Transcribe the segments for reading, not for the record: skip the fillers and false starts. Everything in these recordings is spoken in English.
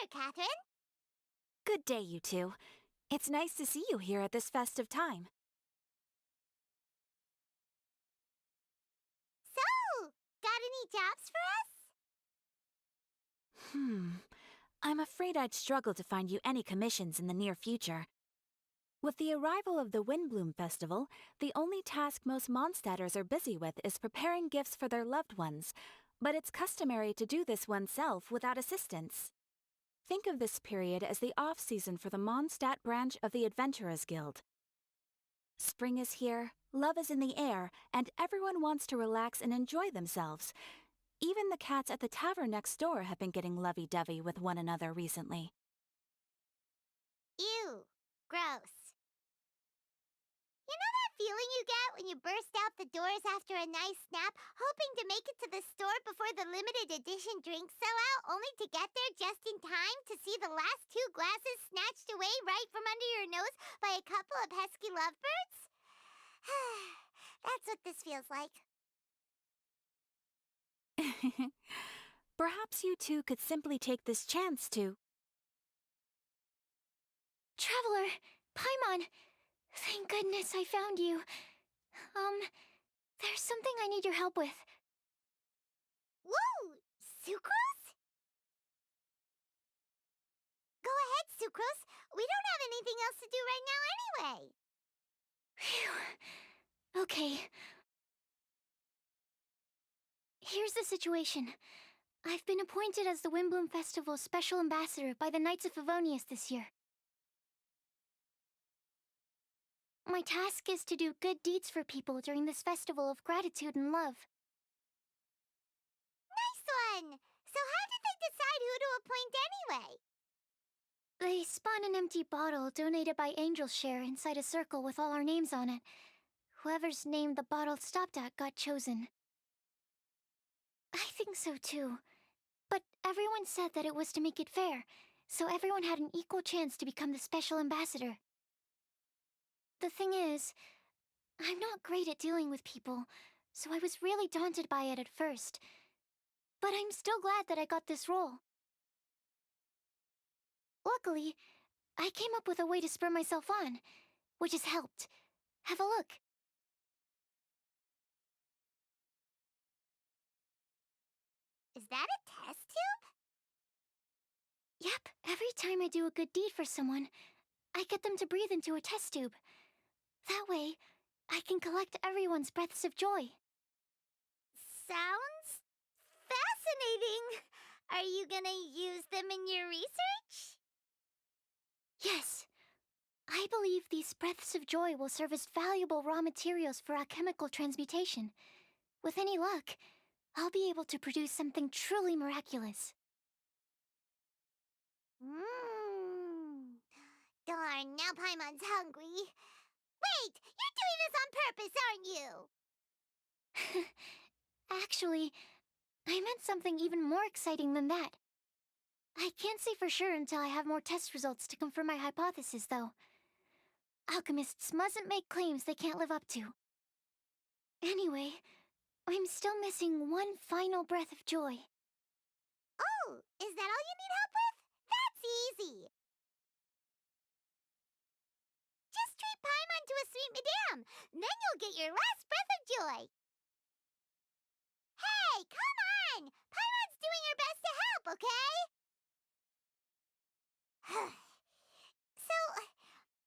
there, Catherine. Good day, you two. It's nice to see you here at this festive time. So, got any jobs for us? I'm afraid I'd struggle to find you any commissions in the near future. With the arrival of the Windblume Festival, the only task most Mondstadters are busy with is preparing gifts for their loved ones, but it's customary to do this oneself without assistance. Think of this period as the off-season for the Mondstadt branch of the Adventurers Guild. Spring is here, love is in the air, and everyone wants to relax and enjoy themselves. Even the cats at the tavern next door have been getting lovey-dovey with one another recently. Ew, gross. You know that feeling you get when you burst out the doors after a nice nap, hoping to make it to the store before the limited edition drinks sell out, only to get there just in time to see the last 2 glasses snatched away right from under your nose by a couple of pesky lovebirds? That's what this feels like. Perhaps you two could simply take this chance to... Traveler, Paimon, thank goodness I found you. There's something I need your help with. Whoa! Sucrose? Go ahead, Sucrose. We don't have anything else to do right now anyway. Phew. Okay. Here's the situation. I've been appointed as the Windblume Festival's special ambassador by the Knights of Favonius this year. My task is to do good deeds for people during this festival of gratitude and love. Nice one! So how did they decide who to appoint anyway? They spun an empty bottle donated by Angel's Share inside a circle with all our names on it. Whoever's name the bottle stopped at got chosen. I think so too. But everyone said that it was to make it fair, so everyone had an equal chance to become the special ambassador. The thing is, I'm not great at dealing with people, so I was really daunted by it at first. But I'm still glad that I got this role. Luckily, I came up with a way to spur myself on, which has helped. Have a look. Is that a test tube? Yep, every time I do a good deed for someone, I get them to breathe into a test tube. That way, I can collect everyone's breaths of joy. Sounds fascinating. Are you gonna use them in your research? Yes. I believe these breaths of joy will serve as valuable raw materials for alchemical transmutation. With any luck, I'll be able to produce something truly miraculous. Darn, now Paimon's hungry. Wait, you're doing this on purpose, aren't you? Actually, I meant something even more exciting than that. I can't say for sure until I have more test results to confirm my hypothesis, though. Alchemists mustn't make claims they can't live up to. Anyway, I'm still missing one final breath of joy. Oh, is that all you need help with? That's easy. Just treat Paimon to a sweet madame, then you'll get your last breath of joy. Hey, come on! Paimon's doing her best to help, okay? So,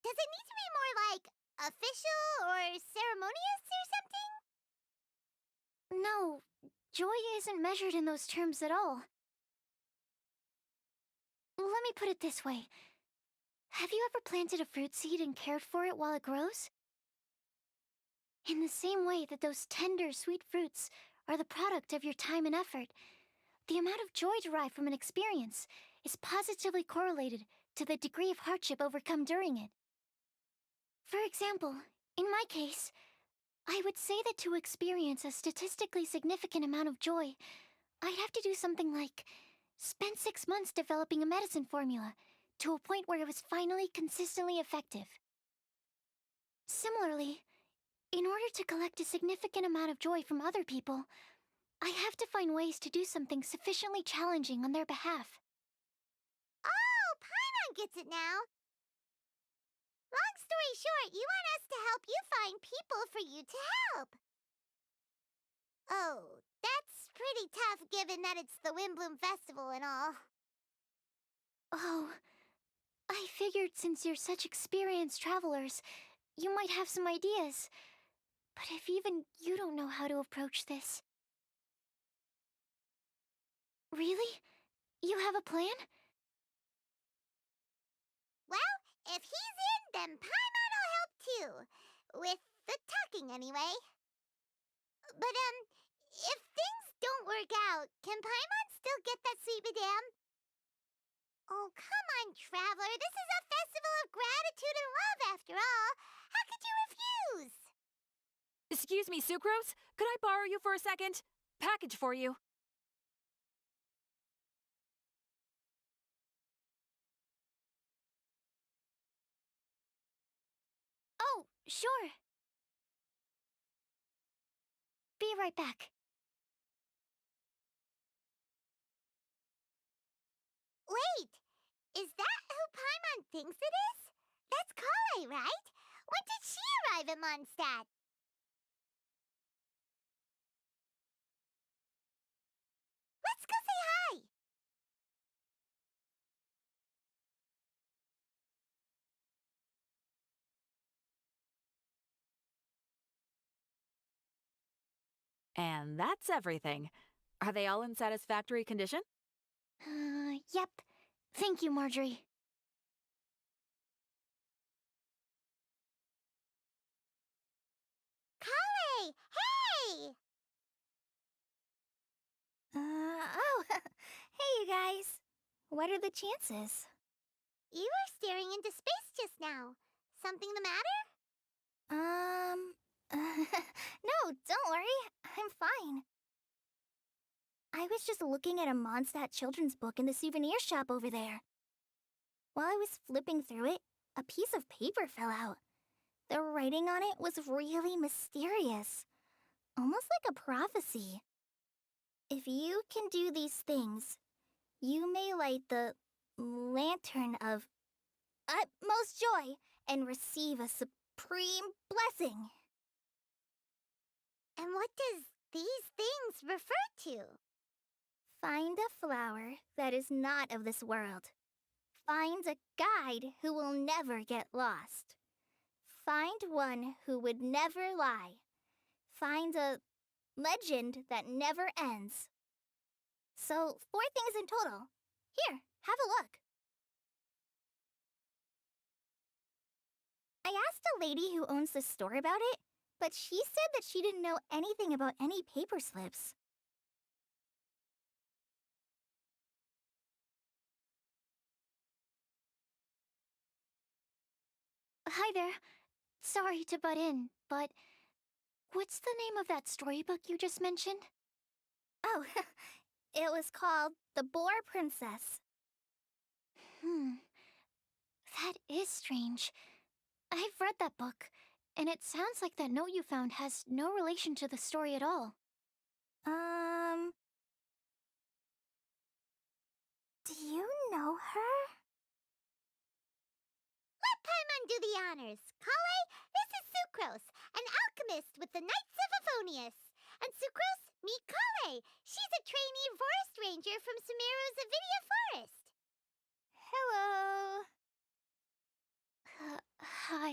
does it need to be more like official or ceremonious or something? No, joy isn't measured in those terms at all. Let me put it this way. Have you ever planted a fruit seed and cared for it while it grows? In the same way that those tender, sweet fruits are the product of your time and effort, the amount of joy derived from an experience is positively correlated to the degree of hardship overcome during it. For example, in my case, I would say that to experience a statistically significant amount of joy, I'd have to do something like spend 6 months developing a medicine formula to a point where it was finally consistently effective. Similarly, in order to collect a significant amount of joy from other people, I have to find ways to do something sufficiently challenging on their behalf. Paimon gets it now. Long story short, you want us to help you find people for you to help. Oh, that's pretty tough given that it's the Windblume Festival and all. Oh, I figured since you're such experienced travelers, you might have some ideas. But if even you don't know how to approach this... Really? You have a plan? Well, if he's in, then Paimon will help too. With the talking, anyway. But, if things don't work out, can Paimon still get that sweet madame? Oh, come on, Traveler. This is a festival of gratitude and love, after all. How could you refuse? Excuse me, Sucrose? Could I borrow you for a second? Package for you. Oh, sure. Be right back. Wait, is that who Paimon thinks it is? That's Kale, right? When did she arrive in Mondstadt? Let's go say hi! And that's everything. Are they all in satisfactory condition? Yep. Thank you, Marjorie. Kale! Hey! Oh, hey you guys. What are the chances? You were staring into space just now. Something the matter? No, don't worry. I'm fine. I was just looking at a Mondstadt children's book in the souvenir shop over there. While I was flipping through it, a piece of paper fell out. The writing on it was really mysterious, almost like a prophecy. If you can do these things, you may light the lantern of utmost joy and receive a supreme blessing. And what does these things refer to? Find a flower that is not of this world. Find a guide who will never get lost. Find one who would never lie. Find a legend that never ends. So, 4 things in total. Here, have a look. I asked a lady who owns the store about it, but she said that she didn't know anything about any paper slips. Hi there. Sorry to butt in, but what's the name of that storybook you just mentioned? Oh, it was called The Boar Princess. That is strange. I've read that book, and it sounds like that note you found has no relation to the story at all. Do you know her? Let Paimon do the honors. Kale, this is Sucrose, an alchemist with the Knights of Favonius. And Sucrose, meet Kale. She's a trainee forest ranger from Sumeru's Avidia Forest. Hello. Hi.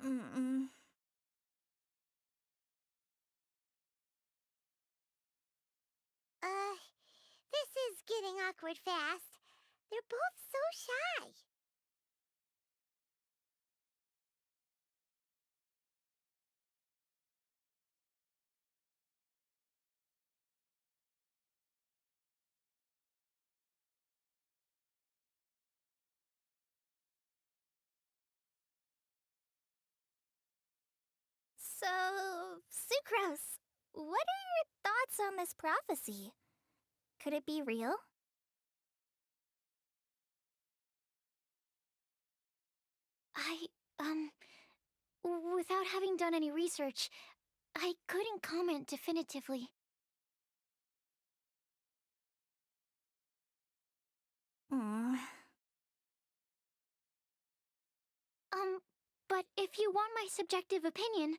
Mm-mm. This is getting awkward fast. They're both so shy. So, Sucrose, what are your thoughts on this prophecy? Could it be real? Without having done any research, I couldn't comment definitively. Mm. But if you want my subjective opinion,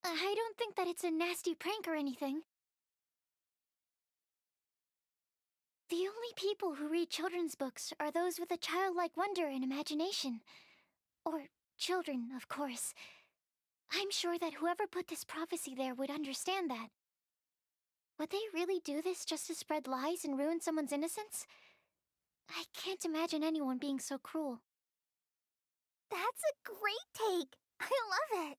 I don't think that it's a nasty prank or anything. The only people who read children's books are those with a childlike wonder and imagination. Or children, of course. I'm sure that whoever put this prophecy there would understand that. Would they really do this just to spread lies and ruin someone's innocence? I can't imagine anyone being so cruel. That's a great take. I love it.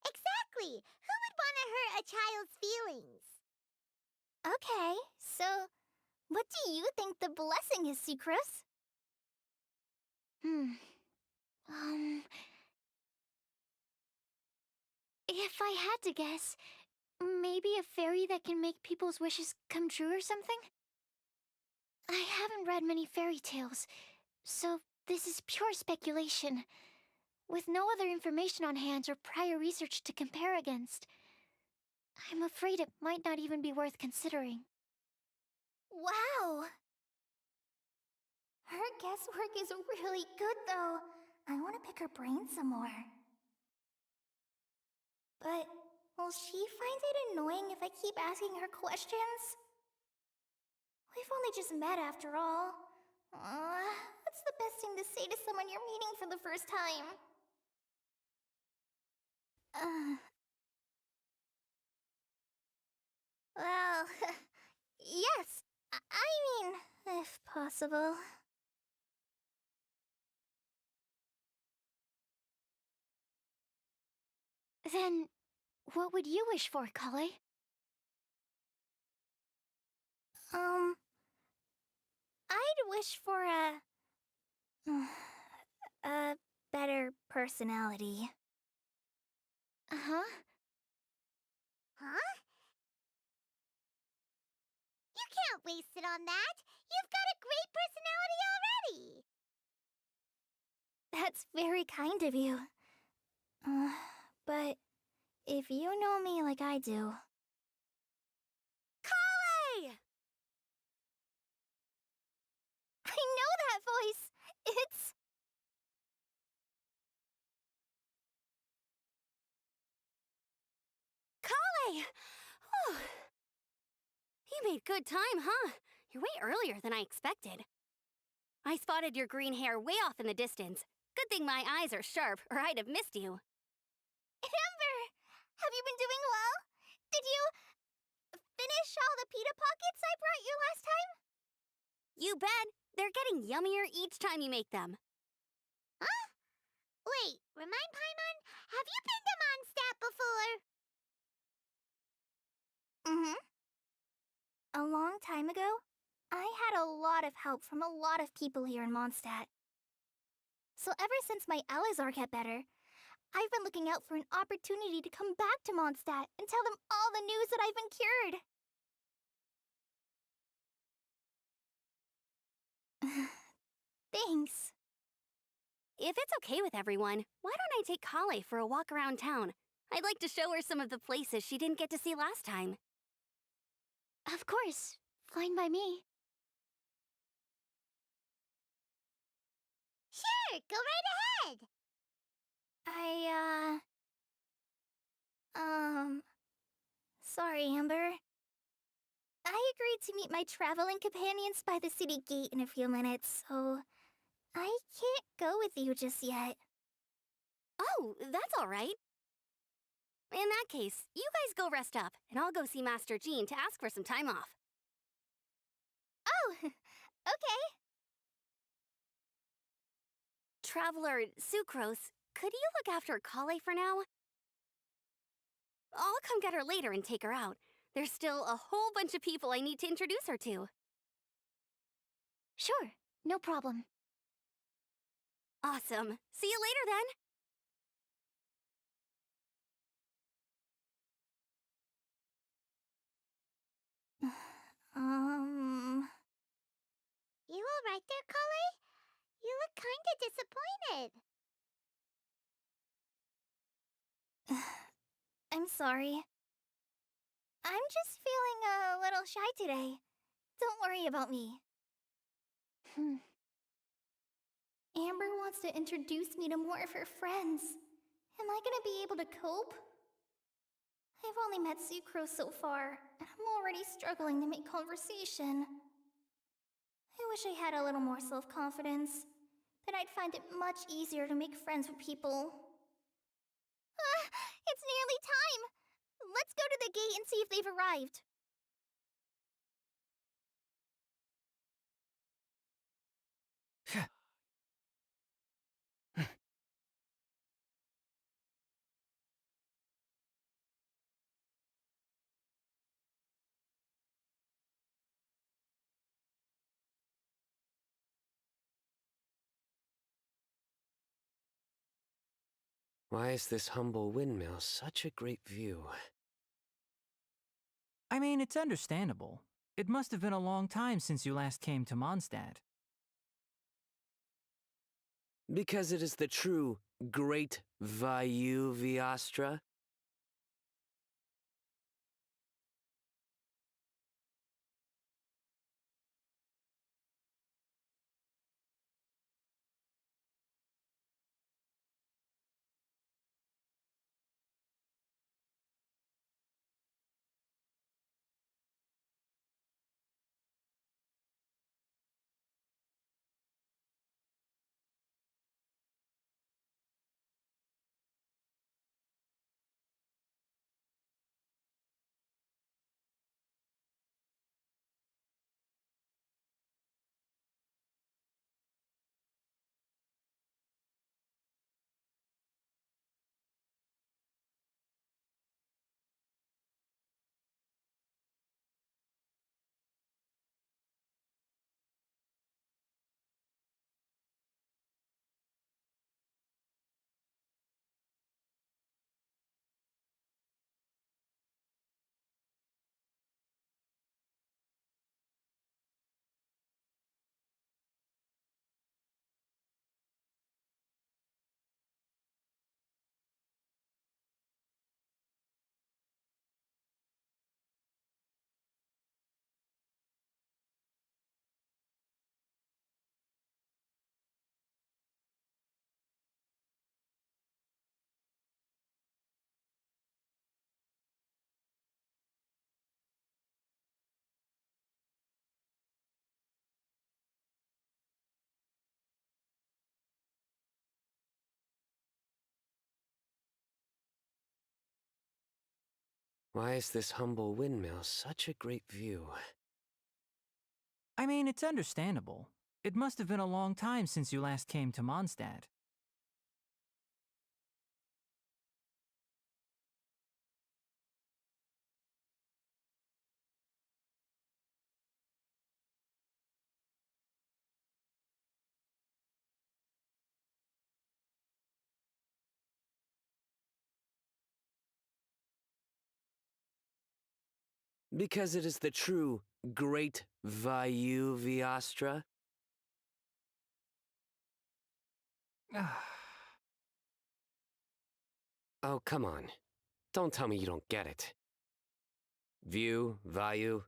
Exactly. Who would want to hurt a child's feelings? Okay, so what do you think the blessing is, Sucrose? If I had to guess, maybe a fairy that can make people's wishes come true or something? I haven't read many fairy tales, so this is pure speculation, with no other information on hand or prior research to compare against. I'm afraid it might not even be worth considering. Wow! Her guesswork is really good, though. I want to pick her brain some more. But will she find it annoying if I keep asking her questions? We've only just met after all. What's the best thing to say to someone you're meeting for the first time? Well, yes. I mean, if possible. Then, what would you wish for, Kale? I'd wish for a better personality. Uh-huh. Huh? You can't waste it on that. You've got a great personality already. That's very kind of you. But if you know me like I do... Kale! I know that voice. It's... Kale! Whew. You made good time, huh? You're way earlier than I expected. I spotted your green hair way off in the distance. Good thing my eyes are sharp, or I'd have missed you. Amber! Have you been doing well? Did you finish all the pita pockets I brought you last time? You bet. They're getting yummier each time you make them. Huh? Wait, remind Paimon, have you been to Mondstadt before? Mm-hmm. A long time ago, I had a lot of help from a lot of people here in Mondstadt. So ever since my Elizar got better, I've been looking out for an opportunity to come back to Mondstadt and tell them all the news that I've been cured. Thanks. If it's okay with everyone, why don't I take Kale for a walk around town? I'd like to show her some of the places she didn't get to see last time. Of course. Fine by me. Sure, go right ahead. Sorry, Amber. I agreed to meet my traveling companions by the city gate in a few minutes, so I can't go with you just yet. Oh, that's all right. In that case, you guys go rest up, and I'll go see Master Jean to ask for some time off. Oh, okay. Traveler Sucrose, could you look after Kale for now? I'll come get her later and take her out. There's still a whole bunch of people I need to introduce her to. Sure, no problem. Awesome. See you later then. You all right there, Kale? You look kinda disappointed. I'm sorry. I'm just feeling a little shy today. Don't worry about me. Amber wants to introduce me to more of her friends. Am I gonna be able to cope? I've only met Sucrose so far, and I'm already struggling to make conversation. I wish I had a little more self-confidence. Then I'd find it much easier to make friends with people. It's nearly time! Let's go to the gate and see if they've arrived. Why is this humble windmill such a great view? I mean, it's understandable. It must have been a long time since you last came to Mondstadt. Because it is the true Great Vayu Viastra? Why is this humble windmill such a great view? I mean, it's understandable. It must have been a long time since you last came to Mondstadt. Because it is the true Great Vayu Viastra? Oh, come on. Don't tell me you don't get it. View, Vayu,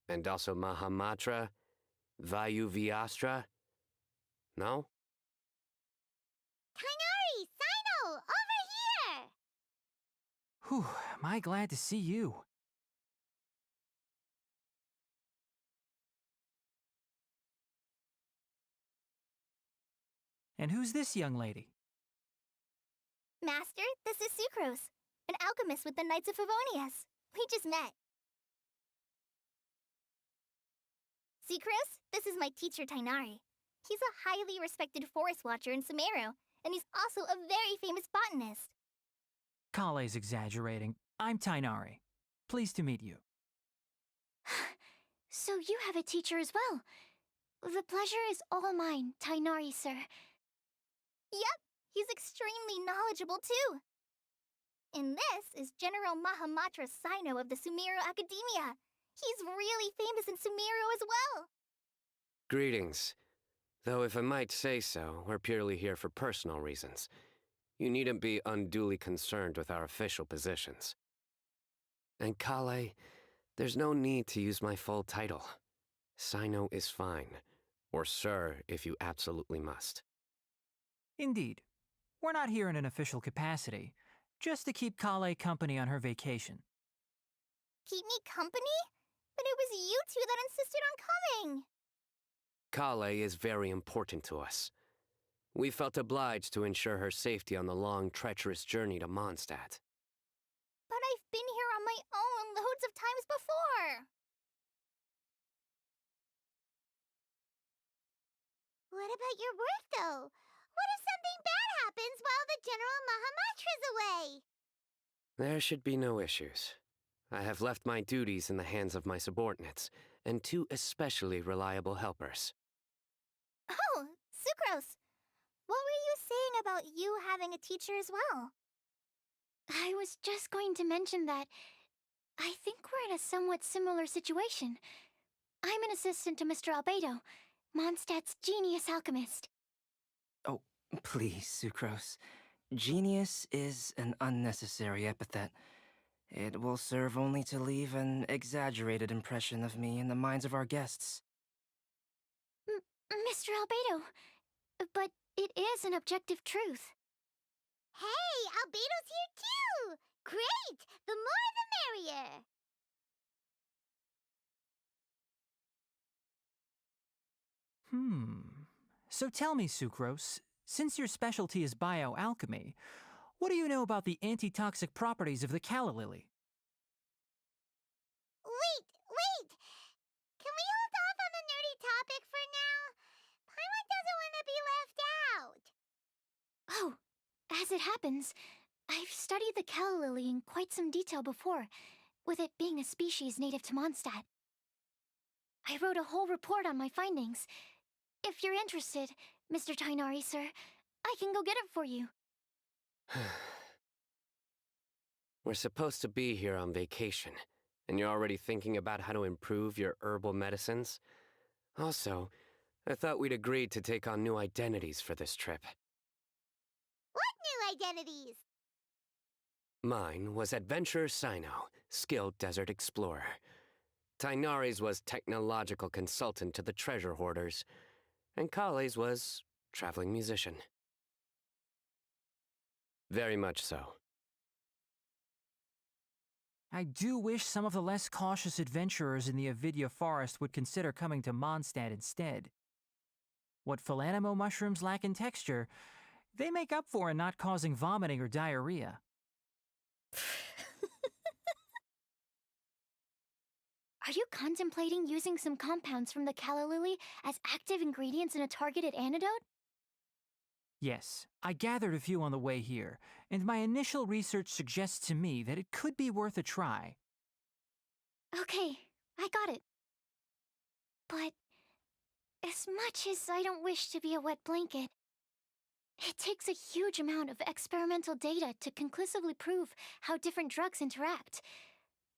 and also Mahamatra, Vayu Viastra? No? Kainari! Sino! Over here! Whew, am I glad to see you. And who's this young lady? Master, this is Sucrose, an alchemist with the Knights of Favonius. We just met. Sucrose, this is my teacher Tainari. He's a highly respected forest watcher in Sumeru, and he's also a very famous botanist. Kale's exaggerating. I'm Tainari. Pleased to meet you. So you have a teacher as well. The pleasure is all mine, Tainari, sir. Yep, he's extremely knowledgeable too. And this is General Mahamatra Sino of the Sumeru Academia. He's really famous in Sumeru as well. Greetings. Though if I might say so, we're purely here for personal reasons. You needn't be unduly concerned with our official positions. And Kale, there's no need to use my full title. Sino is fine. or sir if you absolutely must. Indeed. We're not here in an official capacity, just to keep Kale company on her vacation. Keep me company? But it was you two that insisted on coming. Kale is very important to us. We felt obliged to ensure her safety on the long, treacherous journey to Mondstadt. But I've been here on my own loads of times before. What about your work, though? What if something bad happens while the General Mahamatra's away? There should be no issues. I have left my duties in the hands of my subordinates, and two especially reliable helpers. Oh, Sucrose. What were you saying about you having a teacher as well? I was just going to mention that I think we're in a somewhat similar situation. I'm an assistant to Mr. Albedo, Mondstadt's genius alchemist. Oh, please, Sucrose. Genius is an unnecessary epithet. It will serve only to leave an exaggerated impression of me in the minds of our guests. Mr. Albedo, but it is an objective truth. Hey, Albedo's here too! Great! The more the merrier! So tell me, Sucrose, since your specialty is bioalchemy, what do you know about the antitoxic properties of the calla lily? Wait! Can we hold off on the nerdy topic for now? Paimon doesn't want to be left out. Oh, as it happens, I've studied the calla lily in quite some detail before, with it being a species native to Mondstadt. I wrote a whole report on my findings. If you're interested, Mr. Tainari, sir, I can go get it for you. We're supposed to be here on vacation, and you're already thinking about how to improve your herbal medicines? Also, I thought we'd agreed to take on new identities for this trip. What new identities? Mine was Adventurer Sino, skilled desert explorer. Tainari's was technological consultant to the treasure hoarders, and Kale's was traveling musician. Very much so. I do wish some of the less cautious adventurers in the Avidya forest would consider coming to Mondstadt instead. What Philanimo mushrooms lack in texture, they make up for in not causing vomiting or diarrhea. Are you contemplating using some compounds from the calla lily as active ingredients in a targeted antidote? Yes, I gathered a few on the way here, and my initial research suggests to me that it could be worth a try. Okay, I got it. But as much as I don't wish to be a wet blanket, it takes a huge amount of experimental data to conclusively prove how different drugs interact.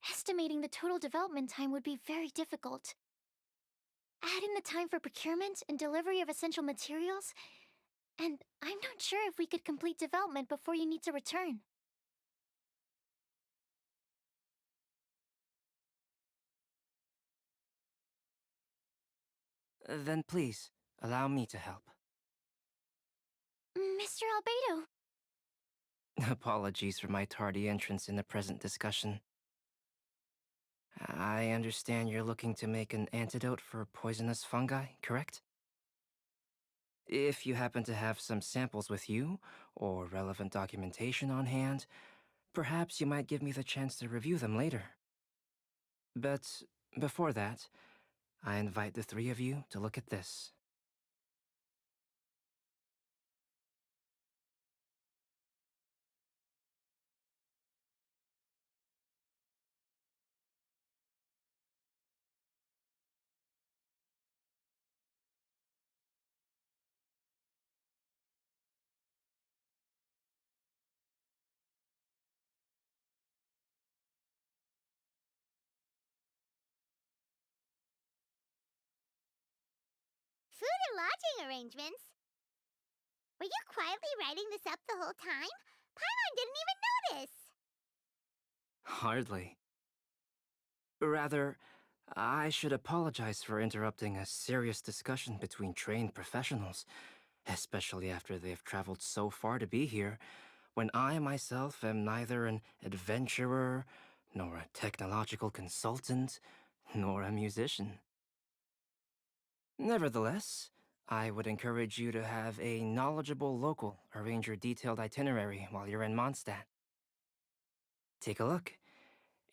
Estimating the total development time would be very difficult. Add in the time for procurement and delivery of essential materials, and I'm not sure if we could complete development before you need to return. Then please, allow me to help. Mr. Albedo. Apologies for my tardy entrance in the present discussion. I understand you're looking to make an antidote for poisonous fungi, correct? If you happen to have some samples with you, or relevant documentation on hand, perhaps you might give me the chance to review them later. But before that, I invite the three of you to look at this. Food and lodging arrangements? Were you quietly writing this up the whole time? Paimon didn't even notice! Hardly. Rather, I should apologize for interrupting a serious discussion between trained professionals, especially after they've traveled so far to be here, when I myself am neither an adventurer, nor a technological consultant, nor a musician. Nevertheless, I would encourage you to have a knowledgeable local arrange your detailed itinerary while you're in Mondstadt. Take a look,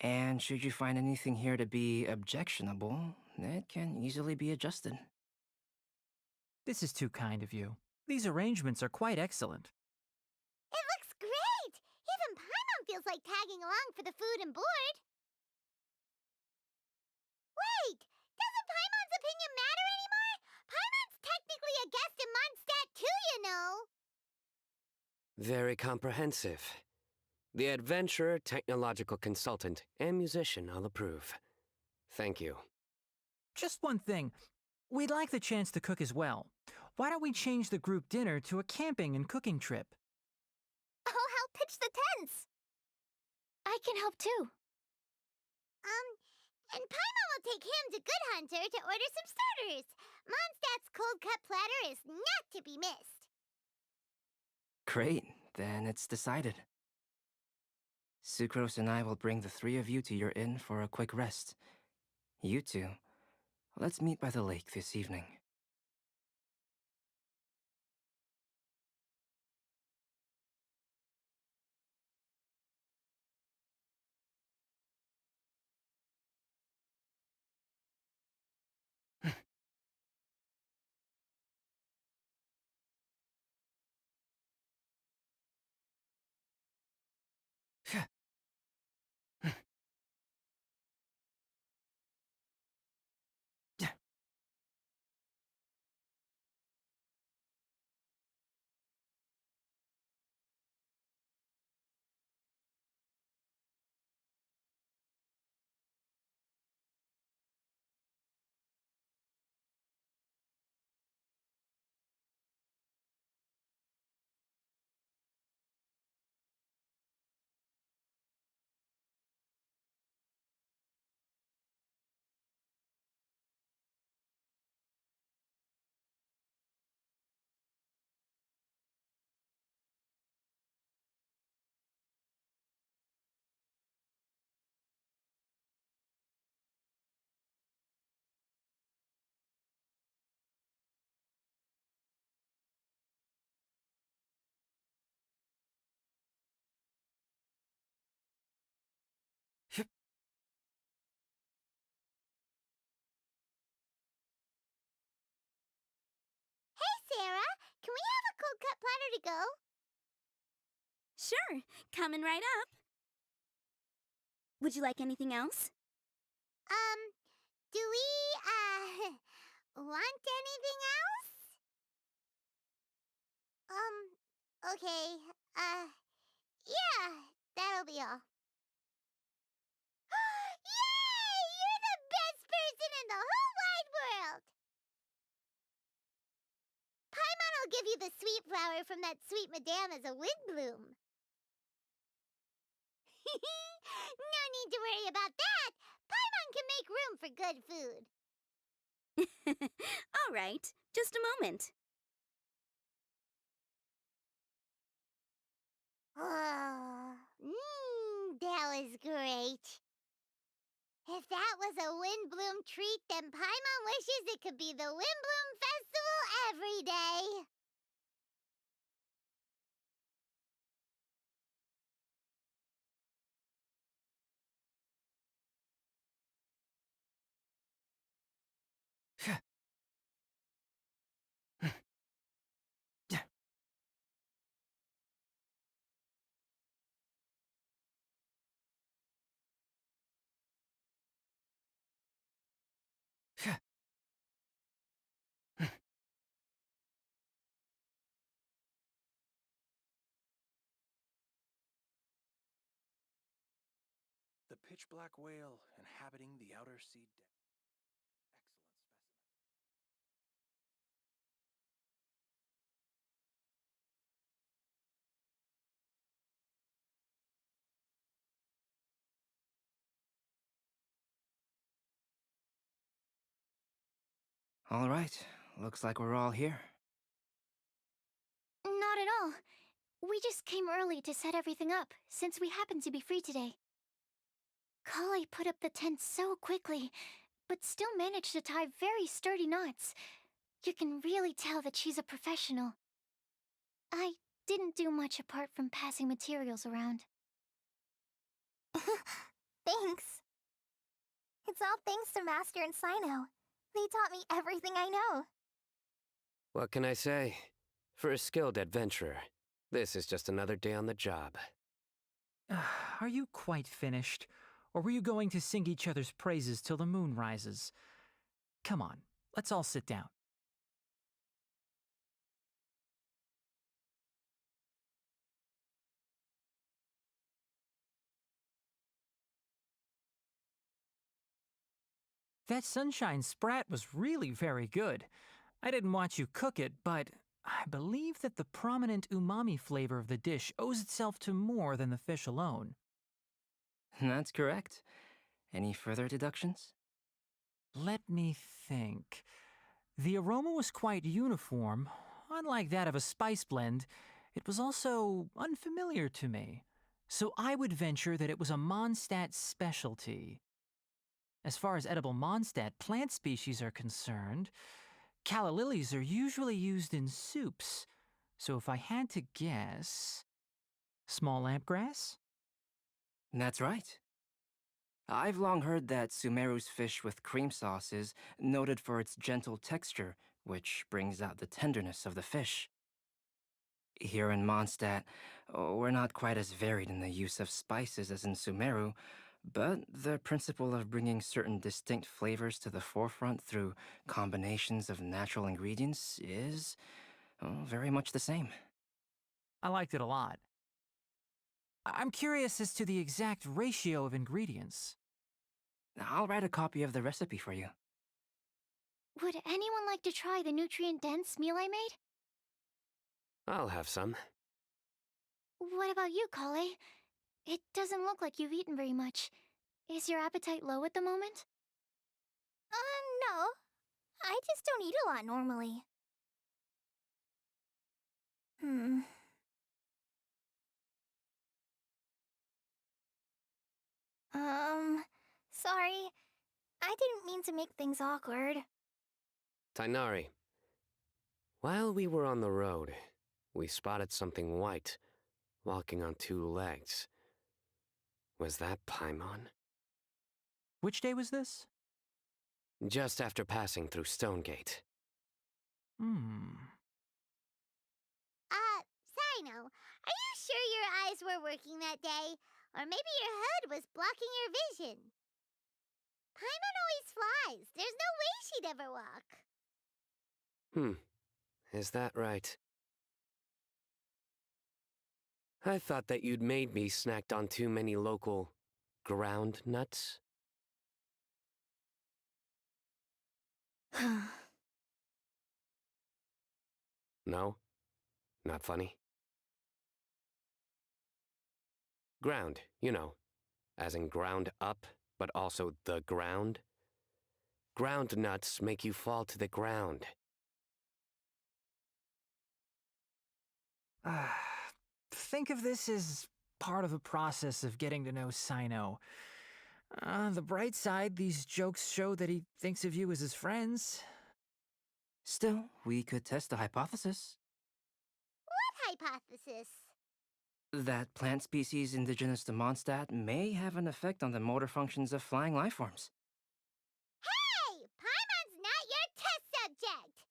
and should you find anything here to be objectionable, it can easily be adjusted. This is too kind of you. These arrangements are quite excellent. It looks great! Even Paimon feels like tagging along for the food and board. Wait! Doesn't Paimon's opinion matter anymore? Paimon's technically a guest in Mondstadt too, you know! Very comprehensive. The adventurer, technological consultant, and musician all approve. Thank you. Just one thing. We'd like the chance to cook as well. Why don't we change the group dinner to a camping and cooking trip? I'll help pitch the tents. I can help too. And Paimon will take him to Good Hunter to order some starters. Mondstadt's cold-cut platter is not to be missed. Great, then it's decided. Sucrose and I will bring the three of you to your inn for a quick rest. You two, let's meet by the lake this evening. Hey, Sarah! Can we have a cold-cut platter to go? Sure, coming right up. Would you like anything else? Do we, want anything else? Okay, yeah, that'll be all. Yay! You're the best person in the whole wide world! Paimon will give you the sweet flower from that sweet madame as a Windblume. No need to worry about that! Paimon can make room for good food. All right, just a moment. That was great. If that was a Windblume treat, then Paimon wishes it could be the Windblume Festival every day. The pitch black whale inhabiting the outer sea depths. All right, looks like we're all here. Not at all. We just came early to set everything up, since we happen to be free today. Kale put up the tent so quickly, but still managed to tie very sturdy knots. You can really tell that she's a professional. I didn't do much apart from passing materials around. Thanks. It's all thanks to Master and Sino. They taught me everything I know. What can I say? For a skilled adventurer, this is just another day on the job. Are you quite finished? Or were you going to sing each other's praises till the moon rises? Come on, let's all sit down. That sunshine sprat was really very good. I didn't watch you cook it, but I believe that the prominent umami flavor of the dish owes itself to more than the fish alone. That's correct. Any further deductions? Let me think. The aroma was quite uniform. Unlike that of a spice blend, it was also unfamiliar to me. So I would venture that it was a Mondstadt specialty. As far as edible Mondstadt plant species are concerned, calla lilies are usually used in soups. So if I had to guess... small lampgrass? That's right. I've long heard that Sumeru's fish with cream sauce is noted for its gentle texture, which brings out the tenderness of the fish. Here in Mondstadt, we're not quite as varied in the use of spices as in Sumeru, but the principle of bringing certain distinct flavors to the forefront through combinations of natural ingredients is very much the same. I liked it a lot. I'm curious as to the exact ratio of ingredients. I'll write a copy of the recipe for you. Would anyone like to try the nutrient-dense meal I made? I'll have some. What about you, Kale? It doesn't look like you've eaten very much. Is your appetite low at the moment? No. I just don't eat a lot normally. Sorry. I didn't mean to make things awkward. Tainari, while we were on the road, we spotted something white, walking on two legs. Was that Paimon? Which day was this? Just after passing through Stonegate. Sino, are you sure your eyes were working that day? Or maybe your hood was blocking your vision? Paimon always flies. There's no way she'd ever walk. Is that right? I thought that you'd made me snacked on too many local ground nuts. No? Not funny? Ground, you know, as in ground up, but also the ground. Ground nuts make you fall to the ground. Think of this as part of the process of getting to know Sino. On the bright side, these jokes show that he thinks of you as his friends. Still, we could test the hypothesis. What hypothesis? That plant species indigenous to Mondstadt may have an effect on the motor functions of flying lifeforms. Hey! Paimon's not your test subject!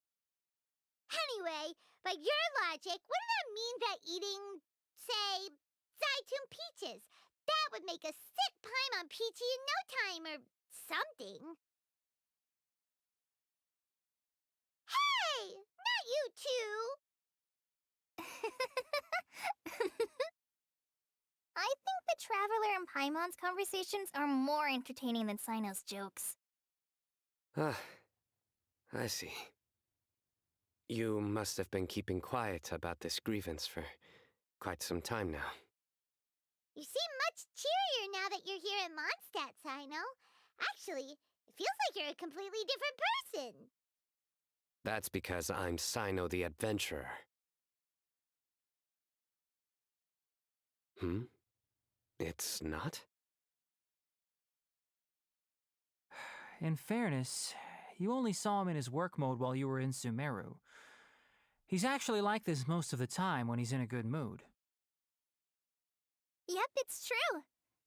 Anyway, by your logic, wouldn't that mean that eating, say, Zaitun peaches, that would make a sick Paimon peachy in no time or something? Hey! Not you too! I think the Traveler and Paimon's conversations are more entertaining than Sino's jokes. I see. You must have been keeping quiet about this grievance for quite some time now. You seem much cheerier now that you're here at Mondstadt, Sino. Actually, it feels like you're a completely different person. That's because I'm Sino the Adventurer. It's not? In fairness, you only saw him in his work mode while you were in Sumeru. He's actually like this most of the time when he's in a good mood. Yep, it's true.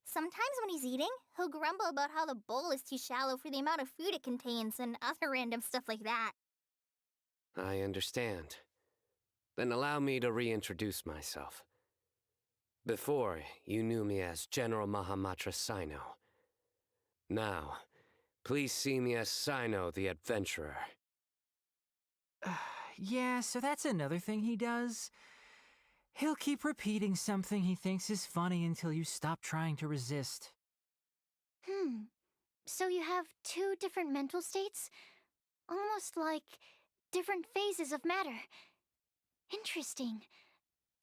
Sometimes when he's eating, he'll grumble about how the bowl is too shallow for the amount of food it contains and other random stuff like that. I understand. Then allow me to reintroduce myself. Before, you knew me as General Mahamatra Sino. Now, please see me as Sino the Adventurer. Yeah, so that's another thing he does. He'll keep repeating something he thinks is funny until you stop trying to resist. So you have two different mental states? Almost like different phases of matter. Interesting.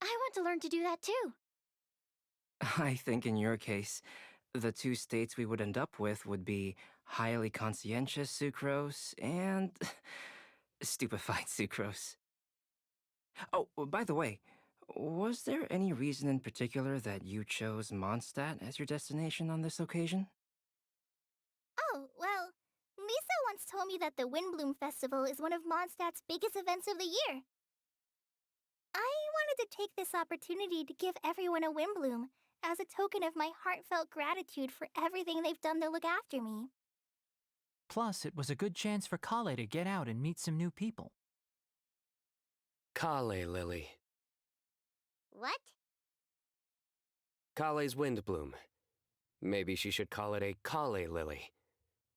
I want to learn to do that too. I think in your case, the two states we would end up with would be highly conscientious sucrose and stupefied sucrose. Oh, by the way, was there any reason in particular that you chose Mondstadt as your destination on this occasion? Oh, well, Lisa once told me that the Windblume Festival is one of Mondstadt's biggest events of the year. I wanted to take this opportunity to give everyone a Windblume as a token of my heartfelt gratitude for everything they've done to look after me. Plus, it was a good chance for Kale to get out and meet some new people. Kale Lily. What? Kale's Windblume. Maybe she should call it a Kale Lily.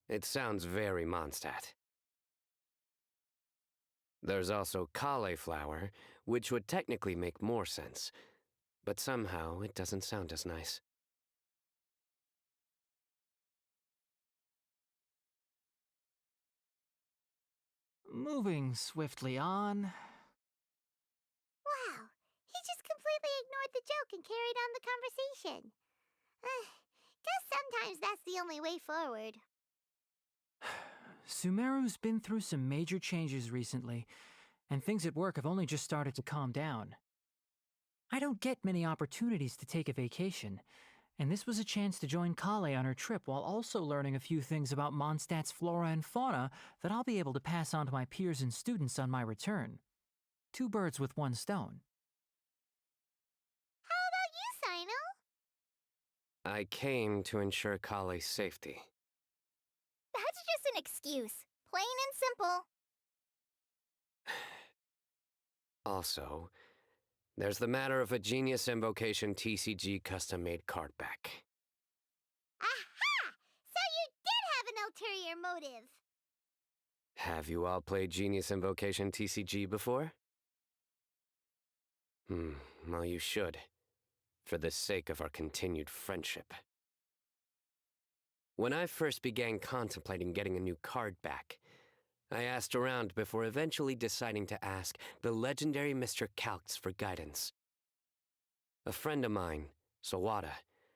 It sounds very Mondstadt. There's also cauliflower, which would technically make more sense, but somehow it doesn't sound as nice. Moving swiftly on. Wow, he just completely ignored the joke and carried on the conversation. Guess sometimes that's the only way forward. Sumeru's been through some major changes recently, and things at work have only just started to calm down. I don't get many opportunities to take a vacation, and this was a chance to join Kale on her trip while also learning a few things about Mondstadt's flora and fauna that I'll be able to pass on to my peers and students on my return. Two birds with one stone. How about you, Sino? I came to ensure Kale's safety. That's just an excuse. Plain and simple. Also, there's the matter of a Genius Invocation TCG custom-made card back. Aha! So you did have an ulterior motive. Have you all played Genius Invocation TCG before? Well, you should, for the sake of our continued friendship. When I first began contemplating getting a new card back, I asked around before eventually deciding to ask the legendary Mr. Calx for guidance. A friend of mine, Sawada,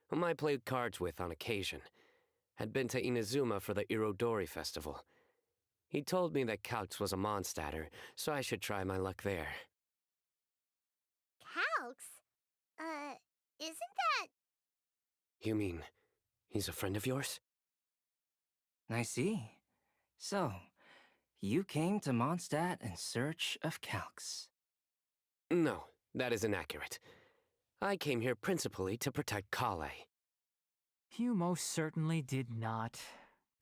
whom I played cards with on occasion, had been to Inazuma for the Irodori festival. He told me that Calx was a Mondstadter, so I should try my luck there. Calx? Isn't that... You mean, he's a friend of yours? I see. So, you came to Mondstadt in search of Calx. No, that is inaccurate. I came here principally to protect Kale. You most certainly did not.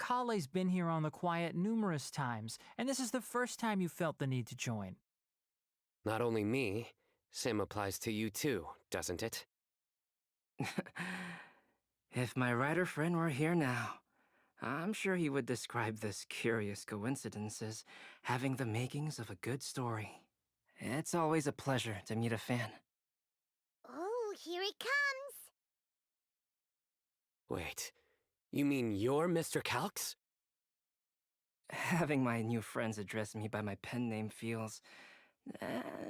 Kale's been here on the quiet numerous times, and this is the first time you felt the need to join. Not only me, same applies to you too, doesn't it? If my writer friend were here now, I'm sure he would describe this curious coincidence as having the makings of a good story. It's always a pleasure to meet a fan. Oh, here he comes. Wait, you mean you're Mr. Calx? Having my new friends address me by my pen name feels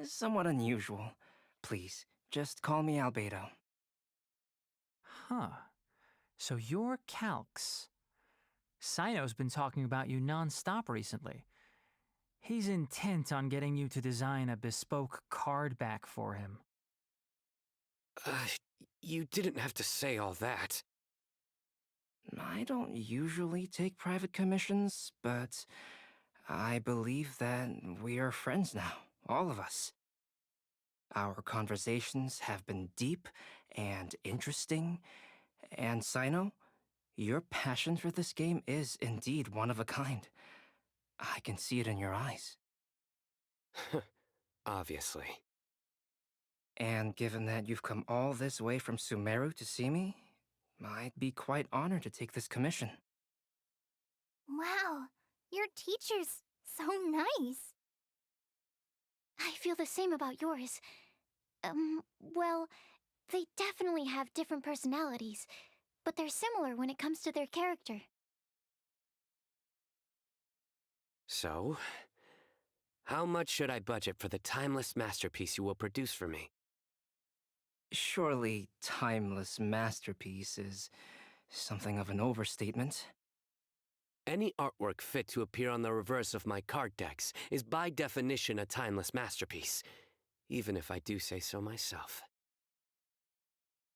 somewhat unusual. Please, just call me Albedo. Huh. So you're Calx. Sino's been talking about you non-stop recently. He's intent on getting you to design a bespoke card back for him. You didn't have to say all that. I don't usually take private commissions, but I believe that we are friends now, all of us. Our conversations have been deep and interesting, and Sino, your passion for this game is indeed one of a kind. I can see it in your eyes. Obviously. And given that you've come all this way from Sumeru to see me, I'd be quite honored to take this commission. Wow, your teacher's so nice. I feel the same about yours. Well, they definitely have different personalities, but they're similar when it comes to their character. So, how much should I budget for the timeless masterpiece you will produce for me? Surely, timeless masterpiece is something of an overstatement. Any artwork fit to appear on the reverse of my card decks is by definition a timeless masterpiece, even if I do say so myself.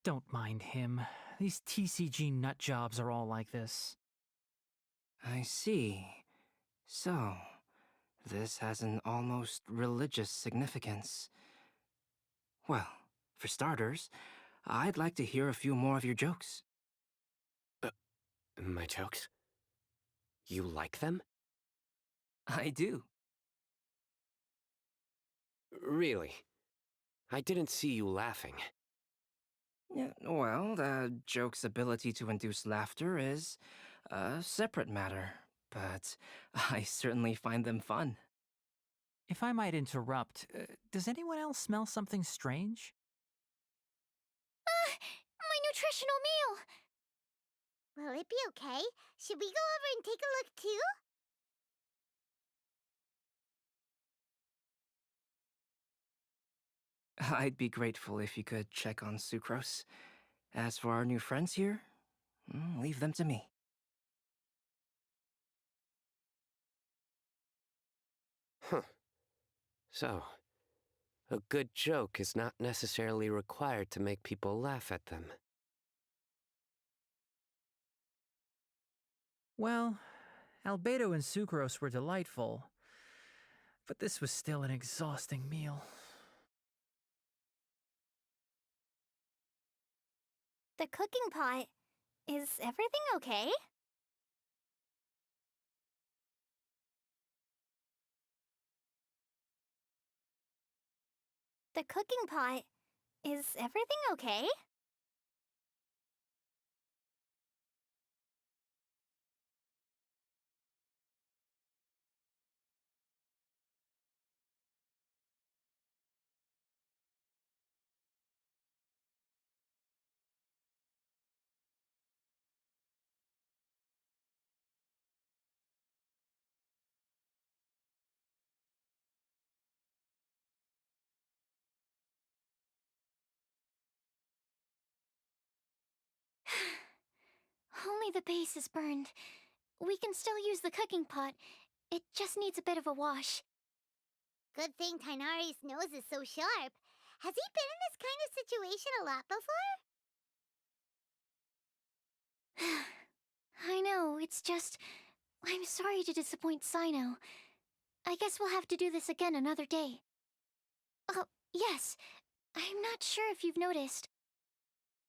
Don't mind him. These TCG nutjobs are all like this. I see. So, this has an almost religious significance. Well, for starters, I'd like to hear a few more of your jokes. My jokes? You like them? I do. Really? I didn't see you laughing. Yeah, well, the joke's ability to induce laughter is a separate matter, but I certainly find them fun. If I might interrupt, does anyone else smell something strange? My nutritional meal! Will it be okay? Should we go over and take a look too? I'd be grateful if you could check on Sucrose. As for our new friends here, leave them to me. Huh. So, a good joke is not necessarily required to make people laugh at them. Well, Albedo and Sucrose were delightful, but this was still an exhausting meal. The cooking pot. Is everything okay? The cooking pot. Is everything okay? Only the base is burned. We can still use the cooking pot. It just needs a bit of a wash. Good thing Tainari's nose is so sharp. Has he been in this kind of situation a lot before? I know, it's just... I'm sorry to disappoint Sino. I guess we'll have to do this again another day. Oh, yes. I'm not sure if you've noticed.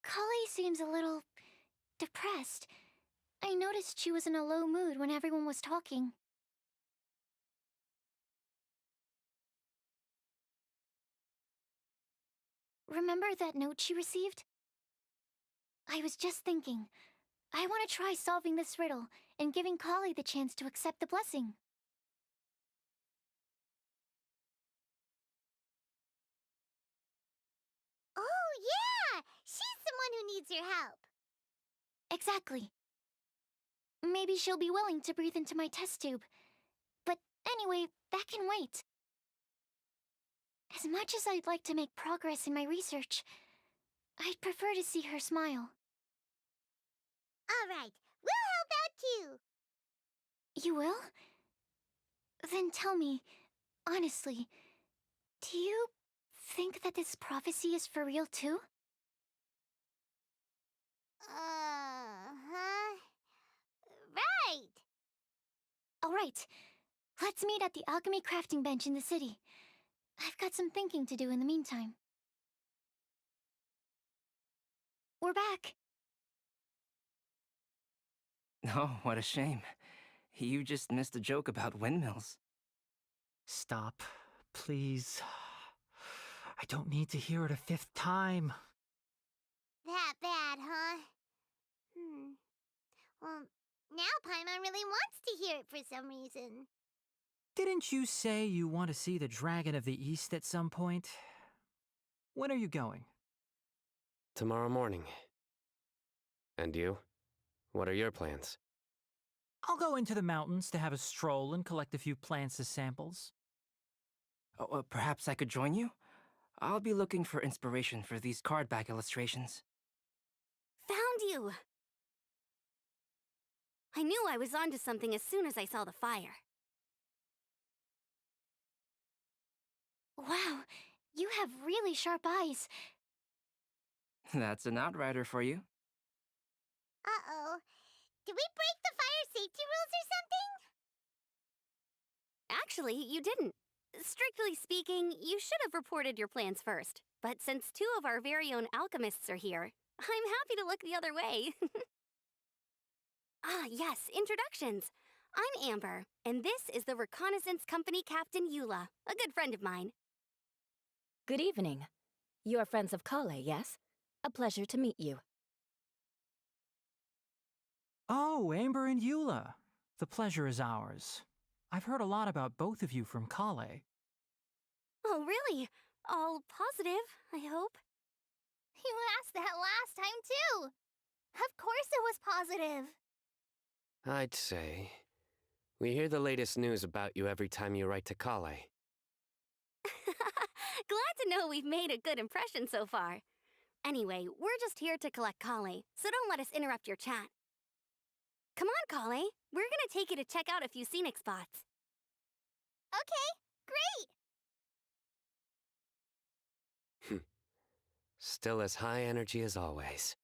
Kali seems a little... depressed. I noticed she was in a low mood when everyone was talking. Remember that note she received? I was just thinking. I want to try solving this riddle and giving Kali the chance to accept the blessing. Oh, yeah! She's the one who needs your help. Exactly. Maybe she'll be willing to breathe into my test tube. But anyway, that can wait. As much as I'd like to make progress in my research, I'd prefer to see her smile. All right, we'll help out too. You will? Then tell me, honestly, do you think that this prophecy is for real too? Uh-huh. Right! Alright, let's meet at the alchemy crafting bench in the city. I've got some thinking to do in the meantime. We're back. Oh, what a shame. You just missed a joke about windmills. Stop, please. I don't need to hear it a fifth time. That bad, huh? Well, now Paimon really wants to hear it for some reason. Didn't you say you want to see the Dragon of the East at some point? When are you going? Tomorrow morning. And you? What are your plans? I'll go into the mountains to have a stroll and collect a few plants as samples. Oh, perhaps I could join you? I'll be looking for inspiration for these card back illustrations. Found you! I knew I was onto something as soon as I saw the fire. Wow, you have really sharp eyes. That's an outrider for you. Uh-oh. Did we break the fire safety rules or something? Actually, you didn't. Strictly speaking, you should have reported your plans first. But since two of our very own alchemists are here, I'm happy to look the other way. Ah, yes, introductions. I'm Amber, and this is the Reconnaissance Company Captain Eula, a good friend of mine. Good evening. You are friends of Kale, yes? A pleasure to meet you. Oh, Amber and Eula. The pleasure is ours. I've heard a lot about both of you from Kale. Oh, really? All positive, I hope. You asked that last time, too. Of course it was positive. I'd say... we hear the latest news about you every time you write to Kale. Glad to know we've made a good impression so far. Anyway, we're just here to collect Kale, so don't let us interrupt your chat. Come on, Kale. We're gonna take you to check out a few scenic spots. Okay, great. Still as high energy as always.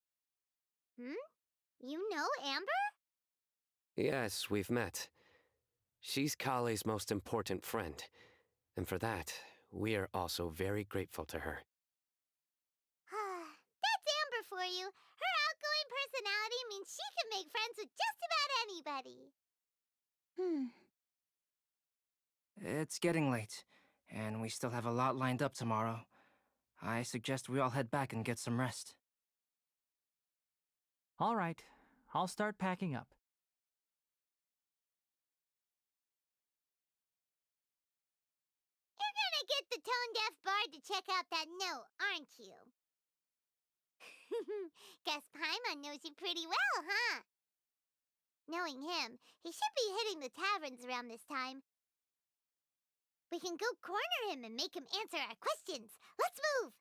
You know Amber? Yes, we've met. She's Kale's most important friend. And for that, we are also very grateful to her. That's Amber for you. Her outgoing personality means she can make friends with just about anybody. It's getting late, and we still have a lot lined up tomorrow. I suggest we all head back and get some rest. All right, I'll start packing up. You're gonna get the tone-deaf bard to check out that note, aren't you? Guess Paimon knows you pretty well, huh? Knowing him, he should be hitting the taverns around this time. We can go corner him and make him answer our questions. Let's move!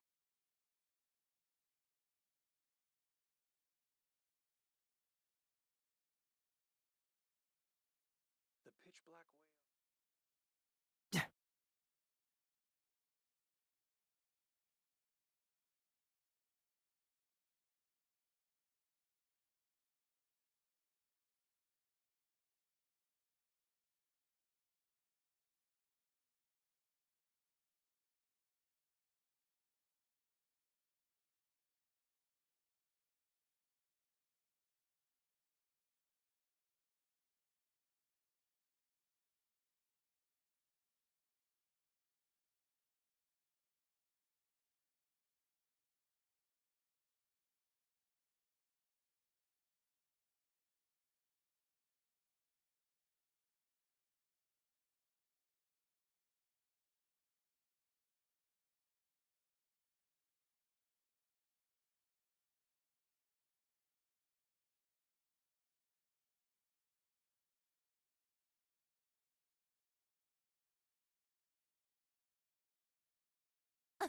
The pitch black whale.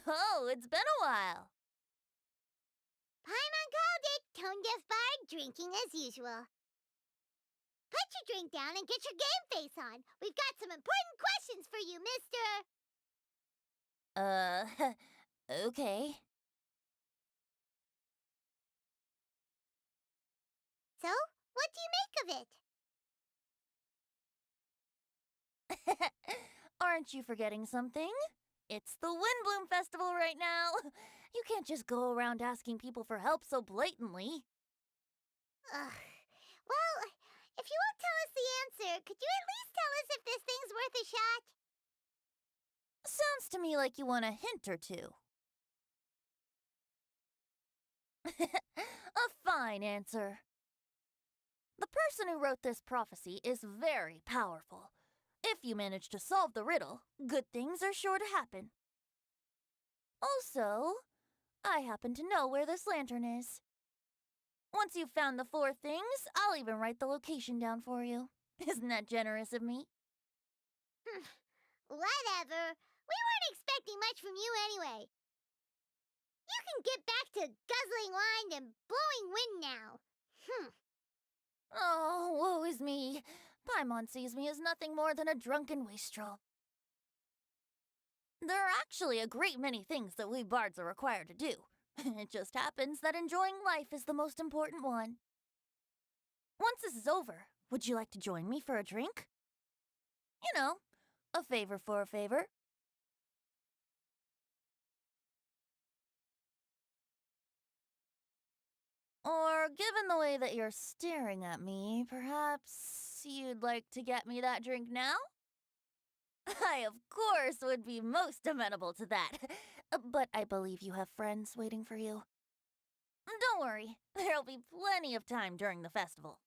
Oh, it's been a while. Paimon called it, tone-deaf bard drinking as usual. Put your drink down and get your game face on. We've got some important questions for you, mister. Okay. So, what do you make of it? Aren't you forgetting something? It's the Windblume Festival right now. You can't just go around asking people for help so blatantly. Ugh. Well, if you won't tell us the answer, could you at least tell us if this thing's worth a shot? Sounds to me like you want a hint or two. A fine answer. The person who wrote this prophecy is very powerful. If you manage to solve the riddle, good things are sure to happen. Also, I happen to know where this lantern is. Once you've found the 4 things, I'll even write the location down for you. Isn't that generous of me? Whatever. We weren't expecting much from you anyway. You can get back to guzzling wine and blowing wind now. Oh, woe is me. Paimon sees me as nothing more than a drunken wastrel. There are actually a great many things that we bards are required to do. It just happens that enjoying life is the most important one. Once this is over, would you like to join me for a drink? You know, a favor for a favor. Or, given the way that you're staring at me, perhaps you'd like to get me that drink now? I, of course, would be most amenable to that. But I believe you have friends waiting for you. Don't worry, there'll be plenty of time during the festival.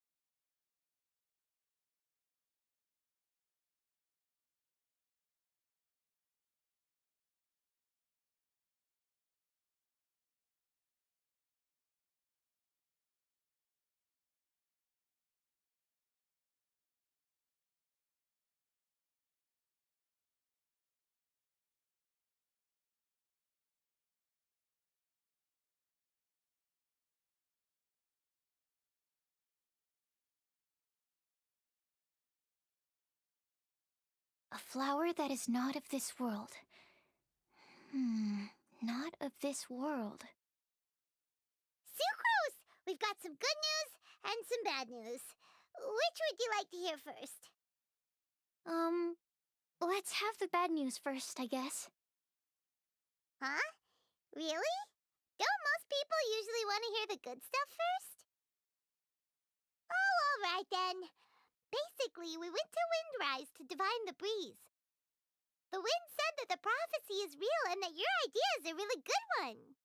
A flower that is not of this world. Not of this world. Sucrose! We've got some good news and some bad news. Which would you like to hear first? Let's have the bad news first, I guess. Huh? Really? Don't most people usually want to hear the good stuff first? Oh, all right then. Basically, we went to Windrise to divine the breeze. The wind said that the prophecy is real and that your idea is a really good one.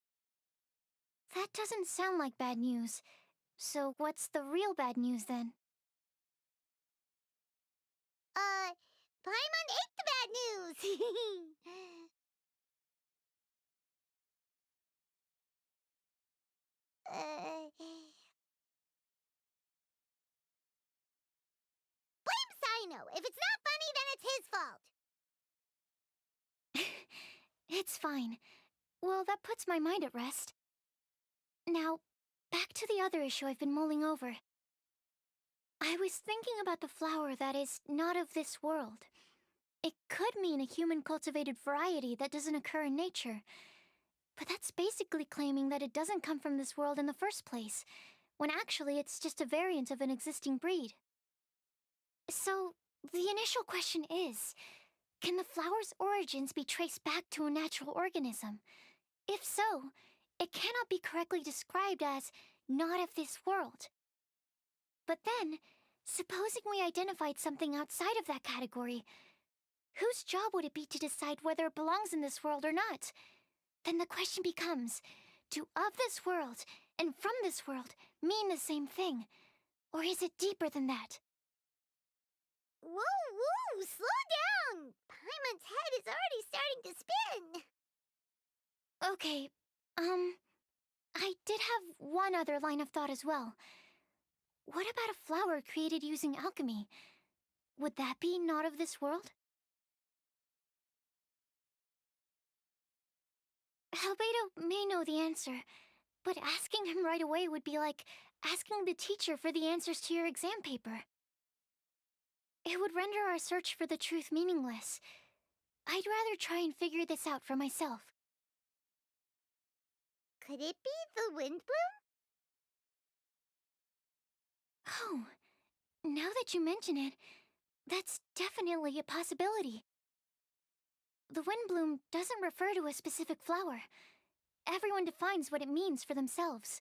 That doesn't sound like bad news. So what's the real bad news then? Paimon ate the bad news! Blame Sino. If it's not funny, then it's his fault. It's fine. Well, that puts my mind at rest. Now, back to the other issue I've been mulling over. I was thinking about the flower that is not of this world. It could mean a human-cultivated variety that doesn't occur in nature. But that's basically claiming that it doesn't come from this world in the first place, when actually it's just a variant of an existing breed. So, the initial question is, can the flower's origins be traced back to a natural organism? If so, it cannot be correctly described as not of this world. But then, supposing we identified something outside of that category, whose job would it be to decide whether it belongs in this world or not? Then the question becomes, do of this world and from this world mean the same thing? Or is it deeper than that? Whoa, slow down! Paimon's head is already starting to spin. Okay, I did have one other line of thought as well. What about a flower created using alchemy? Would that be not of this world? Albedo may know the answer, but asking him right away would be like asking the teacher for the answers to your exam paper. It would render our search for the truth meaningless. I'd rather try and figure this out for myself. Could it be the Windblume? Oh, now that you mention it, that's definitely a possibility. The Windblume doesn't refer to a specific flower. Everyone defines what it means for themselves.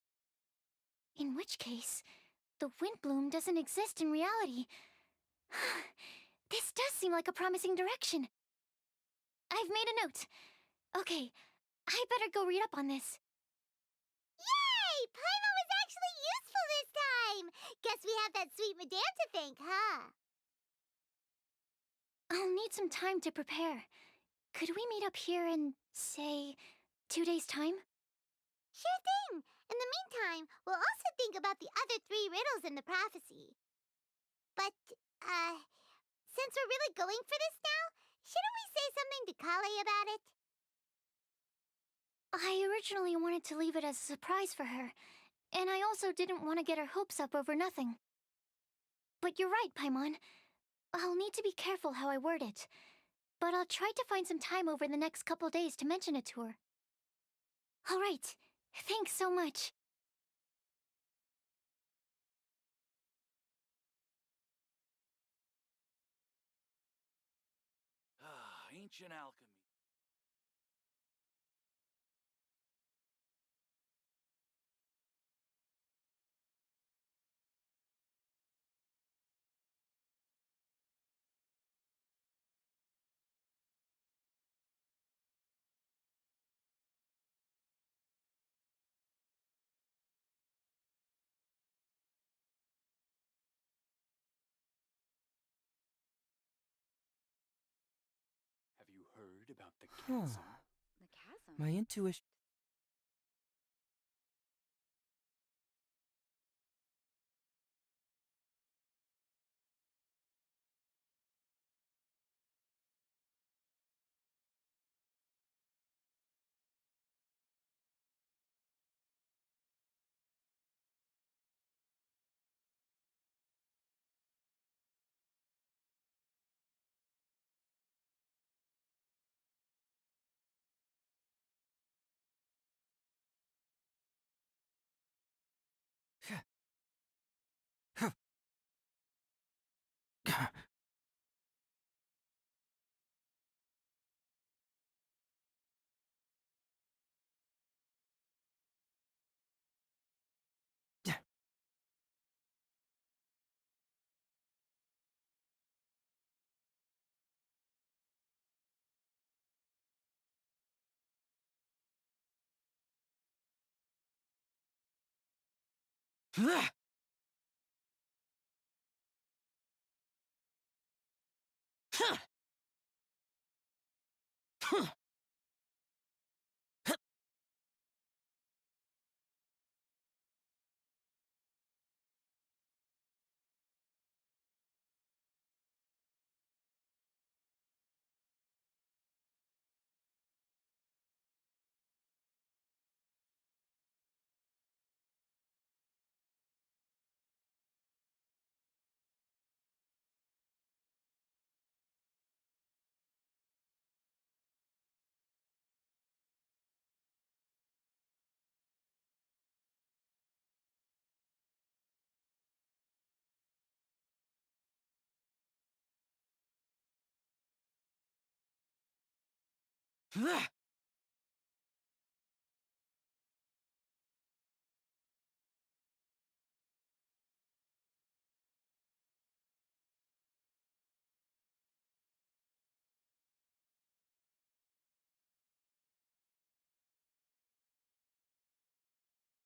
In which case, the Windblume doesn't exist in reality. This does seem like a promising direction. I've made a note. Okay, I better go read up on this. Yay! Paimon was actually useful this time! Guess we have that sweet madame to thank, huh? I'll need some time to prepare. Could we meet up here in, say, 2 days' time? Sure thing! In the meantime, we'll also think about the other 3 riddles in the prophecy. But, since we're really going for this now, shouldn't we say something to Kale about it? I originally wanted to leave it as a surprise for her, and I also didn't want to get her hopes up over nothing. But you're right, Paimon. I'll need to be careful how I word it. But I'll try to find some time over the next couple days to mention it to her. All right. Thanks so much. Ancient alchemy. Have you heard about the chasm? The chasm? My intuition.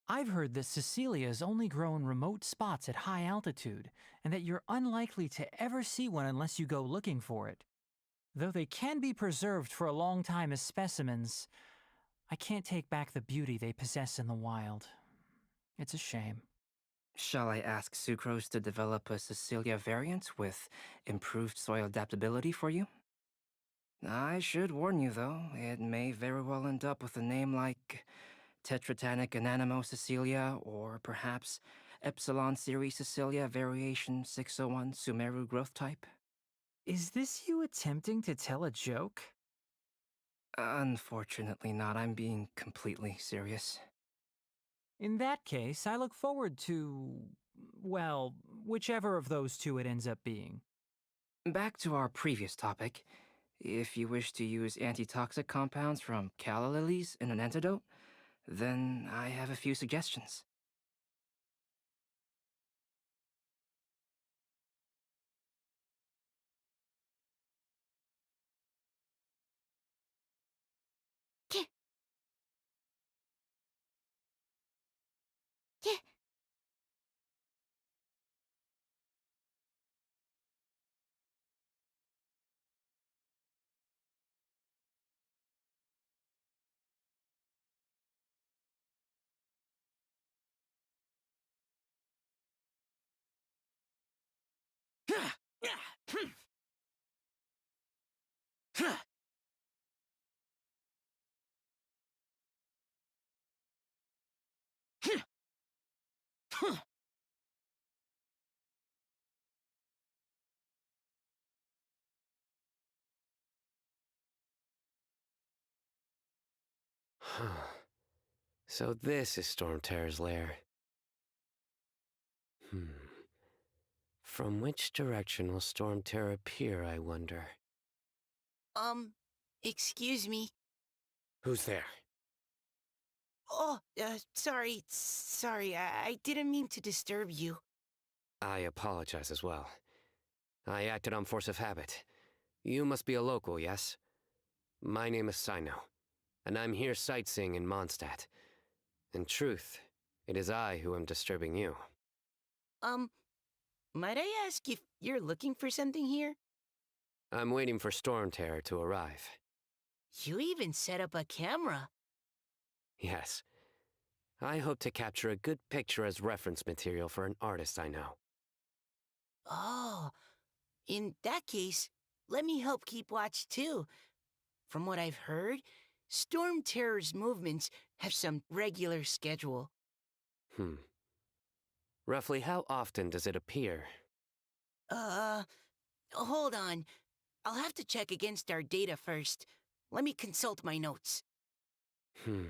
I've heard that Cecilias only grow in remote spots at high altitude, and that you're unlikely to ever see one unless you go looking for it. Though they can be preserved for a long time as specimens, I can't take back the beauty they possess in the wild. It's a shame. Shall I ask Sucrose to develop a Cecilia variant with improved soil adaptability for you? I should warn you, though, it may very well end up with a name like Tetratanic Ananimo Cecilia, or perhaps Epsilon Series Cecilia Variation 601 Sumeru Growth Type. Is this you attempting to tell a joke? Unfortunately not. I'm being completely serious. In that case, I look forward to, well, whichever of those two it ends up being. Back to our previous topic. If you wish to use antitoxic compounds from calla lilies in an antidote, then I have a few suggestions. K- K- So this is Storm Terror's lair. From which direction will Storm Terror appear, I wonder? Excuse me. Who's there? Oh, sorry, I didn't mean to disturb you. I apologize as well. I acted on force of habit. You must be a local, yes? My name is Sino, and I'm here sightseeing in Mondstadt. In truth, it is I who am disturbing you. Might I ask if you're looking for something here? I'm waiting for Storm Terror to arrive. You even set up a camera. Yes. I hope to capture a good picture as reference material for an artist I know. Oh, in that case, let me help keep watch too. From what I've heard, Storm Terror's movements have some regular schedule. Roughly how often does it appear? Hold on. I'll have to check against our data first. Let me consult my notes. Mm,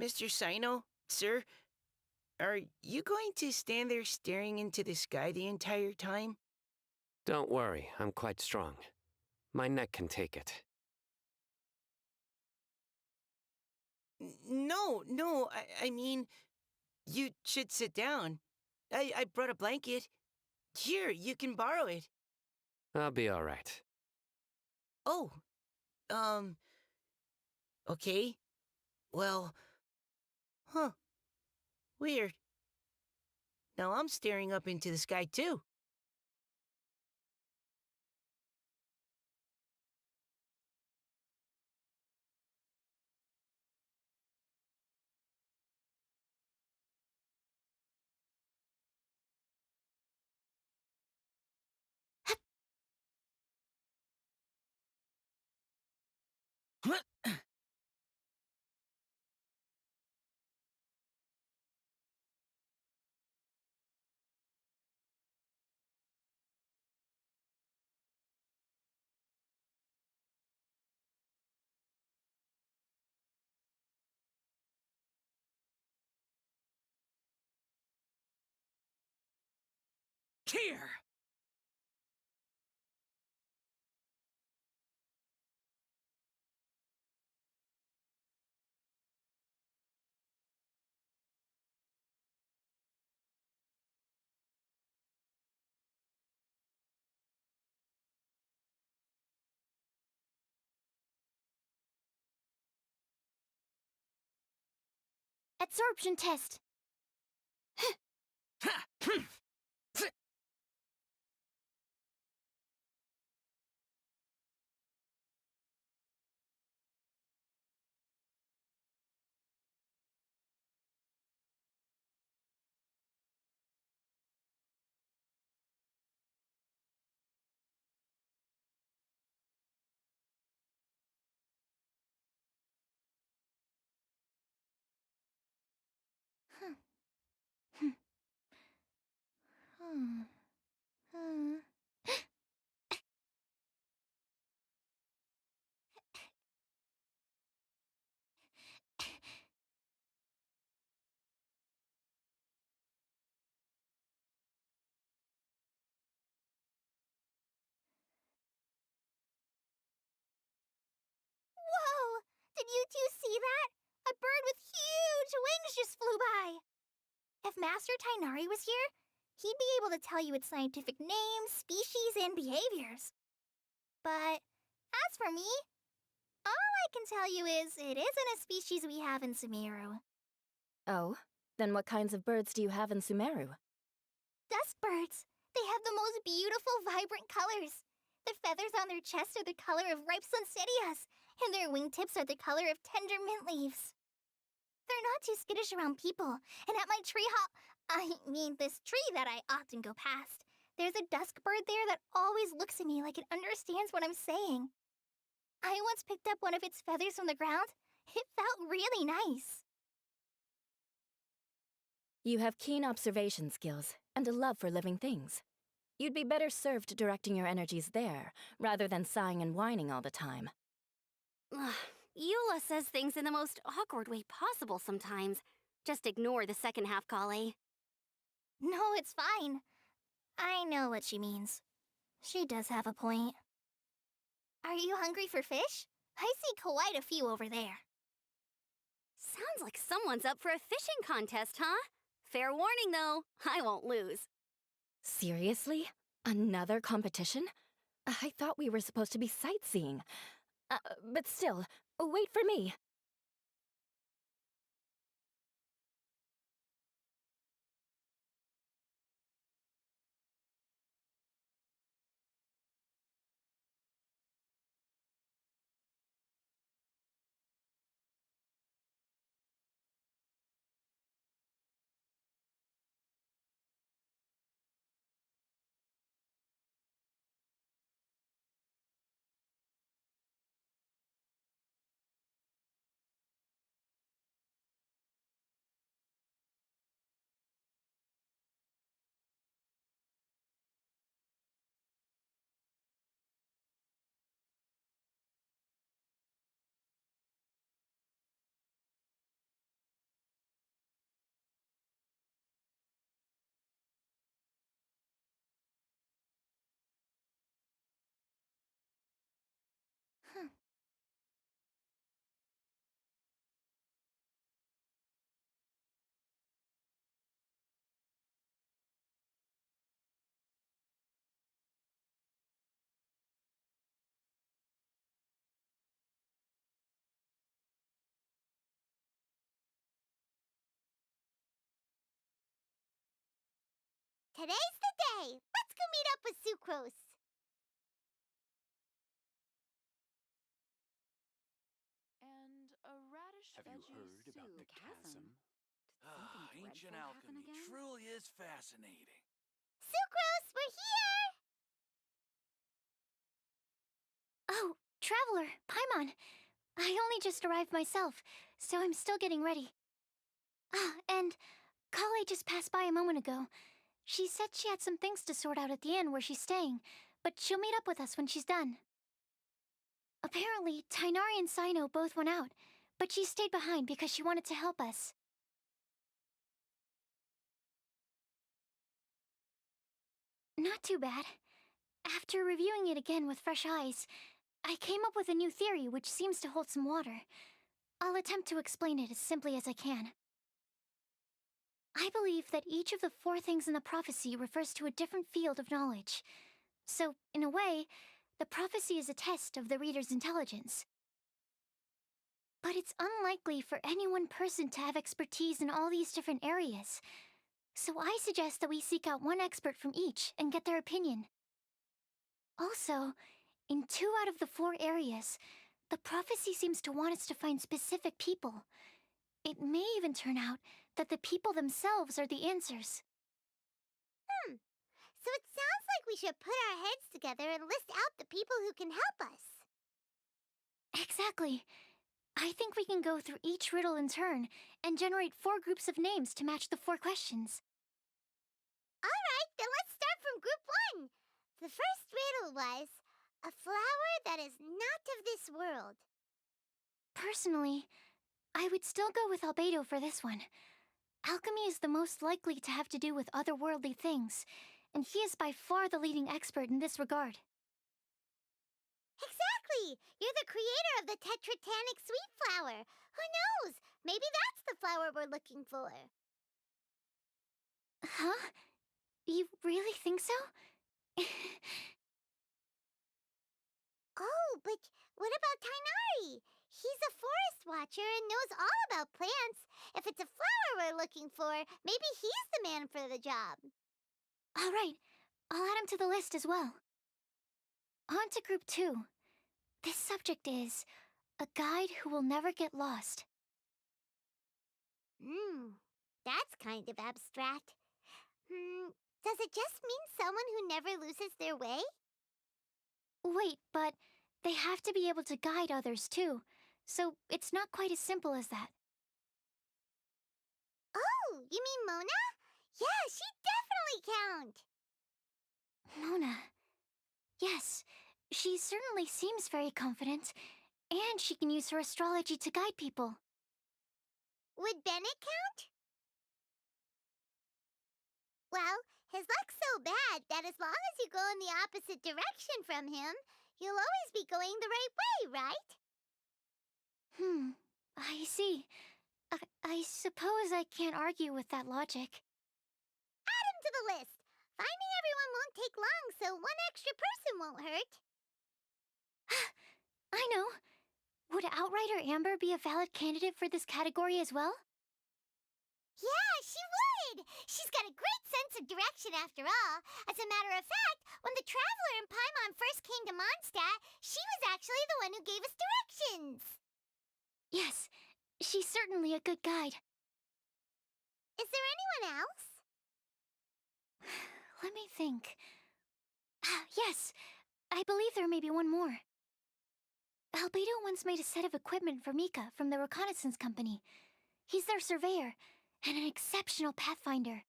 Mr. Sino, sir, are you going to stand there staring into the sky the entire time? Don't worry, I'm quite strong. My neck can take it. No, I mean, you should sit down. I brought a blanket. Here, you can borrow it. I'll be alright. Oh, okay. Well, huh. Weird. Now I'm staring up into the sky too. Here! Absorption test. Whoa! Did you two see that? A bird with huge wings just flew by. If Master Tainari was here, he'd be able to tell you its scientific names, species, and behaviors. But as for me, all I can tell you is it isn't a species we have in Sumeru. Oh? Then what kinds of birds do you have in Sumeru? Dusk birds. They have the most beautiful, vibrant colors. The feathers on their chests are the color of ripe poinsettias, and their wingtips are the color of tender mint leaves. They're not too skittish around people, and at my this tree that I often go past, there's a dusk bird there that always looks at me like it understands what I'm saying. I once picked up one of its feathers from the ground. It felt really nice. You have keen observation skills and a love for living things. You'd be better served directing your energies there, rather than sighing and whining all the time. Ugh, Eula says things in the most awkward way possible sometimes. Just ignore the second half, Kale. No, it's fine. I know what she means. She does have a point. Are you hungry for fish? I see quite a few over there. Sounds like someone's up for a fishing contest, huh? Fair warning, though. I won't lose. Seriously? Another competition? I thought we were supposed to be sightseeing. But still, wait for me. Today's the day. Let's go meet up with Sucrose. And a radish Have you veggie heard about the soup. chasm? Ancient alchemy truly is fascinating. Sucrose, we're here! Oh, Traveler, Paimon. I only just arrived myself, so I'm still getting ready. And Kale just passed by a moment ago. She said she had some things to sort out at the inn where she's staying, but she'll meet up with us when she's done. Apparently, Tainari and Sino both went out, but she stayed behind because she wanted to help us. Not too bad. After reviewing it again with fresh eyes, I came up with a new theory which seems to hold some water. I'll attempt to explain it as simply as I can. I believe that each of the 4 things in the prophecy refers to a different field of knowledge. So, in a way, the prophecy is a test of the reader's intelligence. But it's unlikely for any one person to have expertise in all these different areas. So I suggest that we seek out one expert from each and get their opinion. Also, in 2 out of the 4 areas, the prophecy seems to want us to find specific people. It may even turn out that the people themselves are the answers. So it sounds like we should put our heads together and list out the people who can help us. Exactly. I think we can go through each riddle in turn and generate 4 groups of names to match the 4 questions. All right, Then let's start from group 1. The first riddle was, a flower that is not of this world. Personally, I would still go with Albedo for this one. Alchemy is the most likely to have to do with otherworldly things, and he is by far the leading expert in this regard. Exactly! You're the creator of the tetratanic sweet flower. Who knows? Maybe that's the flower we're looking for. Huh? You really think so? Oh, but what about Tainari? He's a forest watcher and knows all about plants. If it's a flower we're looking for, maybe he's the man for the job. All right, I'll add him to the list as well. On to group 2. This subject is a guide who will never get lost. That's kind of abstract. Does it just mean someone who never loses their way? Wait, but they have to be able to guide others too, so it's not quite as simple as that. Oh, you mean Mona? Yeah, she definitely count. Mona. Yes, she certainly seems very confident, and she can use her astrology to guide people. Would Bennett count? Well, his luck's so bad that as long as you go in the opposite direction from him, you'll always be going the right way, right? I see. I suppose I can't argue with that logic. Add him to the list. Finding everyone won't take long, so one extra person won't hurt. I know. Would Outrider Amber be a valid candidate for this category as well? Yeah, she would! She's got a great sense of direction after all. As a matter of fact, when the Traveler and Paimon first came to Mondstadt, she was actually the one who gave us directions. Yes, she's certainly a good guide. Is there anyone else? Let me think. Yes, I believe there may be one more. Albedo once made a set of equipment for Mika from the reconnaissance company. He's their surveyor, and an exceptional pathfinder.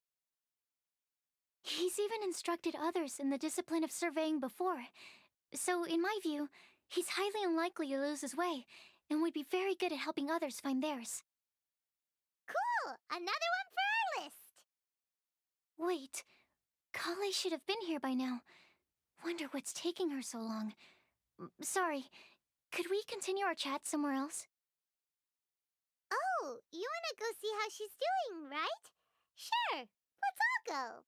He's even instructed others in the discipline of surveying before. So, in my view, he's highly unlikely to lose his way, and would be very good at helping others find theirs. Cool! Another one for our list! Wait, Kale should have been here by now. Wonder what's taking her so long. Sorry, could we continue our chat somewhere else? Oh, you wanna go see how she's doing, right? Sure, let's all go.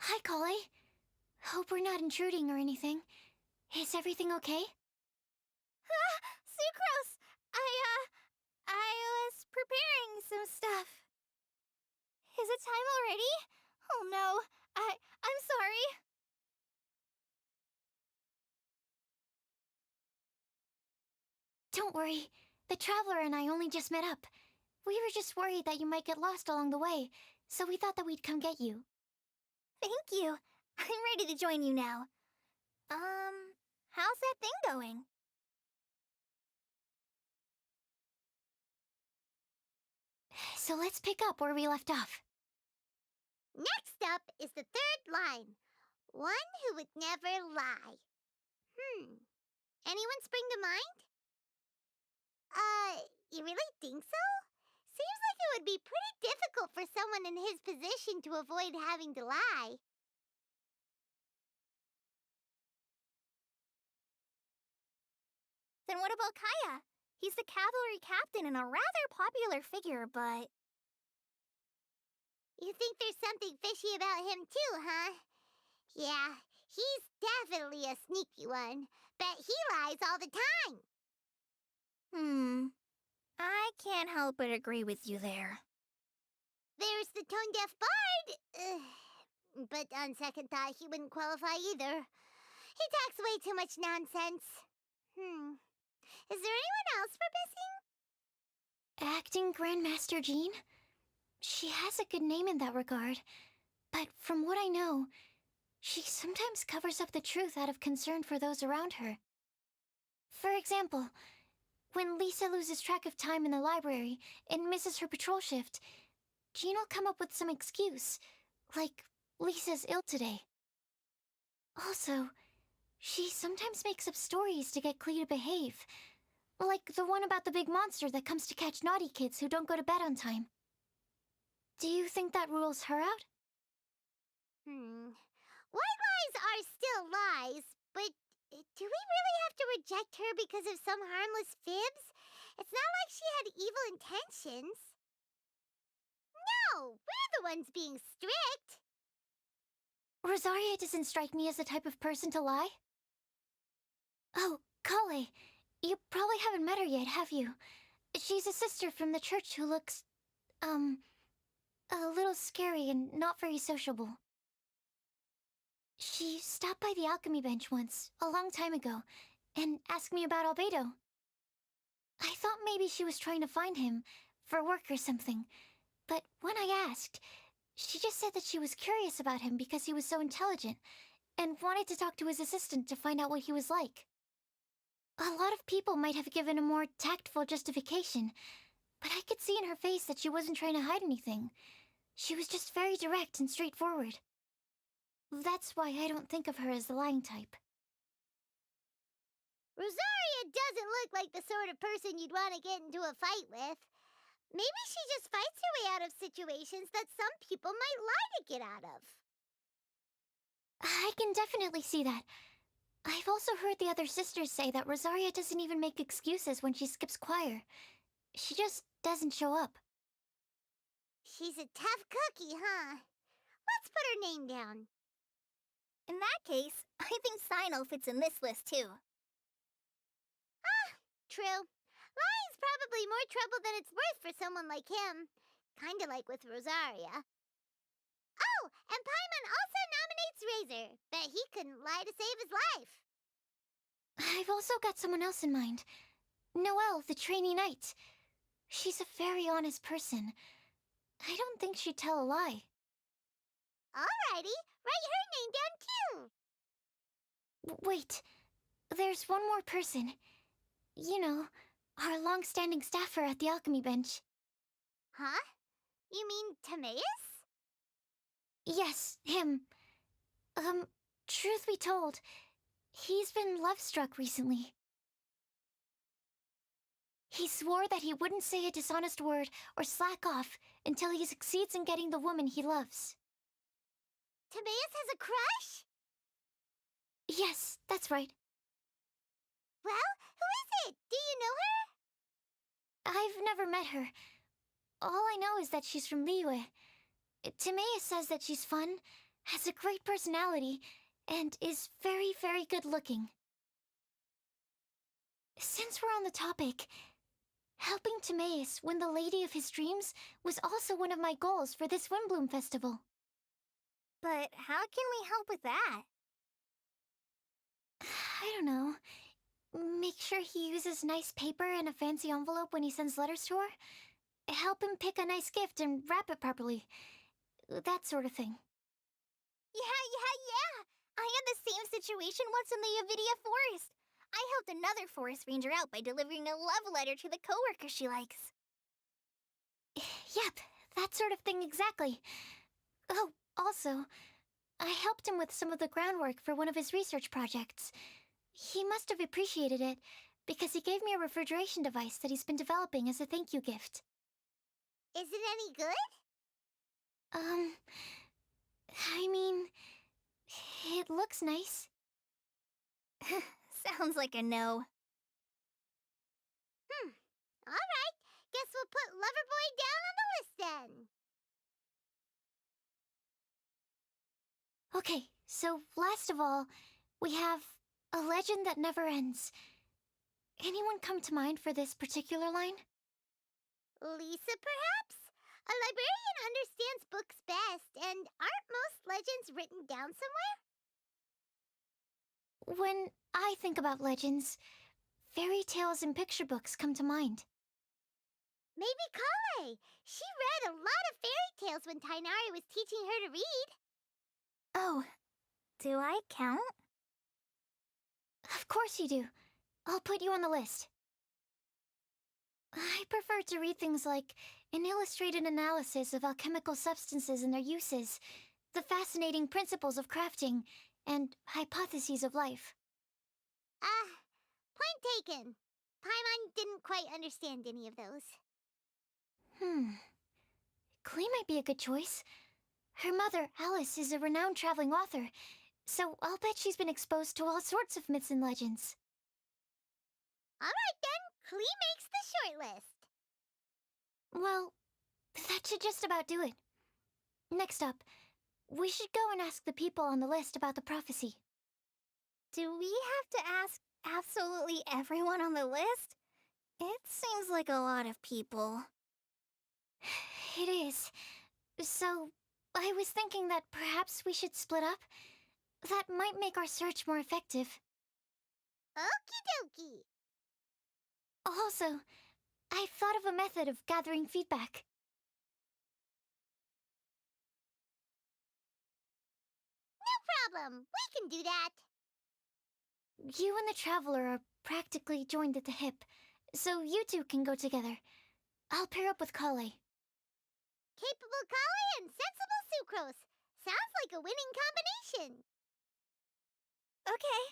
Hi, Kale. Hope we're not intruding or anything. Is everything okay? Sucrose! I was preparing some stuff. Is it time already? Oh no, I'm sorry. Don't worry. The Traveler and I only just met up. We were just worried that you might get lost along the way, so we thought that we'd come get you. Thank you. I'm ready to join you now. How's that thing going? So let's pick up where we left off. Next up is the third line. One who would never lie. Anyone spring to mind? You really think so? Seems like it would be pretty difficult for someone in his position to avoid having to lie. Then what about Kaya? He's the cavalry captain and a rather popular figure, but... You think there's something fishy about him too, huh? Yeah, he's definitely a sneaky one. Bet he lies all the time. I can't help but agree with you there. There's the tone-deaf bard. But on second thought, he wouldn't qualify either. He talks way too much nonsense. Is there anyone else for missing? Acting Grandmaster Jean? She has a good name in that regard. But from what I know, she sometimes covers up the truth out of concern for those around her. For example, when Lisa loses track of time in the library and misses her patrol shift, Jean will come up with some excuse, like Lisa's ill today. Also, she sometimes makes up stories to get Klee to behave, like the one about the big monster that comes to catch naughty kids who don't go to bed on time. Do you think that rules her out? White lies are still lies, but do we really have to reject her because of some harmless fibs? It's not like she had evil intentions. No, we're the ones being strict. Rosaria doesn't strike me as the type of person to lie. Oh, Kale, you probably haven't met her yet, have you? She's a sister from the church who looks, a little scary and not very sociable. She stopped by the alchemy bench once, a long time ago, and asked me about Albedo. I thought maybe she was trying to find him, for work or something, but when I asked, she just said that she was curious about him because he was so intelligent, and wanted to talk to his assistant to find out what he was like. A lot of people might have given a more tactful justification, but I could see in her face that she wasn't trying to hide anything. She was just very direct and straightforward. That's why I don't think of her as the lying type. Rosaria doesn't look like the sort of person you'd want to get into a fight with. Maybe she just fights her way out of situations that some people might lie to get out of. I can definitely see that. I've also heard the other sisters say that Rosaria doesn't even make excuses when she skips choir. She just doesn't show up. She's a tough cookie, huh? Let's put her name down. In that case, I think Sino fits in this list too. True. Lying's probably more trouble than it's worth for someone like him. Kinda like with Rosaria. Oh, and Paimon also nominates Razor. Bet he couldn't lie to save his life. I've also got someone else in mind. Noelle, the trainee knight. She's a very honest person. I don't think she'd tell a lie. Alrighty, write her name down too. Wait, there's one more person. You know, our long-standing staffer at the alchemy bench. Huh? You mean Timaeus? Yes, him. Truth be told, he's been love-struck recently. He swore that he wouldn't say a dishonest word or slack off until he succeeds in getting the woman he loves. Timaeus has a crush? Yes, that's right. Well, who is it? Do you know her? I've never met her. All I know is that she's from Liyue. Timaeus says that she's fun, has a great personality, and is very, very good looking. Since we're on the topic, helping Timaeus win the lady of his dreams was also one of my goals for this Windblume festival. But how can we help with that? I don't know. Make sure he uses nice paper and a fancy envelope when he sends letters to her. Help him pick a nice gift and wrap it properly. That sort of thing. Yeah! I had the same situation once in the Avidia Forest. I helped another forest ranger out by delivering a love letter to the coworker she likes. Yep, that sort of thing exactly. Oh, also, I helped him with some of the groundwork for one of his research projects. He must have appreciated it, because he gave me a refrigeration device that he's been developing as a thank you gift. Is it any good? I mean, it looks nice. Sounds like a no. Alright, guess we'll put Loverboy down on the list then. Okay, so last of all, we have a legend that never ends. Anyone come to mind for this particular line? Lisa, perhaps? A librarian understands books best, and aren't most legends written down somewhere? When I think about legends, fairy tales and picture books come to mind. Maybe Kale. She read a lot of fairy tales when Tainari was teaching her to read. Oh, do I count? Of course you do. I'll put you on the list. I prefer to read things like an illustrated analysis of alchemical substances and their uses, the fascinating principles of crafting, and hypotheses of life. Point taken. Paimon didn't quite understand any of those. Klee might be a good choice. Her mother, Alice, is a renowned traveling author, so I'll bet she's been exposed to all sorts of myths and legends. Alright then, Klee makes the short list. Well, that should just about do it. Next up, we should go and ask the people on the list about the prophecy. Do we have to ask absolutely everyone on the list? It seems like a lot of people. It is. So, I was thinking that perhaps we should split up. That might make our search more effective. Okie dokie. Also, I've thought of a method of gathering feedback. No problem. We can do that. You and the Traveler are practically joined at the hip, so you two can go together. I'll pair up with Kale. Capable Kale and sensible Sucrose. Sounds like a winning combination. Okay,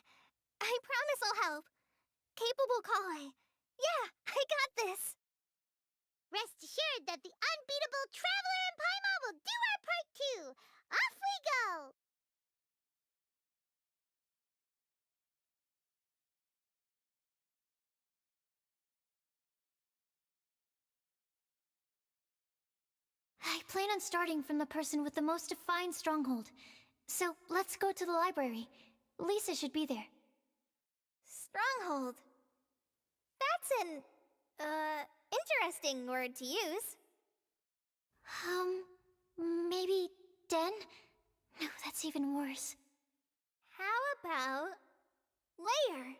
I promise I'll help. Capable Kale. Yeah, I got this. Rest assured that the unbeatable Traveler and Paimon will do our part too. Off we go! I plan on starting from the person with the most defined stronghold. So let's go to the library. Lisa should be there. Stronghold. That's an, interesting word to use. Maybe den? No, that's even worse. How about layer?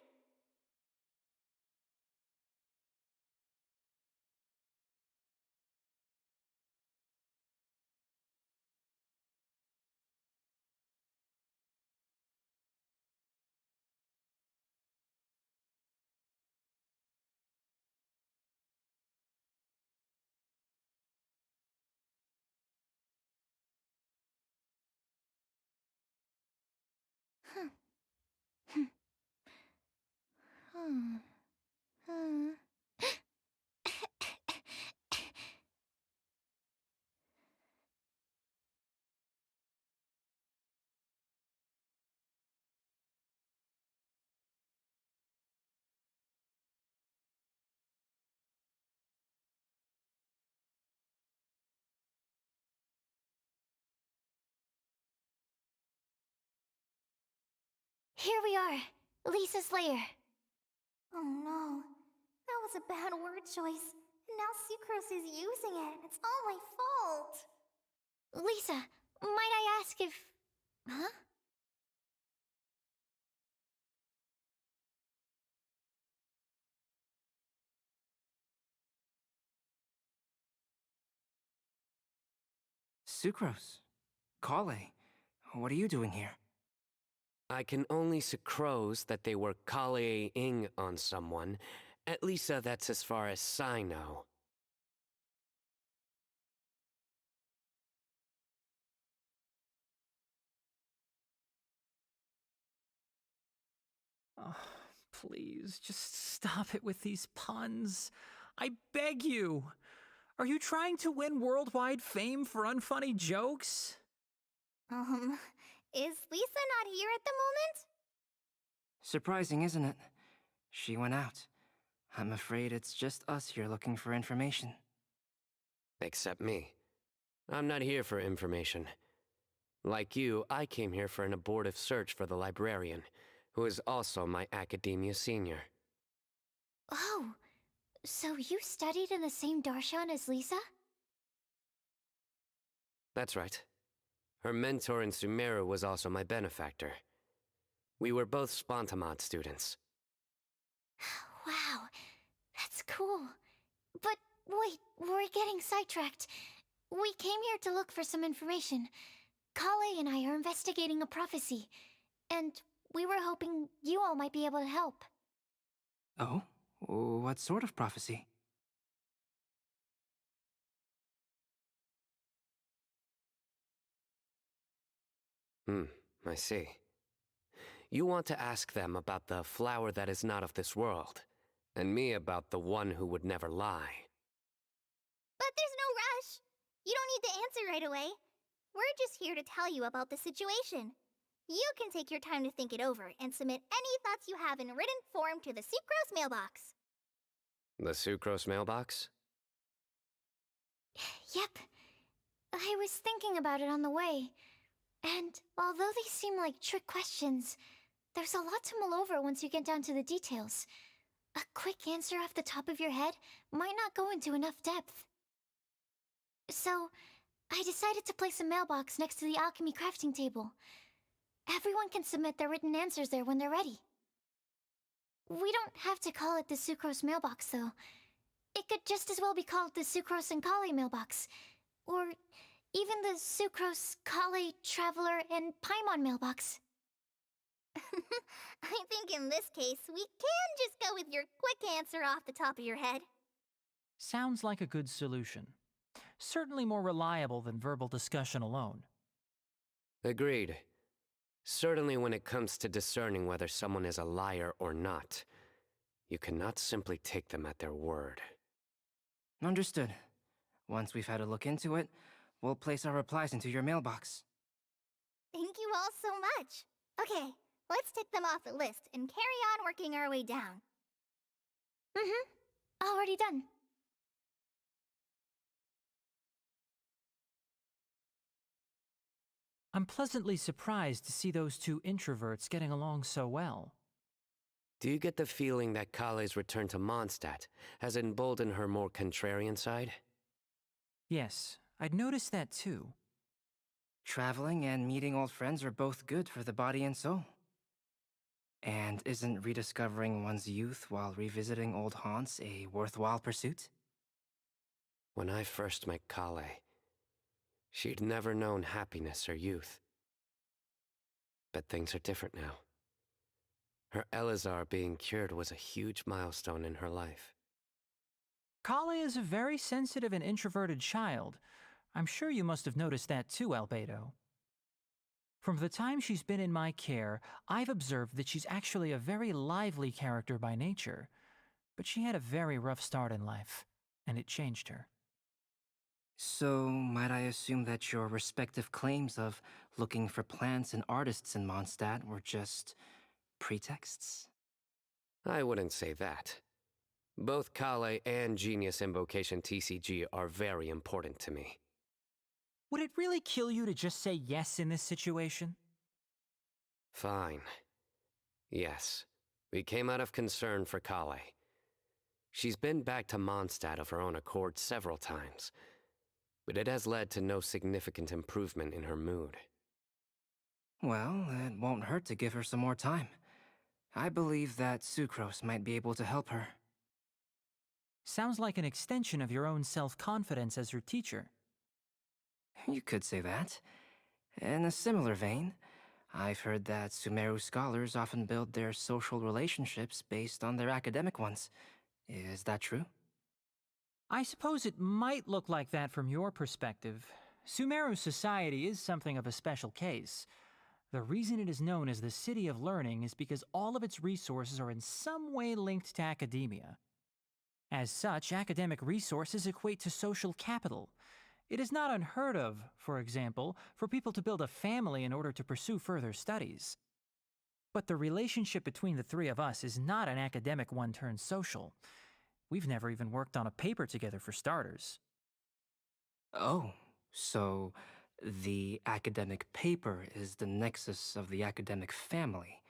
Here we are, Lisa's lair. Oh no, that was a bad word choice. And now Sucrose is using it. It's all my fault. Lisa, might I ask if... Huh? Sucrose. Kale. What are you doing here? I can only sucrose that they were Kale-ing on someone. At least that's as far as I know. Oh, please, just stop it with these puns. I beg you. Are you trying to win worldwide fame for unfunny jokes? Is Lisa not here at the moment? Surprising, isn't it? She went out. I'm afraid it's just us here looking for information. Except me. I'm not here for information. Like you, I came here for an abortive search for the librarian, who is also my academia senior. Oh, so you studied in the same darshan as Lisa? That's right. Her mentor in Sumeru was also my benefactor. We were both Spontamod students. Wow, that's cool. But wait, we're getting sidetracked. We came here to look for some information. Kale and I are investigating a prophecy, and we were hoping you all might be able to help. Oh? What sort of prophecy? I see. You want to ask them about the flower that is not of this world, and me about the one who would never lie. But there's no rush. You don't need to answer right away. We're just here to tell you about the situation. You can take your time to think it over and submit any thoughts you have in written form to the Sucrose mailbox. The Sucrose mailbox? Yep. I was thinking about it on the way. And although they seem like trick questions, there's a lot to mull over once you get down to the details. A quick answer off the top of your head might not go into enough depth. So, I decided to place a mailbox next to the alchemy crafting table. Everyone can submit their written answers there when they're ready. We don't have to call it the Sucrose mailbox, though. It could just as well be called the Sucrose and Kale mailbox. Or even the Sucrose, Kale, Traveler, and Paimon mailbox. I think in this case, we can just go with your quick answer off the top of your head. Sounds like a good solution. Certainly more reliable than verbal discussion alone. Agreed. Certainly when it comes to discerning whether someone is a liar or not, you cannot simply take them at their word. Understood. Once we've had a look into it, we'll place our replies into your mailbox. Thank you all so much. Okay, let's tick them off the list and carry on working our way down. Already done. I'm pleasantly surprised to see those two introverts getting along so well. Do you get the feeling that Kale's return to Mondstadt has emboldened her more contrarian side? Yes, I'd noticed that too. Traveling and meeting old friends are both good for the body and soul. And isn't rediscovering one's youth while revisiting old haunts a worthwhile pursuit? When I first met Kale, she'd never known happiness or youth. But things are different now. Her Elazar being cured was a huge milestone in her life. Kale is a very sensitive and introverted child. I'm sure you must have noticed that too, Albedo. From the time she's been in my care, I've observed that she's actually a very lively character by nature. But she had a very rough start in life, and it changed her. So, might I assume that your respective claims of looking for plants and artists in Mondstadt were just pretexts? I wouldn't say that. Both Kale and Genius Invocation TCG are very important to me. Would it really kill you to just say yes in this situation? Fine. Yes, we came out of concern for Kale. She's been back to Mondstadt of her own accord several times, but it has led to no significant improvement in her mood. Well, it won't hurt to give her some more time. I believe that Sucrose might be able to help her. Sounds like an extension of your own self-confidence as her teacher. You could say that. In a similar vein, I've heard that Sumeru scholars often build their social relationships based on their academic ones. Is that true? I suppose it might look like that from your perspective. Sumeru society is something of a special case. The reason it is known as the City of Learning is because all of its resources are in some way linked to academia. As such, academic resources equate to social capital. It is not unheard of, for example, for people to build a family in order to pursue further studies. But the relationship between the three of us is not an academic one turned social. We've never even worked on a paper together for starters. Oh, so the academic paper is the nexus of the academic family.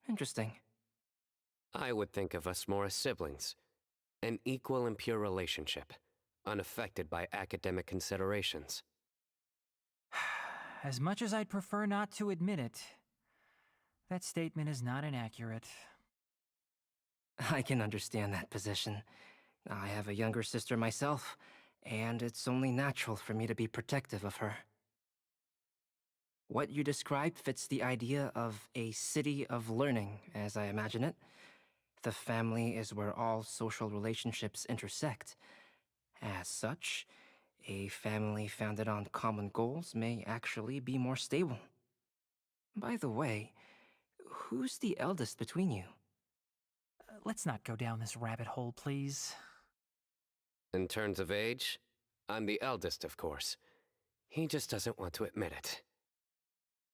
Interesting. I would think of us more as siblings. An equal and pure relationship. unaffected by academic considerations. As much as I'd prefer not to admit it, that statement is not inaccurate. I can understand that position. I have a younger sister myself, and it's only natural for me to be protective of her. What you described fits the idea of a city of learning, as I imagine it. The family is where all social relationships intersect. As such, a family founded on common goals may actually be more stable. By the way, who's the eldest between you? Let's not go down this rabbit hole, please. In terms of age, I'm the eldest, of course. He just doesn't want to admit it.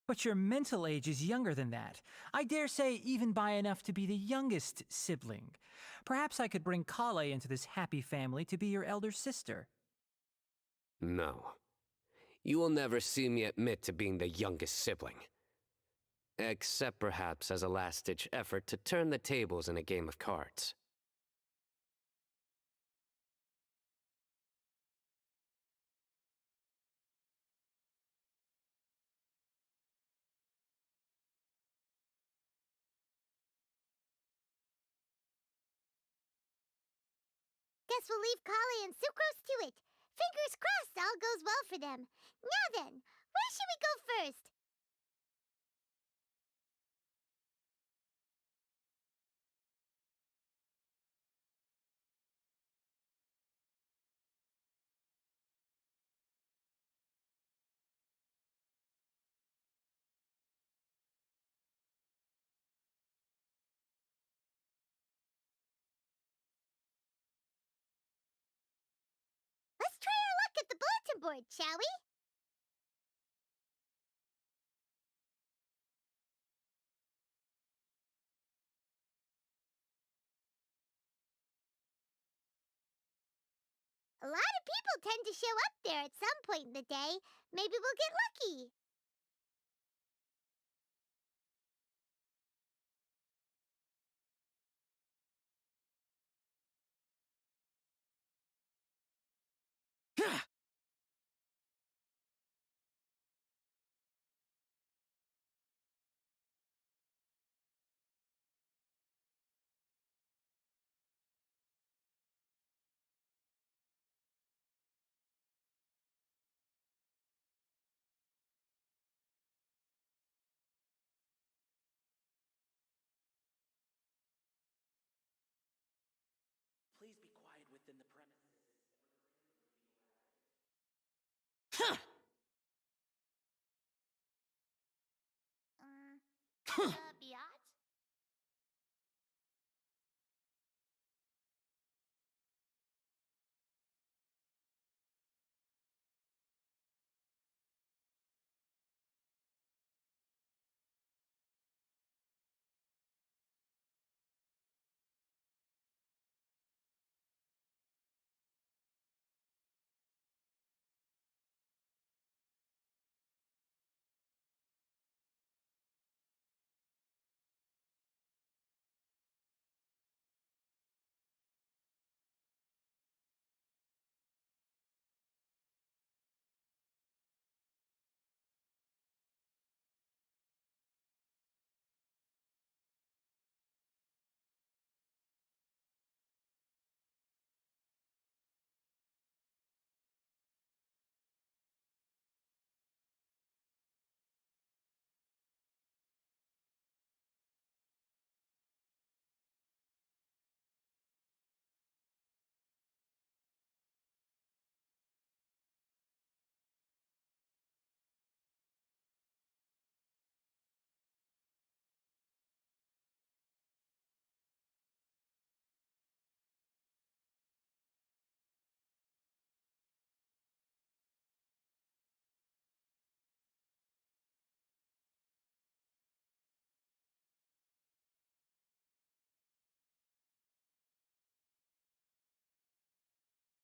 But your mental age is younger than that. I dare say even by enough to be the youngest sibling. Perhaps I could bring Kale into this happy family to be your elder sister. No. You will never see me admit to being the youngest sibling. Except perhaps as a last-ditch effort to turn the tables in a game of cards. Guess we'll leave Kali and Sucrose to it. Fingers crossed all goes well for them. Now then, where should we go first? Let's try our luck at the bulletin board, shall we? A lot of people tend to show up there at some point in the day. Maybe we'll get lucky. Please be quiet within the premises. Huh! Biatch?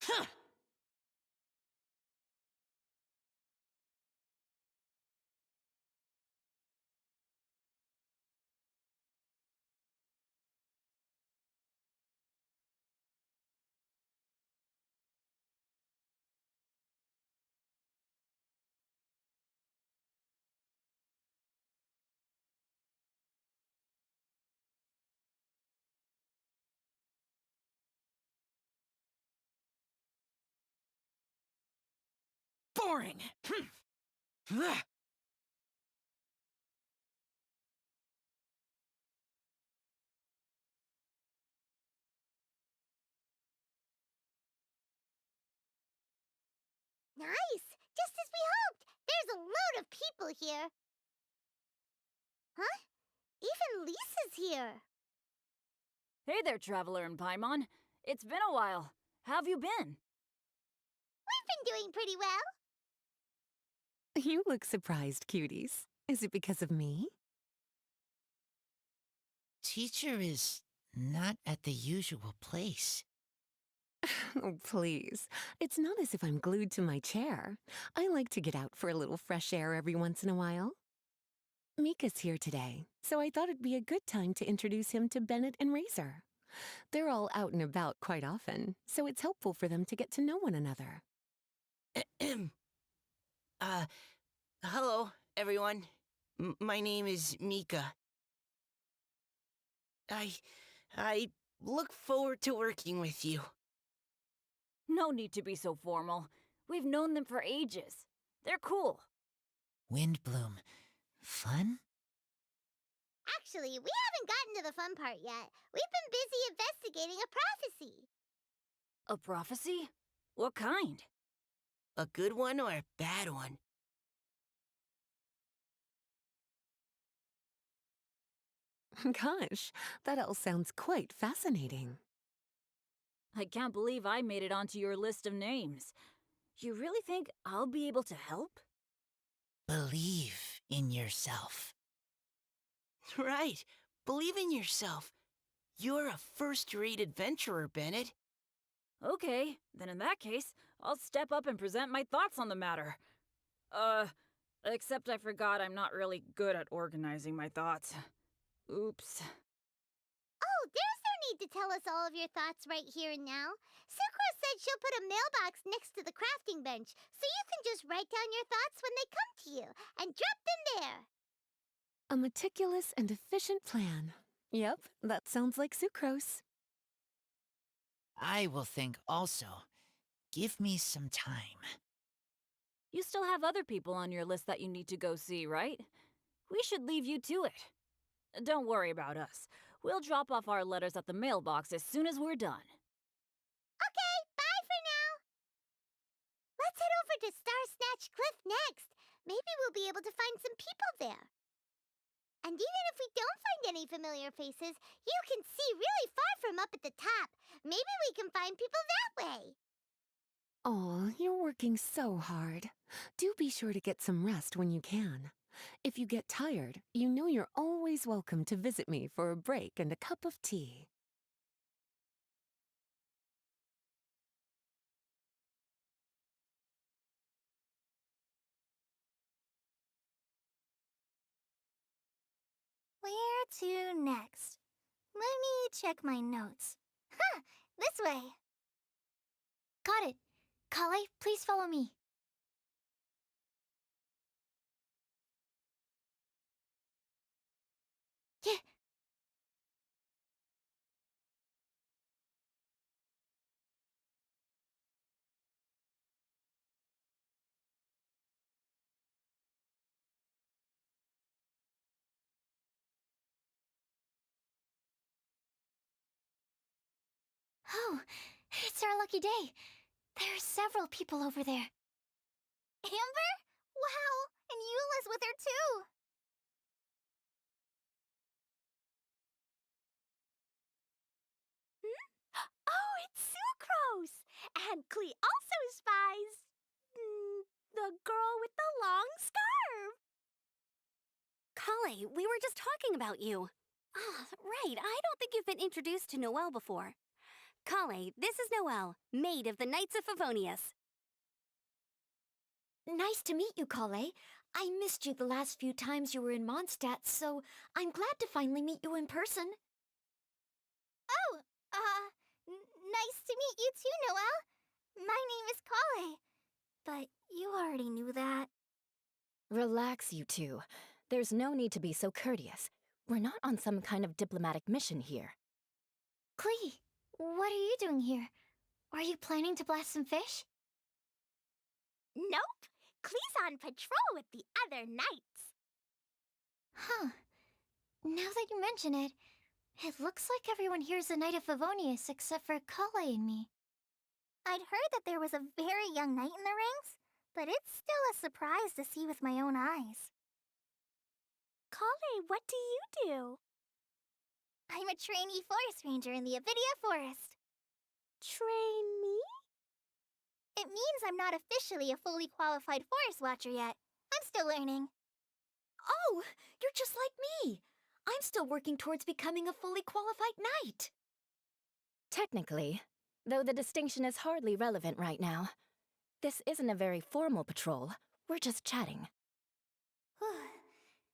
Huh! boring. Nice! Just as we hoped! There's a load of people here. Huh? Even Lisa's here. Hey there, Traveler and Paimon. It's been a while. How have you been? We've been doing pretty well. You look surprised, cuties. Is it because of me? Teacher is not at the usual place. Oh, please. It's not as if I'm glued to my chair. I like to get out for a little fresh air every once in a while. Mika's here today, so I thought it'd be a good time to introduce him to Bennett and Razor. They're all out and about quite often, so it's helpful for them to get to know one another. Hello, everyone. My name is Mika. I look forward to working with you. No need to be so formal. We've known them for ages. They're cool. Windblume. Fun? Actually, we haven't gotten to the fun part yet. We've been busy investigating a prophecy. A prophecy? What kind? A good one or a bad one? Gosh, that all sounds quite fascinating. I can't believe I made it onto your list of names. You really think I'll be able to help? Believe in yourself. Right. Believe in yourself. You're a first-rate adventurer, Bennett. Okay, then in that case, I'll step up and present my thoughts on the matter. Except I forgot I'm not really good at organizing my thoughts. Oops. Oh, there's no need to tell us all of your thoughts right here and now. Sucrose said she'll put a mailbox next to the crafting bench, so you can just write down your thoughts when they come to you, and drop them there. A meticulous and efficient plan. Yep, that sounds like Sucrose. I will think also. Give me some time. You still have other people on your list that you need to go see, right? We should leave you to it. Don't worry about us. We'll drop off our letters at the mailbox as soon as we're done. Okay, bye for now. Let's head over to Star Snatch Cliff next. Maybe we'll be able to find some people there. And even if we don't find any familiar faces, you can see really far from up at the top. Maybe we can find people that way. Aw, you're working so hard. Do be sure to get some rest when you can. If you get tired, you know you're always welcome to visit me for a break and a cup of tea. Where to next? Let me check my notes. Huh! This way! Got it. Kale, please follow me. Yeah. Oh, it's our lucky day. There are several people over there. Amber? Wow! And Eula's with her too! Oh, it's Sucrose! And Klee also spies... the girl with the long scarf! Kale, we were just talking about you. Ah, right, I don't think you've been introduced to Noelle before. Kale, this is Noelle, maid of the Knights of Favonius. Nice to meet you, Kale. I missed you the last few times you were in Mondstadt, so I'm glad to finally meet you in person. Oh, nice to meet you too, Noelle. My name is Kale. But you already knew that. Relax, you two. There's no need to be so courteous. We're not on some kind of diplomatic mission here. Klee, what are you doing here? Are you planning to blast some fish? Nope. Klee's on patrol with the other knights. Huh. Now that you mention it, it looks like everyone here is a Knight of Favonius except for Kale and me. I'd heard that there was a very young knight in the ranks, but it's still a surprise to see with my own eyes. Kale, what do you do? I'm a trainee forest ranger in the Avidia Forest. Trainee? It means I'm not officially a fully qualified forest watcher yet. I'm still learning. Oh, you're just like me. I'm still working towards becoming a fully qualified knight. Technically, though the distinction is hardly relevant right now. This isn't a very formal patrol. We're just chatting.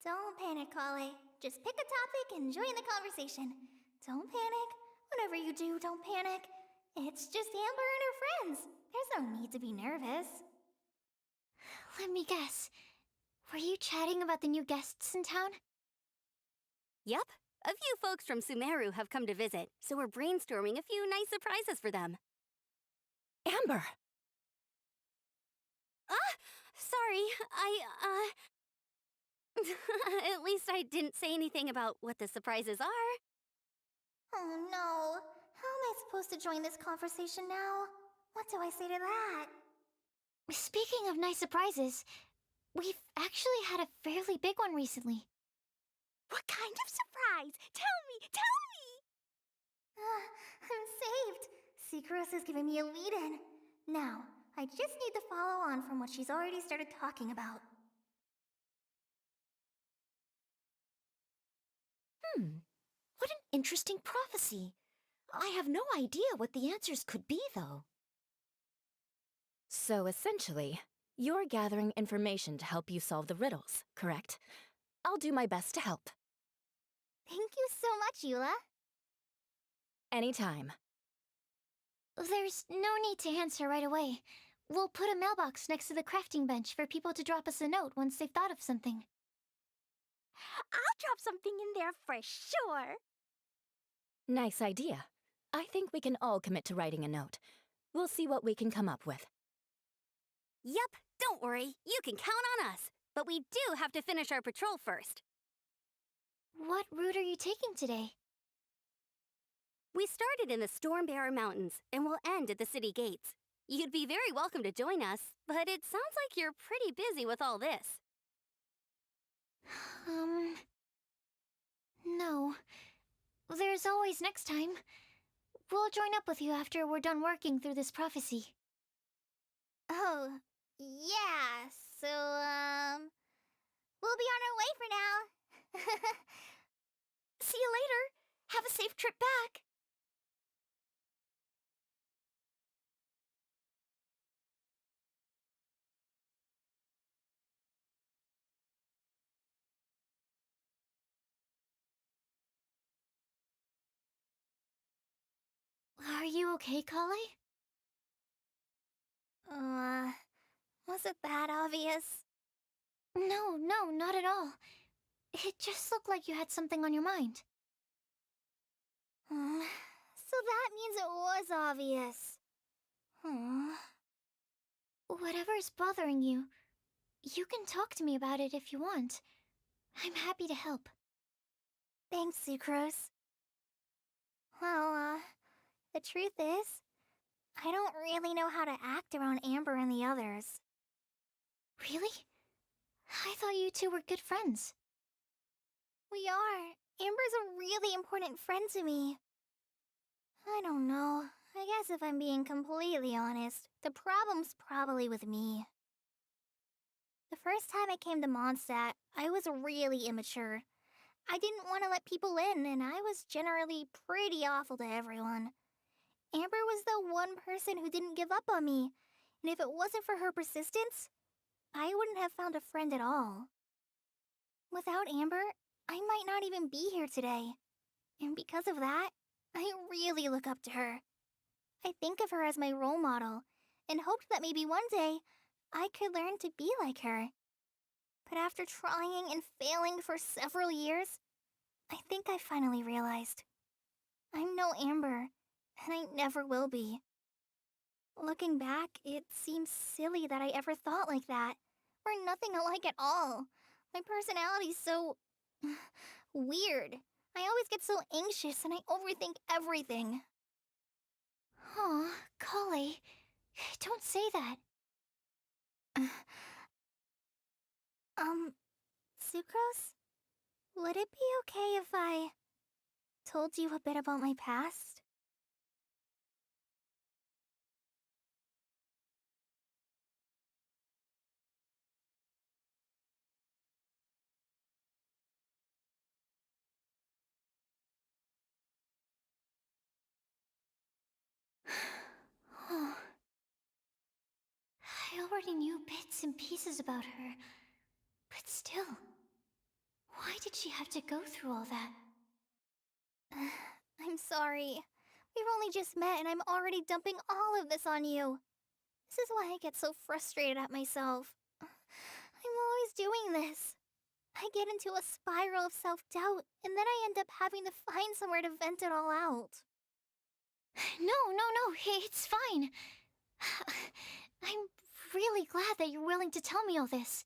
Don't panic, Kale. Just pick a topic and join the conversation. Don't panic. Whatever you do, don't panic. It's just Amber and her friends. There's no need to be nervous. Let me guess. Were you chatting about the new guests in town? Yep. A few folks from Sumeru have come to visit, so we're brainstorming a few nice surprises for them. Amber! Sorry, At least I didn't say anything about what the surprises are. Oh no. How am I supposed to join this conversation now? What do I say to that? Speaking of nice surprises, we've actually had a fairly big one recently. What kind of surprise? Tell me! I'm saved. Secros is giving me a lead-in. Now, I just need to follow on from what she's already started talking about. What an interesting prophecy. I have no idea what the answers could be, though. So essentially, you're gathering information to help you solve the riddles, correct? I'll do my best to help. Thank you so much, Eula. Anytime. There's no need to answer right away. We'll put a mailbox next to the crafting bench for people to drop us a note once they've thought of something. I'll drop something in there for sure. Nice idea. I think we can all commit to writing a note. We'll see what we can come up with. Yep, don't worry. You can count on us. But we do have to finish our patrol first. What route are you taking today? We started in the Stormbearer Mountains and will end at the city gates. You'd be very welcome to join us, but it sounds like you're pretty busy with all this. No. There's always next time. We'll join up with you after we're done working through this prophecy. Oh, yeah, so, we'll be on our way for now. See you later. Have a safe trip back. Are you okay, Kale? Was it that obvious? No, not at all. It just looked like you had something on your mind. So that means it was obvious. Whatever's bothering you, you can talk to me about it if you want. I'm happy to help. Thanks, Sucrose. Well, the truth is, I don't really know how to act around Amber and the others. Really? I thought you two were good friends. We are. Amber's a really important friend to me. I don't know. I guess if I'm being completely honest, the problem's probably with me. The first time I came to Mondstadt, I was really immature. I didn't want to let people in, and I was generally pretty awful to everyone. Amber was the one person who didn't give up on me, and if it wasn't for her persistence, I wouldn't have found a friend at all. Without Amber, I might not even be here today. And because of that, I really look up to her. I think of her as my role model, and hoped that maybe one day, I could learn to be like her. But after trying and failing for several years, I think I finally realized. I'm no Amber, and I never will be. Looking back, it seems silly that I ever thought like that, We're nothing alike at all. My personality's so... weird. I always get so anxious and I overthink everything. Aw, Kale, don't say that. Sucrose? Would it be okay if I told you a bit about my past? Oh. I already knew bits and pieces about her, but still, why did she have to go through all that? I'm sorry. We've only just met and I'm already dumping all of this on you. This is why I get so frustrated at myself. I'm always doing this. I get into a spiral of self-doubt, and then I end up having to find somewhere to vent it all out. No, it's fine. I'm really glad that you're willing to tell me all this.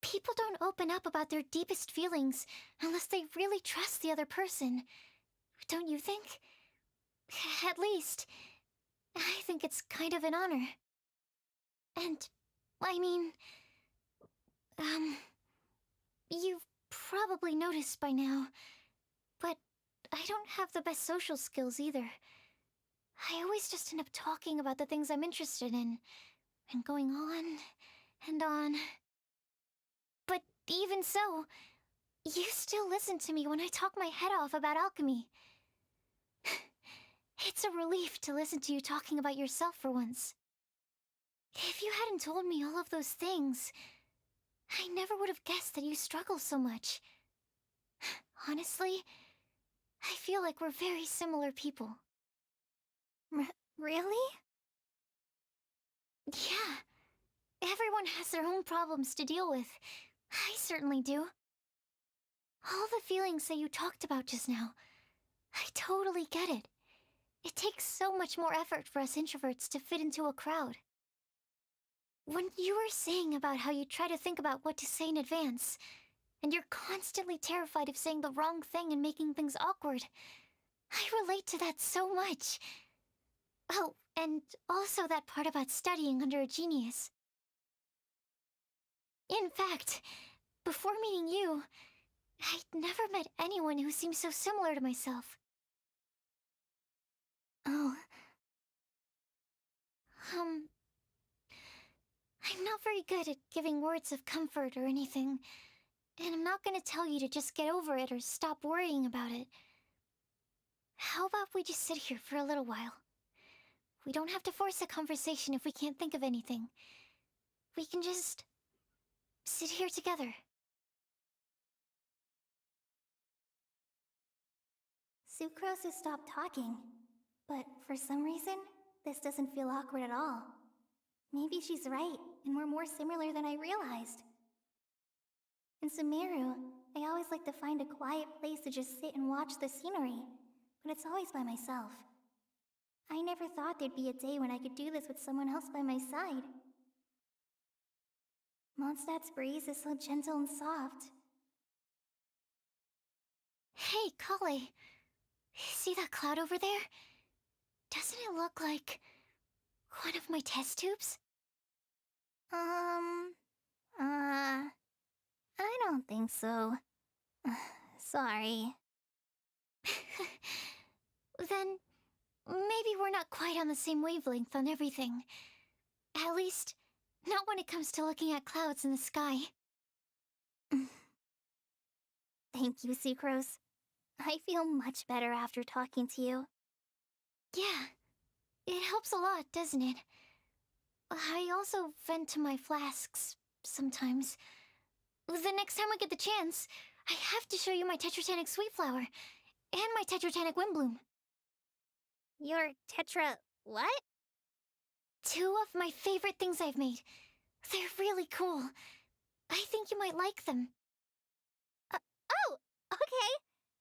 People don't open up about their deepest feelings unless they really trust the other person. Don't you think? At least, I think it's kind of an honor. And, I mean, you've probably noticed by now, but I don't have the best social skills either. I always just end up talking about the things I'm interested in, and going on and on. But even so, you still listen to me when I talk my head off about alchemy. It's a relief to listen to you talking about yourself for once. If you hadn't told me all of those things, I never would have guessed that you struggle so much. Honestly, I feel like we're very similar people. Really? Yeah. Everyone has their own problems to deal with. I certainly do. All the feelings that you talked about just now, I totally get it. It takes so much more effort for us introverts to fit into a crowd. When you were saying about how you try to think about what to say in advance, and you're constantly terrified of saying the wrong thing and making things awkward, I relate to that so much. Oh, and also that part about studying under a genius. In fact, before meeting you, I'd never met anyone who seemed so similar to myself. Oh. I'm not very good at giving words of comfort or anything, and I'm not gonna tell you to just get over it or stop worrying about it. How about we just sit here for a little while? We don't have to force a conversation if we can't think of anything. We can just sit here together. Sucrose has stopped talking, but for some reason, this doesn't feel awkward at all. Maybe she's right, and we're more similar than I realized. In Sumeru, I always like to find a quiet place to just sit and watch the scenery, but it's always by myself. I never thought there'd be a day when I could do this with someone else by my side. Mondstadt's breeze is so gentle and soft. Hey, Kale. See that cloud over there? Doesn't it look like one of my test tubes? I don't think so. Sorry. Then, maybe we're not quite on the same wavelength on everything. At least, not when it comes to looking at clouds in the sky. Thank you, Sucrose. I feel much better after talking to you. Yeah, it helps a lot, doesn't it? I also vent to my flasks sometimes. The next time I get the chance, I have to show you my Tetratanic Sweet Flower and my Tetratanic Windblume. Your what? 2 of my favorite things I've made. They're really cool. I think you might like them. Oh, okay.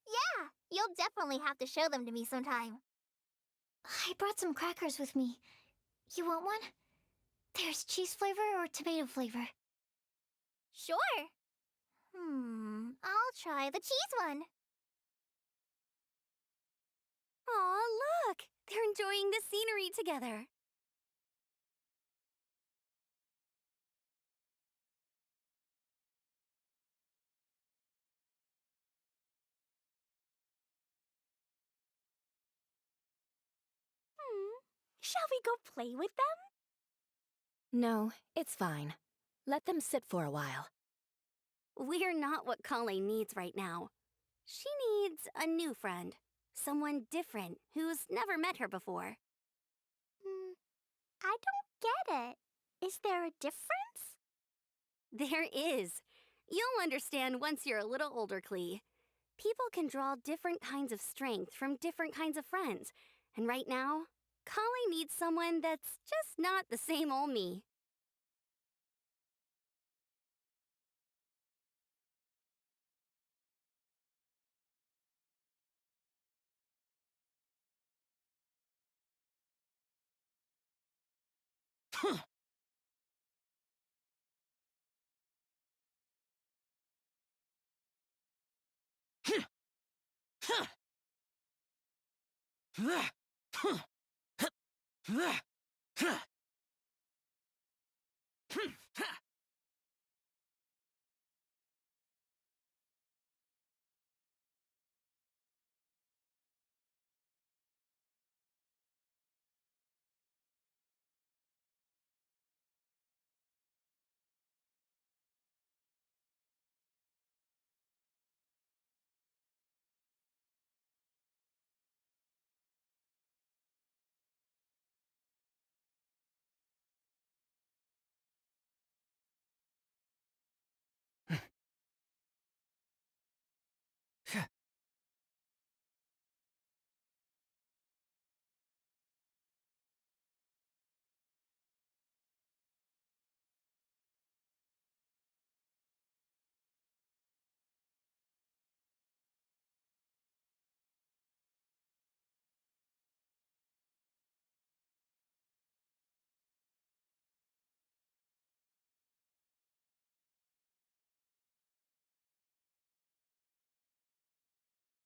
Yeah, you'll definitely have to show them to me sometime. I brought some crackers with me. You want one? There's cheese flavor or tomato flavor. Sure. I'll try the cheese one. Aw, look! They're enjoying the scenery together. Shall we go play with them? No, it's fine. Let them sit for a while. We're not what Colleen needs right now. She needs a new friend. Someone different who's never met her before. I don't get it. Is there a difference? There is. You'll understand once you're a little older, Klee. People can draw different kinds of strength from different kinds of friends. And right now, Colleen needs someone that's just not the same old me.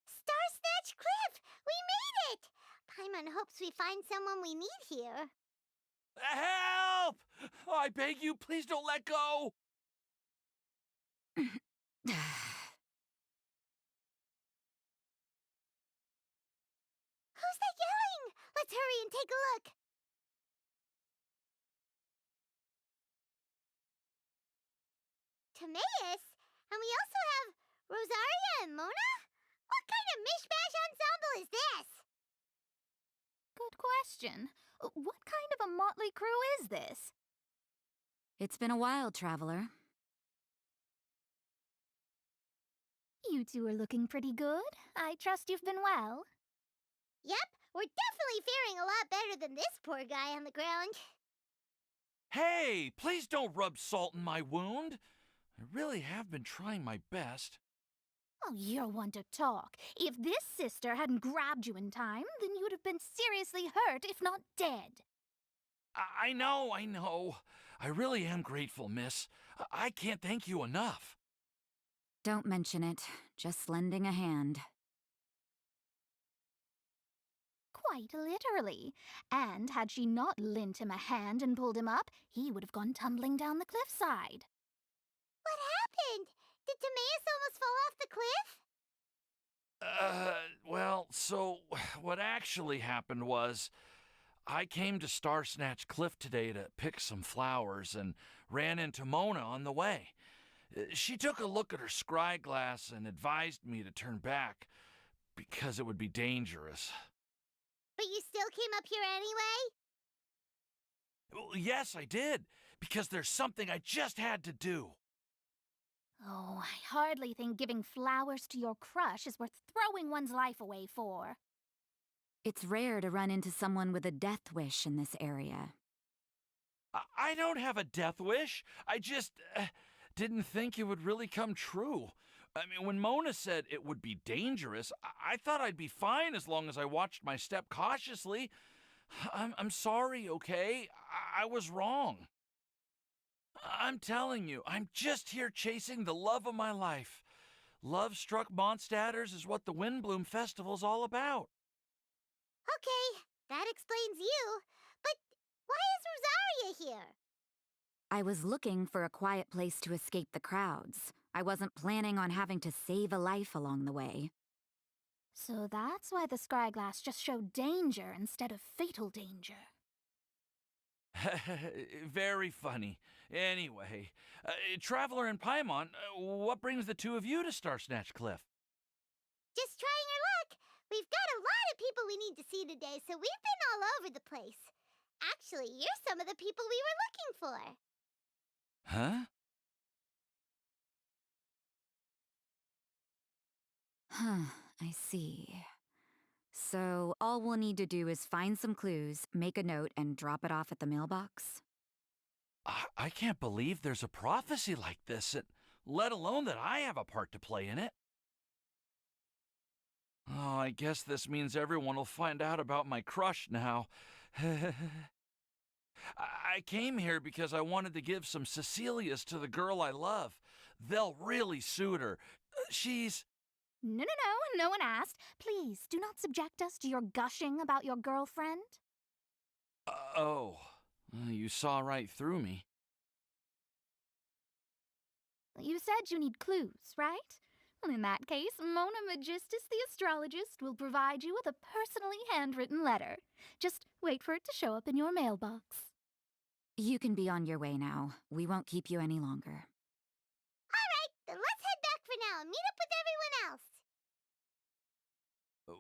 Star Snatch Cliff! We made it! Paimon hopes we find someone we need here. Help! I beg you, please don't let go! Who's that yelling? Let's hurry and take a look. Timaeus? And we also have Rosaria and Mona? What kind of mishmash ensemble is this? Good question. What kind of a motley crew is this? It's been a while, Traveler. You two are looking pretty good. I trust you've been well. Yep, we're definitely faring a lot better than this poor guy on the ground. Hey, please don't rub salt in my wound. I really have been trying my best. Oh, you're one to talk. If this sister hadn't grabbed you in time, then you'd have been seriously hurt, if not dead. I know. I really am grateful, miss. I can't thank you enough. Don't mention it. Just lending a hand. Quite literally. And had she not lent him a hand and pulled him up, he would have gone tumbling down the cliffside. What happened? Did Timaeus almost fall off the cliff? Well, so what actually happened was I came to Star Snatch Cliff today to pick some flowers and ran into Mona on the way. She took a look at her scry glass and advised me to turn back because it would be dangerous. But you still came up here anyway? Well, yes, I did, because there's something I just had to do. Oh, I hardly think giving flowers to your crush is worth throwing one's life away for. It's rare to run into someone with a death wish in this area. I don't have a death wish. I just didn't think it would really come true. I mean, when Mona said it would be dangerous, I thought I'd be fine as long as I watched my step cautiously. I'm sorry, okay? I was wrong. I'm telling you, I'm just here chasing the love of my life. Love-struck Mondstadters is what the Windblume Festival's all about. Okay, that explains you. But why is Rosaria here? I was looking for a quiet place to escape the crowds. I wasn't planning on having to save a life along the way. So that's why the Scryglass just showed danger instead of fatal danger. Very funny. Anyway, Traveler and Paimon, what brings the two of you to Starsnatch Cliff? Just trying our luck. We've got a lot of people we need to see today, so we've been all over the place. Actually, you're some of the people we were looking for. Huh? I see. So all we'll need to do is find some clues, make a note, and drop it off at the mailbox? I can't believe there's a prophecy like this, let alone that I have a part to play in it. Oh, I guess this means everyone will find out about my crush now. I came here because I wanted to give some Cecilias to the girl I love. They'll really suit her. She's... No, no one asked. Please, do not subject us to your gushing about your girlfriend. Oh, you saw right through me. You said you need clues, right? Well, in that case, Mona Magistus the astrologist will provide you with a personally handwritten letter. Just wait for it to show up in your mailbox. You can be on your way now. We won't keep you any longer. All right, then let's head back for now and meet up with everyone else.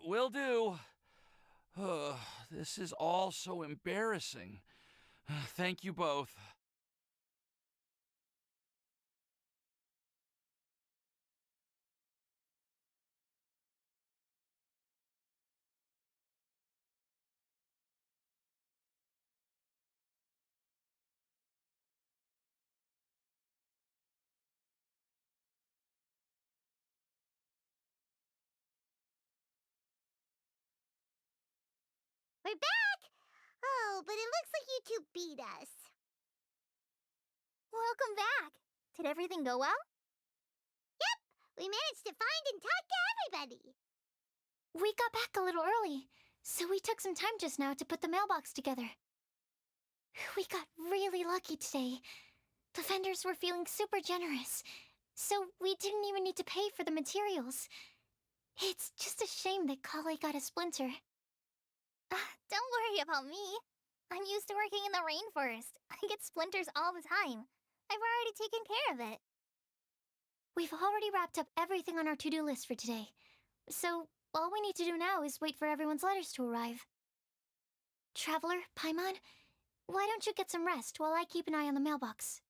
Will do. This is all so embarrassing. Thank you both. We're back! Oh, but it looks like you two beat us. Welcome back. Did everything go well? Yep, we managed to find and talk to everybody. We got back a little early, so we took some time just now to put the mailbox together. We got really lucky today. The vendors were feeling super generous, so we didn't even need to pay for the materials. It's just a shame that Kale got a splinter. Don't worry about me. I'm used to working in the rainforest. I get splinters all the time. I've already taken care of it. We've already wrapped up everything on our to-do list for today, so all we need to do now is wait for everyone's letters to arrive. Traveler, Paimon, why don't you get some rest while I keep an eye on the mailbox?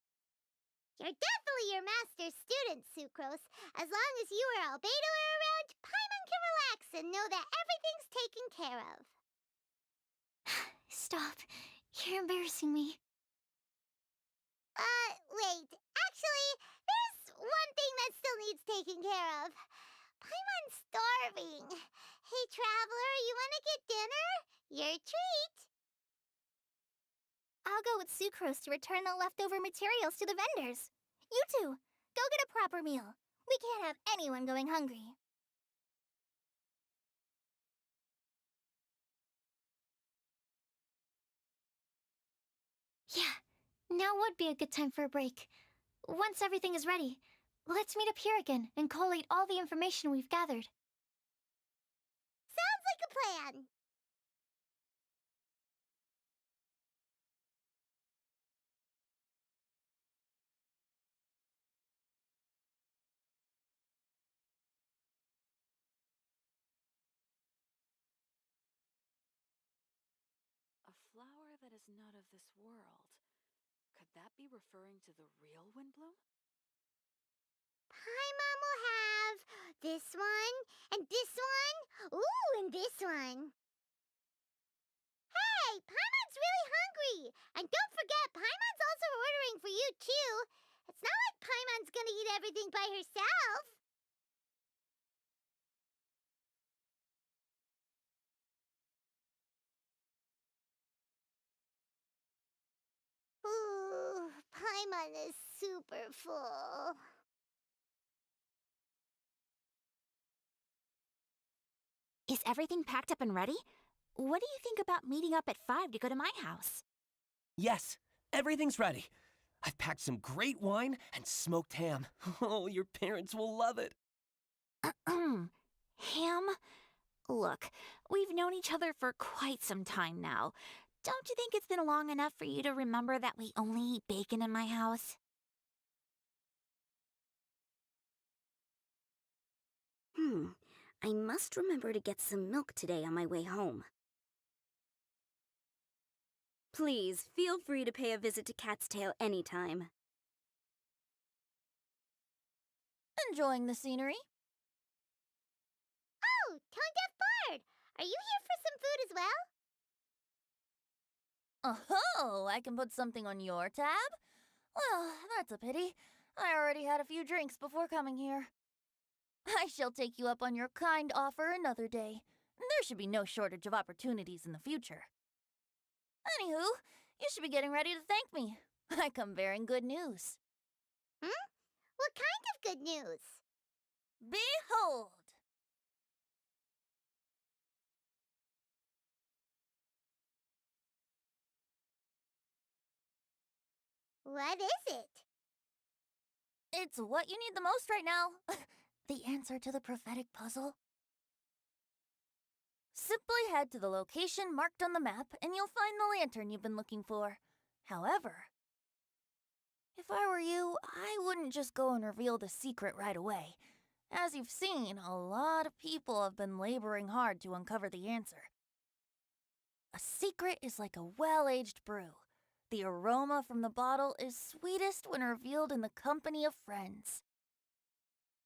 You're definitely your master's student, Sucrose. As long as you or Albedo are around, Paimon can relax and know that everything's taken care of. Stop. You're embarrassing me. Wait. Actually, there's one thing that still needs taking care of. Paimon's starving. Hey, Traveler, you want to get dinner? Your treat. I'll go with Sucrose to return the leftover materials to the vendors. You two, go get a proper meal. We can't have anyone going hungry. Yeah, now would be a good time for a break. Once everything is ready, let's meet up here again and collate all the information we've gathered. Sounds like a plan. A flower that is not of this world. Could that be referring to the real Windblume? Paimon will have this one, and this one, ooh, and this one. Hey, Paimon's really hungry! And don't forget, Paimon's also ordering for you, too. It's not like Paimon's gonna eat everything by herself. Ooh, Paimon Paimon is super full. Is everything packed up and ready? What do you think about meeting up at 5 to go to my house? Yes, everything's ready. I've packed some great wine and smoked ham. Oh, your parents will love it. Ham? Look, we've known each other for quite some time now. Don't you think it's been long enough for you to remember that we only eat bacon in my house? I must remember to get some milk today on my way home. Please, feel free to pay a visit to Cat's Tail anytime. Enjoying the scenery? Oh, Tone Deaf Bard! Are you here for some food as well? Oh, I can put something on your tab? Well, that's a pity. I already had a few drinks before coming here. I shall take you up on your kind offer another day. There should be no shortage of opportunities in the future. Anywho, you should be getting ready to thank me. I come bearing good news. What kind of good news? Behold! What is it? It's what you need the most right now. The answer to the prophetic puzzle. Simply head to the location marked on the map and you'll find the lantern you've been looking for. However, if I were you, I wouldn't just go and reveal the secret right away. As you've seen, a lot of people have been laboring hard to uncover the answer. A secret is like a well-aged brew. The aroma from the bottle is sweetest when revealed in the company of friends.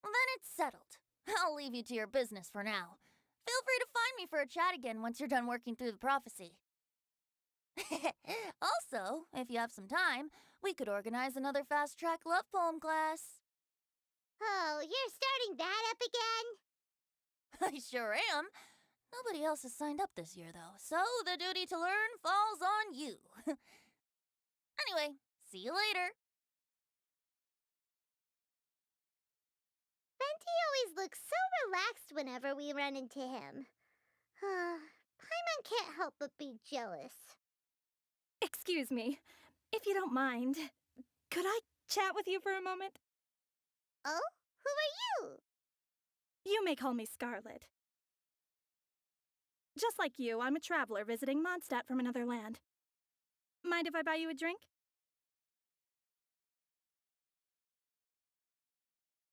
Then it's settled. I'll leave you to your business for now. Feel free to find me for a chat again once you're done working through the prophecy. Also, if you have some time, we could organize another fast-track love poem class. Oh, you're starting that up again? I sure am. Nobody else has signed up this year, though, so the duty to learn falls on you. Anyway, see you later. Venti always looks so relaxed whenever we run into him. Paimon can't help but be jealous. Excuse me, if you don't mind, could I chat with you for a moment? Oh? Who are you? You may call me Scarlet. Just like you, I'm a traveler visiting Mondstadt from another land. Mind if I buy you a drink?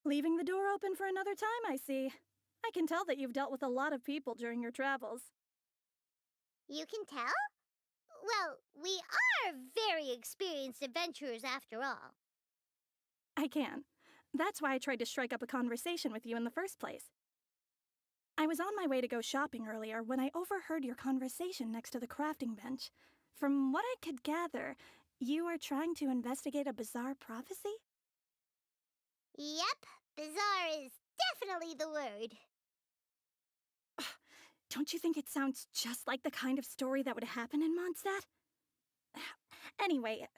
Leaving the door open for another time, I see. I can tell that you've dealt with a lot of people during your travels. You can tell? Well, we are very experienced adventurers after all. I can. That's why I tried to strike up a conversation with you in the first place. I was on my way to go shopping earlier when I overheard your conversation next to the crafting bench. From what I could gather, you are trying to investigate a bizarre prophecy? Yep, bizarre is definitely the word. Don't you think it sounds just like the kind of story that would happen in Mondstadt? Anyway,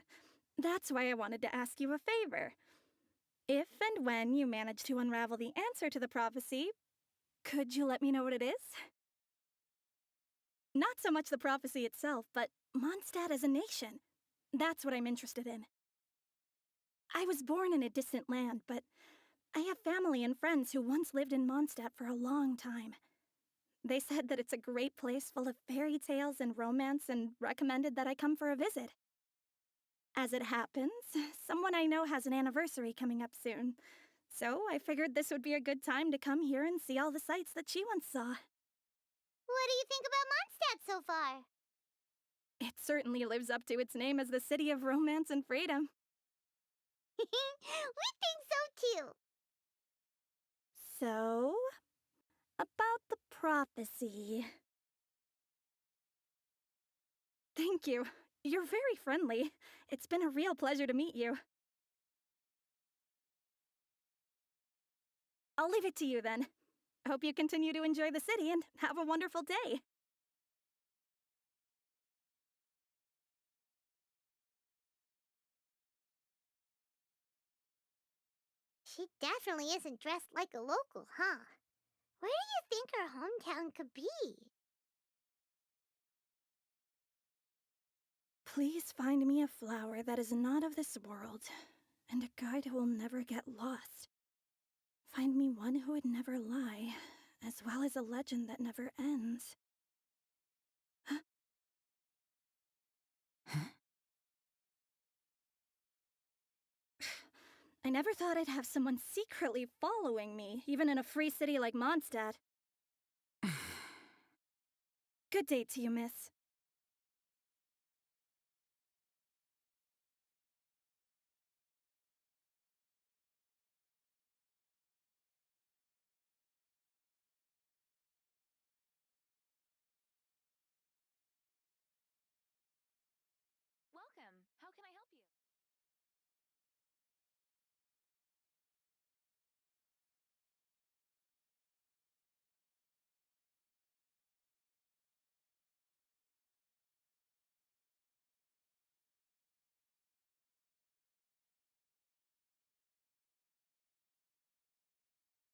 that's why I wanted to ask you a favor. If and when you manage to unravel the answer to the prophecy, could you let me know what it is? Not so much the prophecy itself, but Mondstadt as a nation. That's what I'm interested in. I was born in a distant land, but I have family and friends who once lived in Mondstadt for a long time. They said that it's a great place full of fairy tales and romance and recommended that I come for a visit. As it happens, someone I know has an anniversary coming up soon, so I figured this would be a good time to come here and see all the sights that she once saw. What do you think about Mondstadt so far? It certainly lives up to its name as the city of romance and freedom. We think so too. So, about the prophecy. Thank you. You're very friendly. It's been a real pleasure to meet you. I'll leave it to you then. Hope you continue to enjoy the city and have a wonderful day. She definitely isn't dressed like a local, huh? Where do you think her hometown could be? Please find me a flower that is not of this world, and a guide who will never get lost. Find me one who would never lie, as well as a legend that never ends. I never thought I'd have someone secretly following me, even in a free city like Mondstadt. Good day to you, miss. Welcome. How can I help you?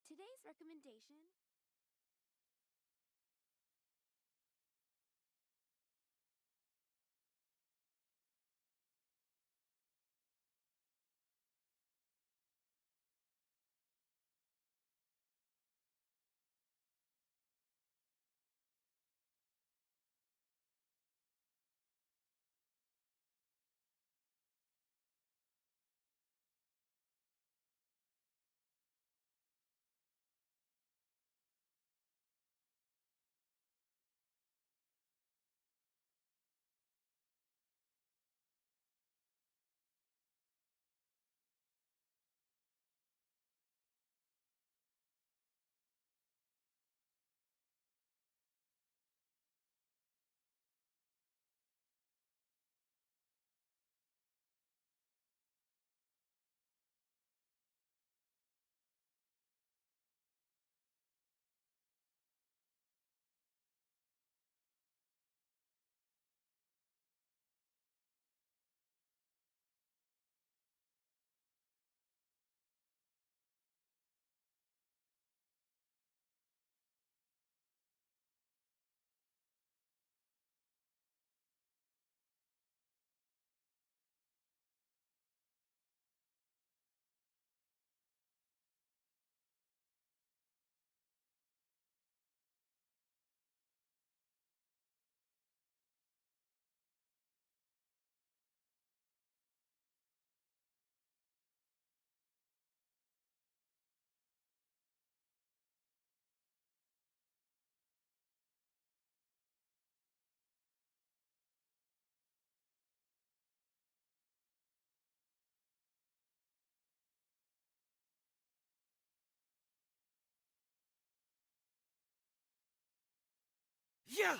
Today's recommendation. Yeah!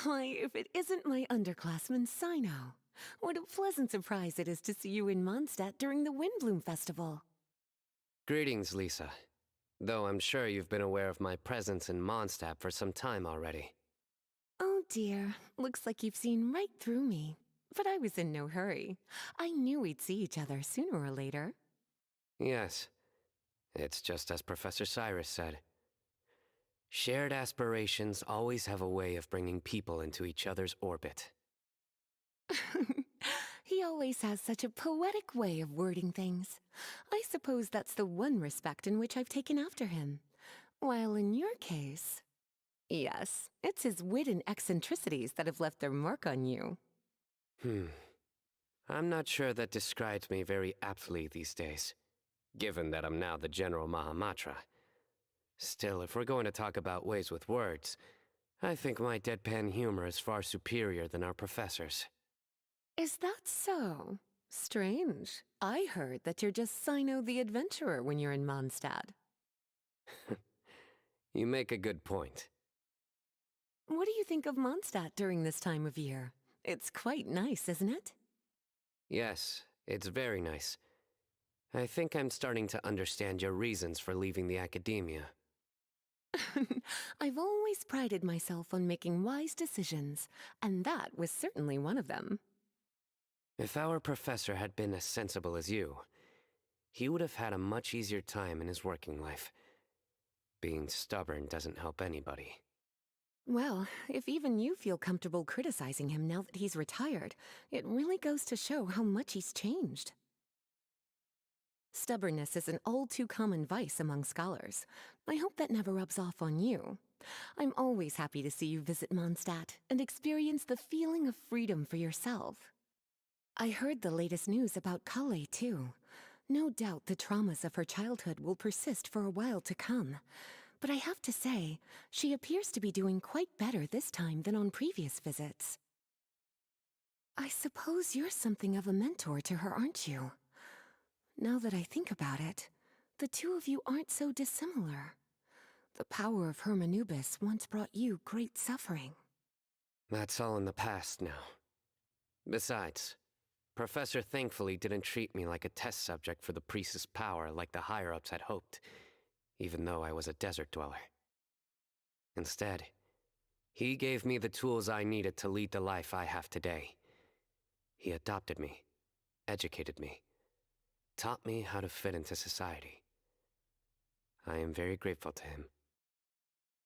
Why, if it isn't my underclassman, Sino. What a pleasant surprise it is to see you in Mondstadt during the Windblume Festival. Greetings, Lisa. Though I'm sure you've been aware of my presence in Mondstadt for some time already. Oh dear, looks like you've seen right through me. But I was in no hurry. I knew we'd see each other sooner or later. Yes, it's just as Professor Cyrus said. Shared aspirations always have a way of bringing people into each other's orbit. He always has such a poetic way of wording things. I suppose that's the one respect in which I've taken after him. While in your case... Yes, it's his wit and eccentricities that have left their mark on you. I'm not sure that describes me very aptly these days. given that I'm now the General Mahamatra. Still, if we're going to talk about ways with words, I think my deadpan humor is far superior than our professor's. Is that so? Strange. I heard that you're just Sino the Adventurer when you're in Mondstadt. You make a good point. What do you think of Mondstadt during this time of year? It's quite nice, isn't it? Yes, it's very nice. I think I'm starting to understand your reasons for leaving the academia. I've always prided myself on making wise decisions, and that was certainly one of them. If our professor had been as sensible as you, he would have had a much easier time in his working life. Being stubborn doesn't help anybody. Well, if even you feel comfortable criticizing him now that he's retired, it really goes to show how much he's changed. Stubbornness is an all-too-common vice among scholars. I hope that never rubs off on you. I'm always happy to see you visit Mondstadt and experience the feeling of freedom for yourself. I heard the latest news about Kale, too. No doubt the traumas of her childhood will persist for a while to come. But I have to say, she appears to be doing quite better this time than on previous visits. I suppose you're something of a mentor to her, aren't you? Now that I think about it, the two of you aren't so dissimilar. The power of Hermanubis once brought you great suffering. That's all in the past now. Besides, Professor thankfully didn't treat me like a test subject for the priest's power like the higher-ups had hoped, even though I was a desert dweller. Instead, he gave me the tools I needed to lead the life I have today. He adopted me, educated me, taught me how to fit into society. I am very grateful to him.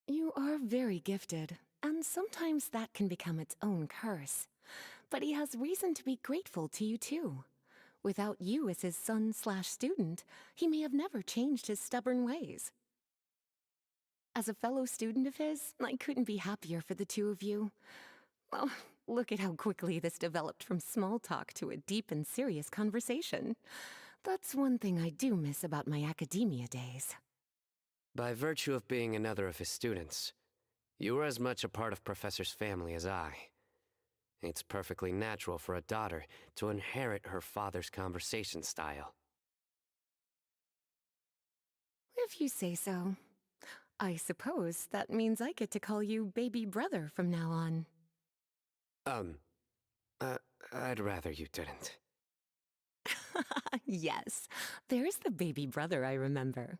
You are very gifted, and sometimes that can become its own curse. But he has reason to be grateful to you too. Without you as his son/student, he may have never changed his stubborn ways. As a fellow student of his, I couldn't be happier for the two of you. Well, look at how quickly this developed from small talk to a deep and serious conversation. That's one thing I do miss about my academia days. By virtue of being another of his students, you were as much a part of Professor's family as I. It's perfectly natural for a daughter to inherit her father's conversation style. If you say so. I suppose that means I get to call you baby brother from now on. I'd rather you didn't. Yes, there's the baby brother I remember.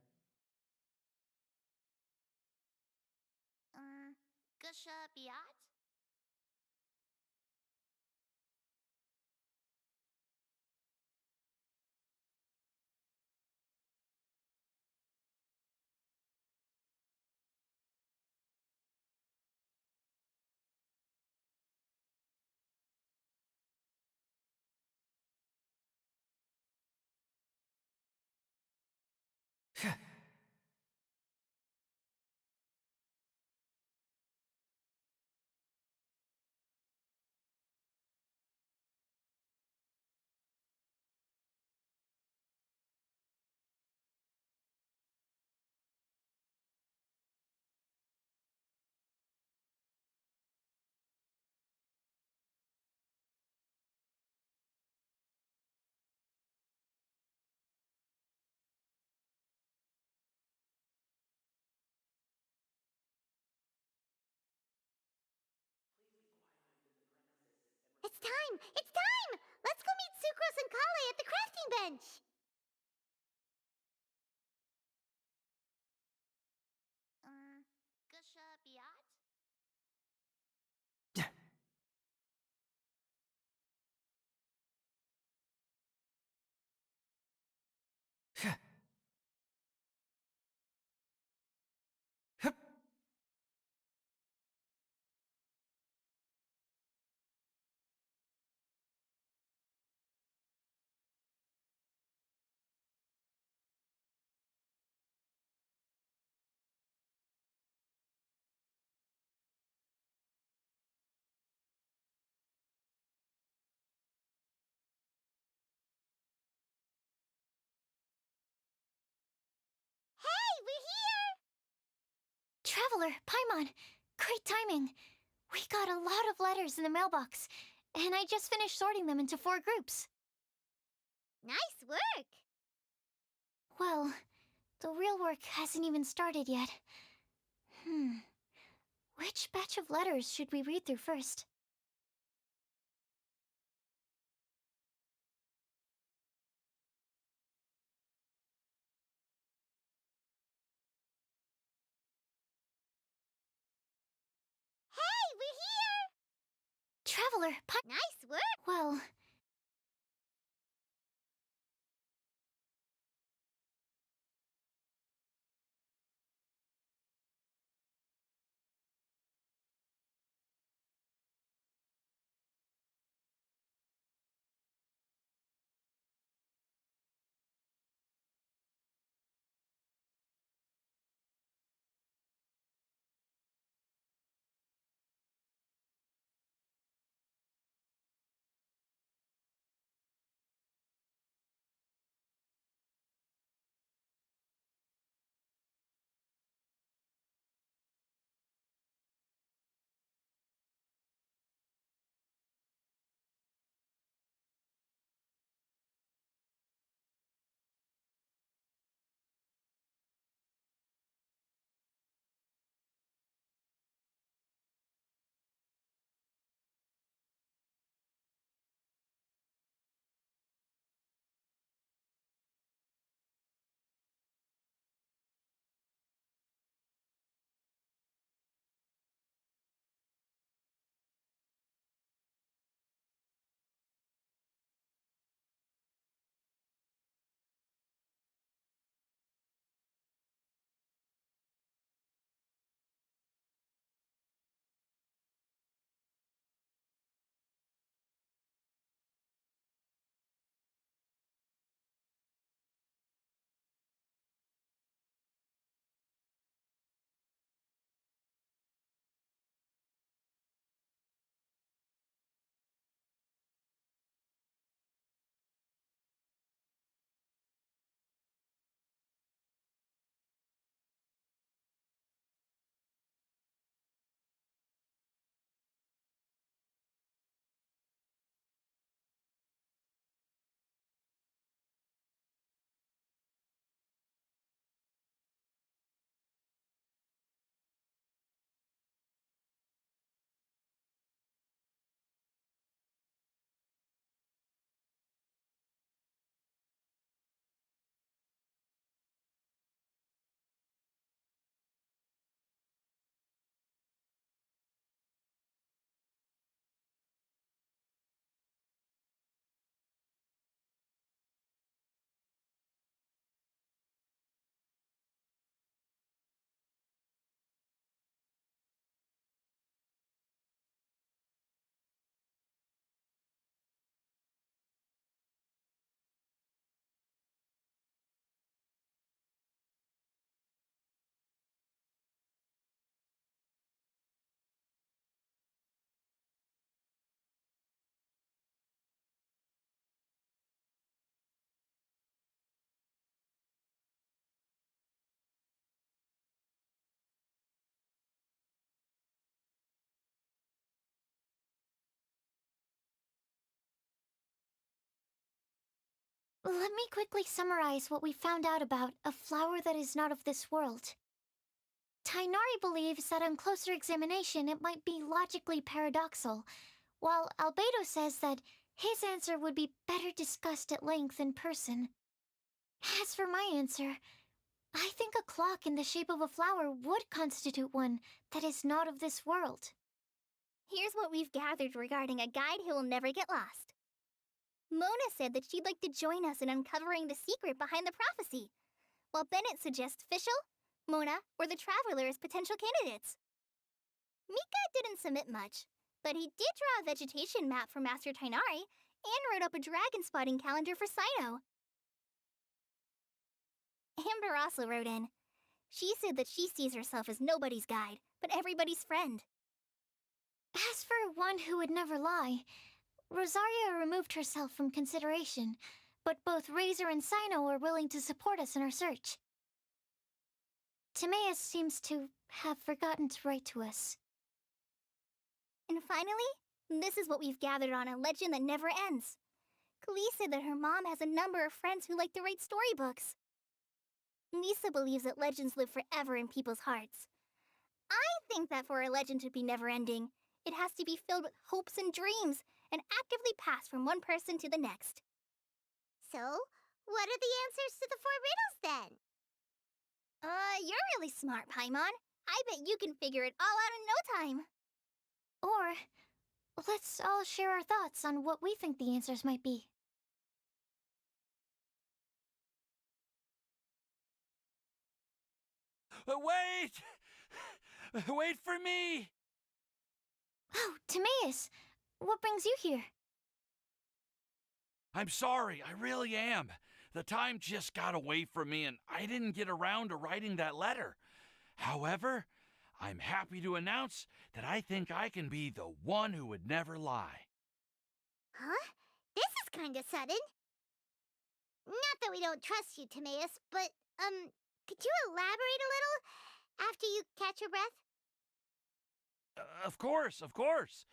Gusha Biat? It's time! It's time! Let's go meet Sucrose and Kale at the crafting bench! Gusha Biat? Traveler, Paimon, great timing. We got a lot of letters in the mailbox, and I just finished sorting them into 4 groups. Nice work! Well, the real work hasn't even started yet. Which batch of letters should we read through first? Hey, we're here! Traveler, Nice work! Well... Let me quickly summarize what we found out about a flower that is not of this world. Tainari believes that on closer examination it might be logically paradoxal, while Albedo says that his answer would be better discussed at length in person. As for my answer, I think a clock in the shape of a flower would constitute one that is not of this world. Here's what we've gathered regarding a guide who will never get lost. Mona said that she'd like to join us in uncovering the secret behind the prophecy, while Bennett suggests Fischl, Mona, or the Traveler as potential candidates. Mika didn't submit much, but he did draw a vegetation map for Master Tainari and wrote up a dragon spotting calendar for Sino. Amber also wrote in. She said that she sees herself as nobody's guide, but everybody's friend. As for one who would never lie, Rosaria removed herself from consideration, but both Razor and Sino are willing to support us in our search. Timaeus seems to have forgotten to write to us. And finally, this is what we've gathered on a legend that never ends. Klee said that her mom has a number of friends who like to write storybooks. Lisa believes that legends live forever in people's hearts. I think that for a legend to be never-ending, it has to be filled with hopes and dreams and actively pass from one person to the next. So, what are the answers to the 4 riddles then? You're really smart, Paimon. I bet you can figure it all out in no time. Or, let's all share our thoughts on what we think the answers might be. Wait! Wait for me! Oh, Timaeus! What brings you here? I'm sorry, I really am. The time just got away from me and I didn't get around to writing that letter. However, I'm happy to announce that I think I can be the one who would never lie. Huh? This is kinda sudden. Not that we don't trust you, Timaeus, but, could you elaborate a little after you catch your breath? Of course, of course.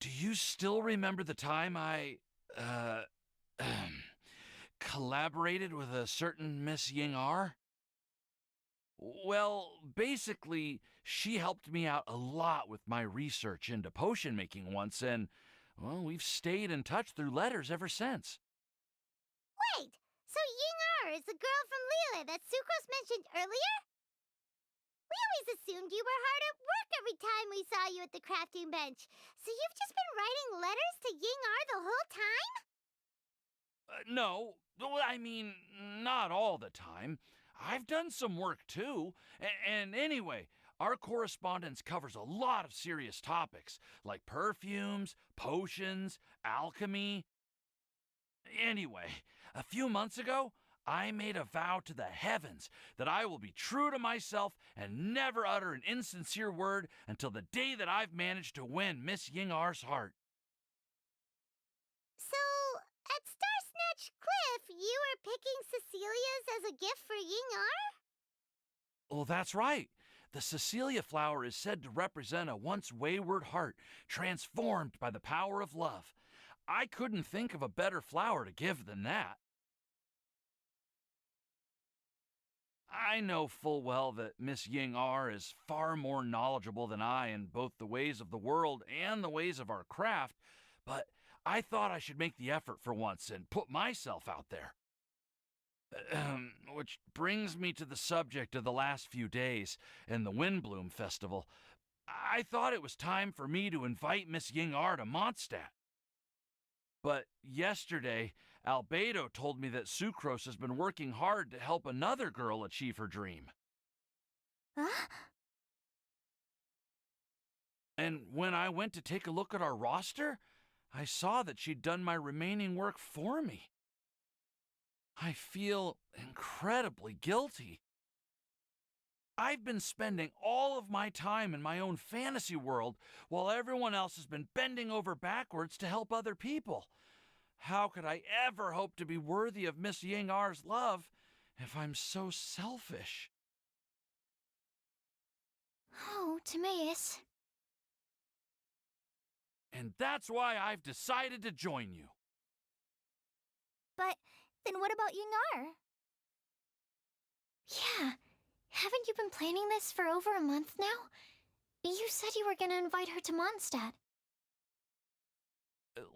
Do you still remember the time I, collaborated with a certain Miss Ying-R? Well, basically, she helped me out a lot with my research into potion making once, and, well, we've stayed in touch through letters ever since. Wait! So Ying-R is the girl from Liyue that Sucrose mentioned earlier? We always assumed you were hard at work every time we saw you at the crafting bench. So you've just been writing letters to Ying-R the whole time? No, I mean, not all the time. I've done some work too. And anyway, our correspondence covers a lot of serious topics, like perfumes, potions, alchemy. Anyway, a few months ago, I made a vow to the heavens that I will be true to myself and never utter an insincere word until the day that I've managed to win Miss Ying-R's heart. So, at Star Snatch Cliff, you were picking Cecilia's as a gift for Ying-R? Well, that's right. The Cecilia flower is said to represent a once wayward heart transformed by the power of love. I couldn't think of a better flower to give than that. I know full well that Miss Ying-R is far more knowledgeable than I in both the ways of the world and the ways of our craft, but I thought I should make the effort for once and put myself out there. Which brings me to the subject of the last few days and the Windblume Festival. I thought it was time for me to invite Miss Ying-R to Mondstadt. But yesterday, Albedo told me that Sucrose has been working hard to help another girl achieve her dream. Huh? And when I went to take a look at our roster, I saw that she'd done my remaining work for me. I feel incredibly guilty. I've been spending all of my time in my own fantasy world while everyone else has been bending over backwards to help other people. How could I ever hope to be worthy of Miss Ying-R's love if I'm so selfish? Oh, Timaeus. And that's why I've decided to join you. But then what about Ying-R? Yeah, haven't you been planning this for over a month now? You said you were gonna invite her to Mondstadt.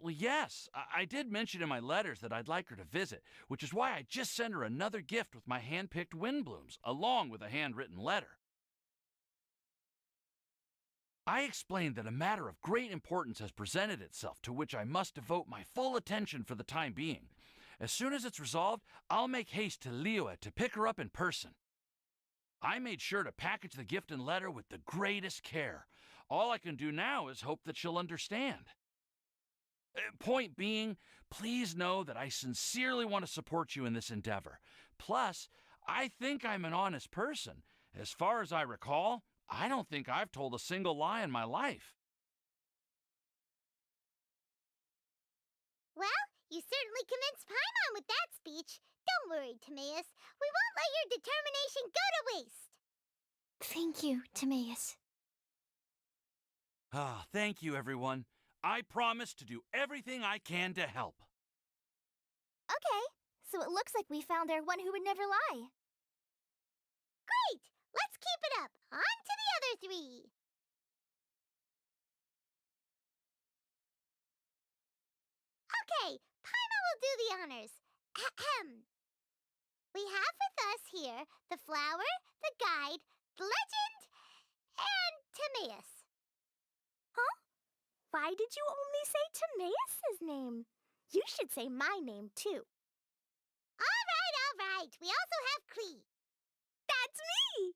Well, yes, I did mention in my letters that I'd like her to visit, which is why I just sent her another gift with my hand-picked Windblooms, along with a handwritten letter. I explained that a matter of great importance has presented itself to which I must devote my full attention for the time being. As soon as it's resolved, I'll make haste to Liyue to pick her up in person. I made sure to package the gift and letter with the greatest care. All I can do now is hope that she'll understand. Point being, please know that I sincerely want to support you in this endeavor. Plus, I think I'm an honest person. As far as I recall, I don't think I've told a single lie in my life. Well, You certainly convinced Paimon with that speech. Don't worry, Timaeus. We won't let your determination go to waste. Thank you, Timaeus. Ah, thank you, everyone. I promise to do everything I can to help. Okay, so it looks like we found our one who would never lie. Great! Let's keep it up. On to the other three. Okay, Paimon will do the honors. Ahem. We have with us here the flower, the guide, the legend, and Timaeus. Huh? Why did you only say Timaeus' name? You should say my name, too. All right. We also have Klee. That's me!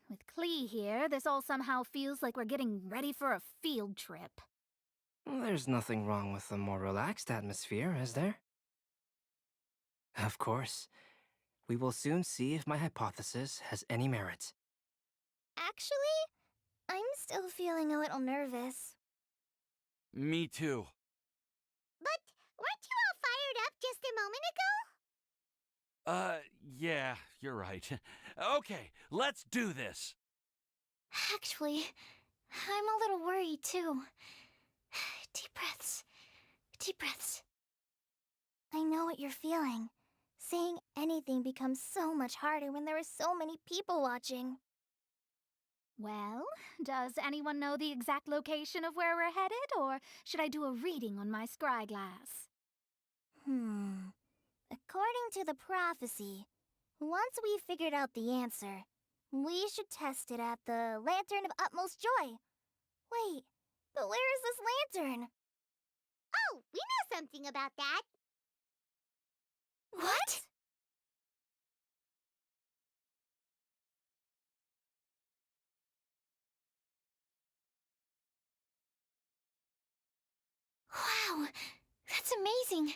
With Klee here, this all somehow feels like we're getting ready for a field trip. There's nothing wrong with a more relaxed atmosphere, is there? Of course. We will soon see if my hypothesis has any merit. Actually, I'm still feeling a little nervous. Me too. But weren't you all fired up just a moment ago? Yeah, you're right. Okay, let's do this. Actually, I'm a little worried, too. Deep breaths. Deep breaths. I know what you're feeling. Saying anything becomes so much harder when there are so many people watching. Well, does anyone know the exact location of where we're headed, or should I do a reading on my scryglass? According to the prophecy, once we figured out the answer, we should test it at the Lantern of Utmost Joy. Wait, but where is this lantern? Oh, we know something about that. What? Wow, that's amazing.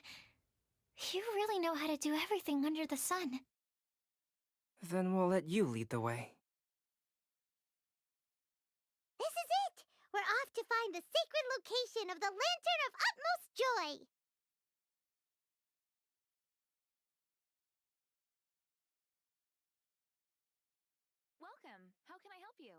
You really know how to do everything under the sun. Then we'll let you lead the way. This is it! We're off to find the sacred location of the Lantern of Utmost Joy! Welcome. How can I help you?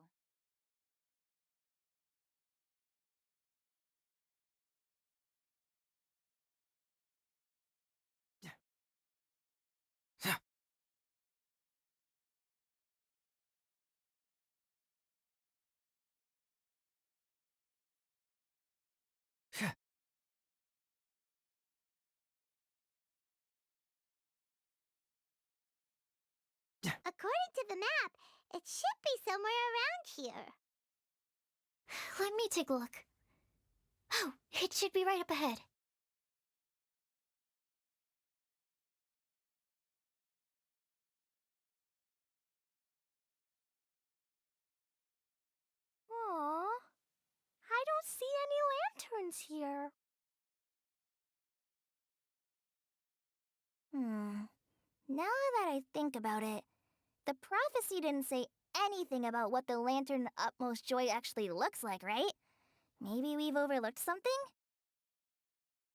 According to the map, it should be somewhere around here. Let me take a look. Oh, it should be right up ahead. Aw, I don't see any lanterns here. Now that I think about it, the prophecy didn't say anything about what the Lantern of Utmost Joy actually looks like, right? Maybe we've overlooked something?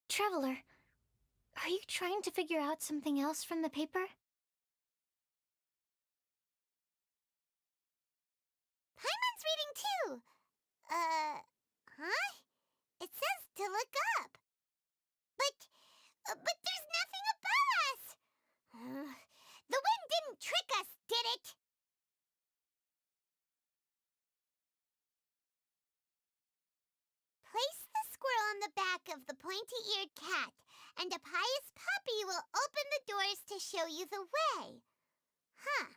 Traveler, are you trying to figure out something else from the paper? Paimon's reading too. Huh? It says to look up. But there's nothing above us. The wind didn't trick us, did it? Place the squirrel on the back of the pointy-eared cat, and a pious puppy will open the doors to show you the way. Huh.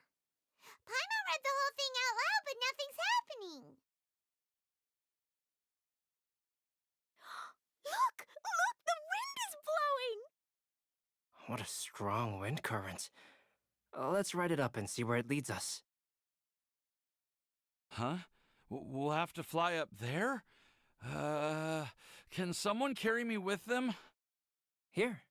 Paimon read the whole thing out loud, but nothing's happening. Look! Look! The wind is blowing! What a strong wind current. Let's ride it up and see where it leads us. Huh? We'll have to fly up there? Can someone carry me with them? Here.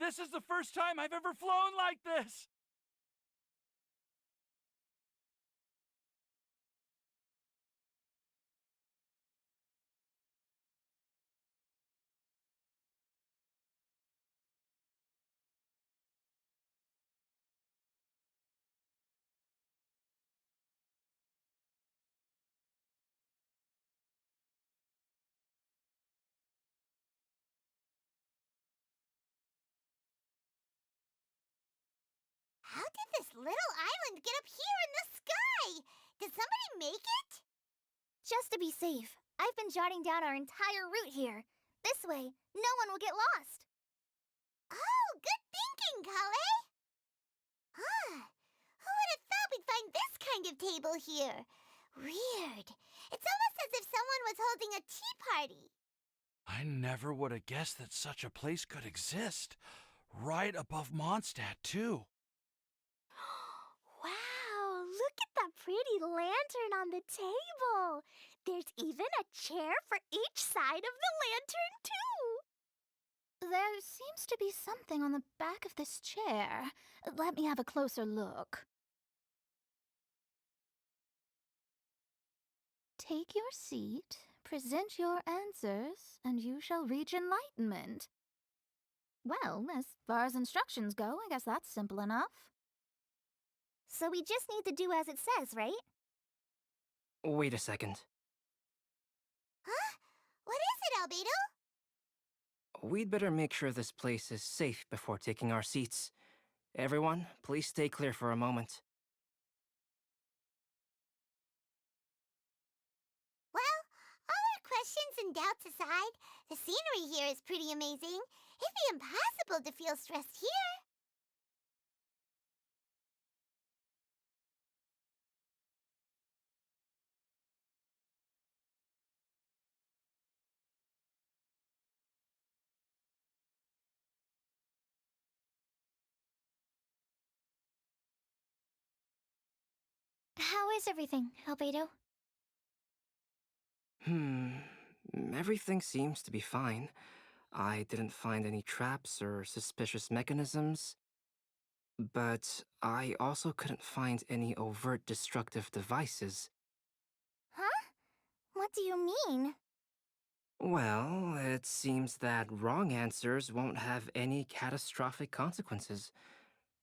This is the first time I've ever flown like this! How did this little island get up here in the sky? Did somebody make it? Just to be safe, I've been jotting down our entire route here. This way, no one will get lost. Oh, good thinking, Kale. Who would have thought we'd find this kind of table here? Weird. It's almost as if someone was holding a tea party. I never would have guessed that such a place could exist. Right above Mondstadt, too. Wow, look at that pretty lantern on the table. There's even a chair for each side of the lantern, too. There seems to be something on the back of this chair. Let me have a closer look. Take your seat, present your answers, and you shall reach enlightenment. Well, as far as instructions go, I guess that's simple enough. So we just need to do as it says, right? Wait a second. Huh? What is it, Albedo? We'd better make sure this place is safe before taking our seats. Everyone, please stay clear for a moment. Well, all our questions and doubts aside, the scenery here is pretty amazing. It'd be impossible to feel stressed here. How is everything, Albedo? Everything seems to be fine. I didn't find any traps or suspicious mechanisms. But I also couldn't find any overt destructive devices. Huh? What do you mean? Well, it seems that wrong answers won't have any catastrophic consequences.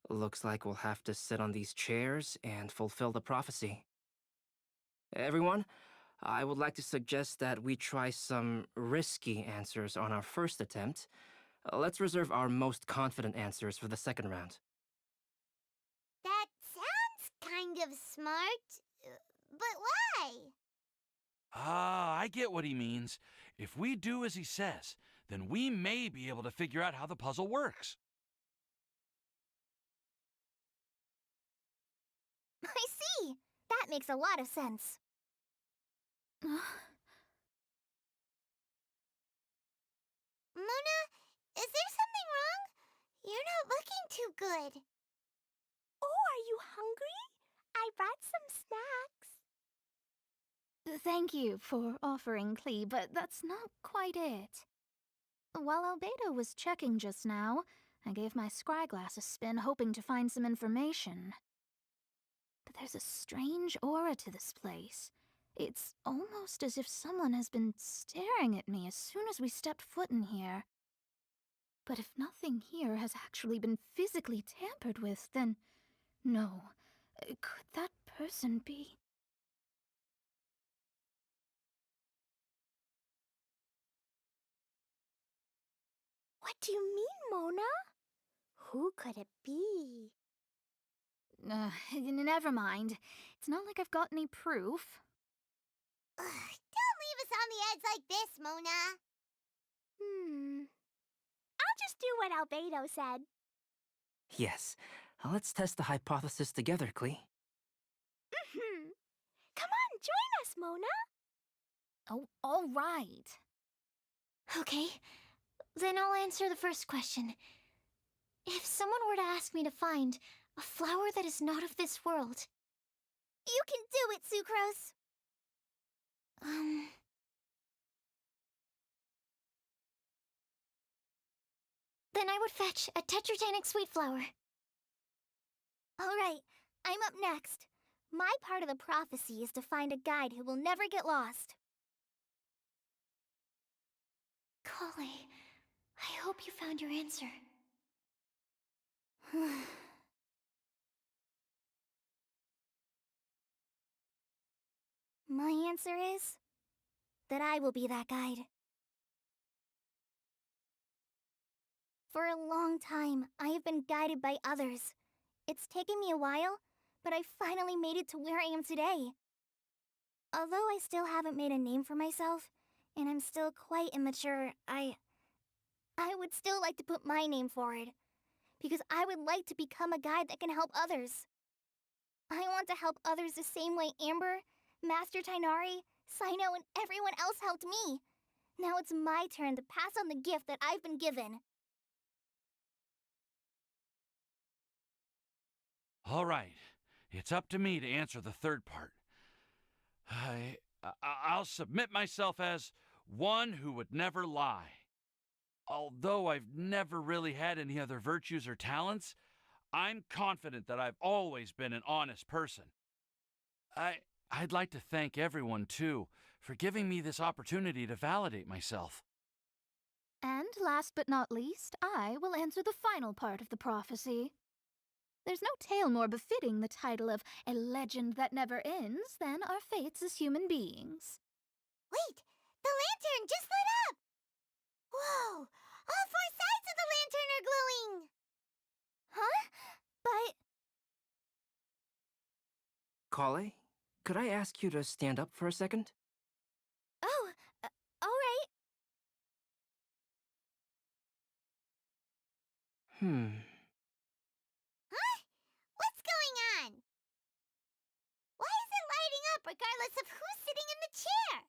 Looks like we'll have to sit on these chairs and fulfill the prophecy. Everyone, I would like to suggest that we try some risky answers on our first attempt. Let's reserve our most confident answers for the second round. That sounds kind of smart, but why? I get what he means. If we do as he says, then we may be able to figure out how the puzzle works. I see! That makes a lot of sense. Mona, is there something wrong? You're not looking too good. Oh, are you hungry? I brought some snacks. Thank you for offering, Klee, but that's not quite it. While Albedo was checking just now, I gave my scryglass a spin hoping to find some information. But there's a strange aura to this place. It's almost as if someone has been staring at me as soon as we stepped foot in here. But if nothing here has actually been physically tampered with, then no. Could that person be? What do you mean, Mona? Who could it be? Never mind. It's not like I've got any proof. Don't leave us on the edge like this, Mona. I'll just do what Albedo said. Yes, let's test the hypothesis together, Klee. Come on, join us, Mona. Oh, all right. Okay, then I'll answer the first question. If someone were to ask me to find a flower that is not of this world... You can do it, Sucrose. Then I would fetch a tetragenic sweet flower. All right, I'm up next. My part of the prophecy is to find a guide who will never get lost. Kale, I hope you found your answer. My answer is that I will be that guide. For a long time, I have been guided by others. It's taken me a while, but I finally made it to where I am today. Although I still haven't made a name for myself, and I'm still quite immature, I would still like to put my name forward, because I would like to become a guide that can help others. I want to help others the same way Amber, Master Tainari, Sino, and everyone else helped me. Now it's my turn to pass on the gift that I've been given. All right, it's up to me to answer the third part. I'll submit myself as one who would never lie. Although I've never really had any other virtues or talents, I'm confident that I've always been an honest person. I'd like to thank everyone, too, for giving me this opportunity to validate myself. And last but not least, I will answer the final part of the prophecy. There's no tale more befitting the title of a legend that never ends than our fates as human beings. Wait! The lantern just lit up! Whoa! All four sides of the lantern are glowing! Huh? But... Kale, could I ask you to stand up for a second? Oh, all right. Huh? What's going on? Why is it lighting up regardless of who's sitting in the chair?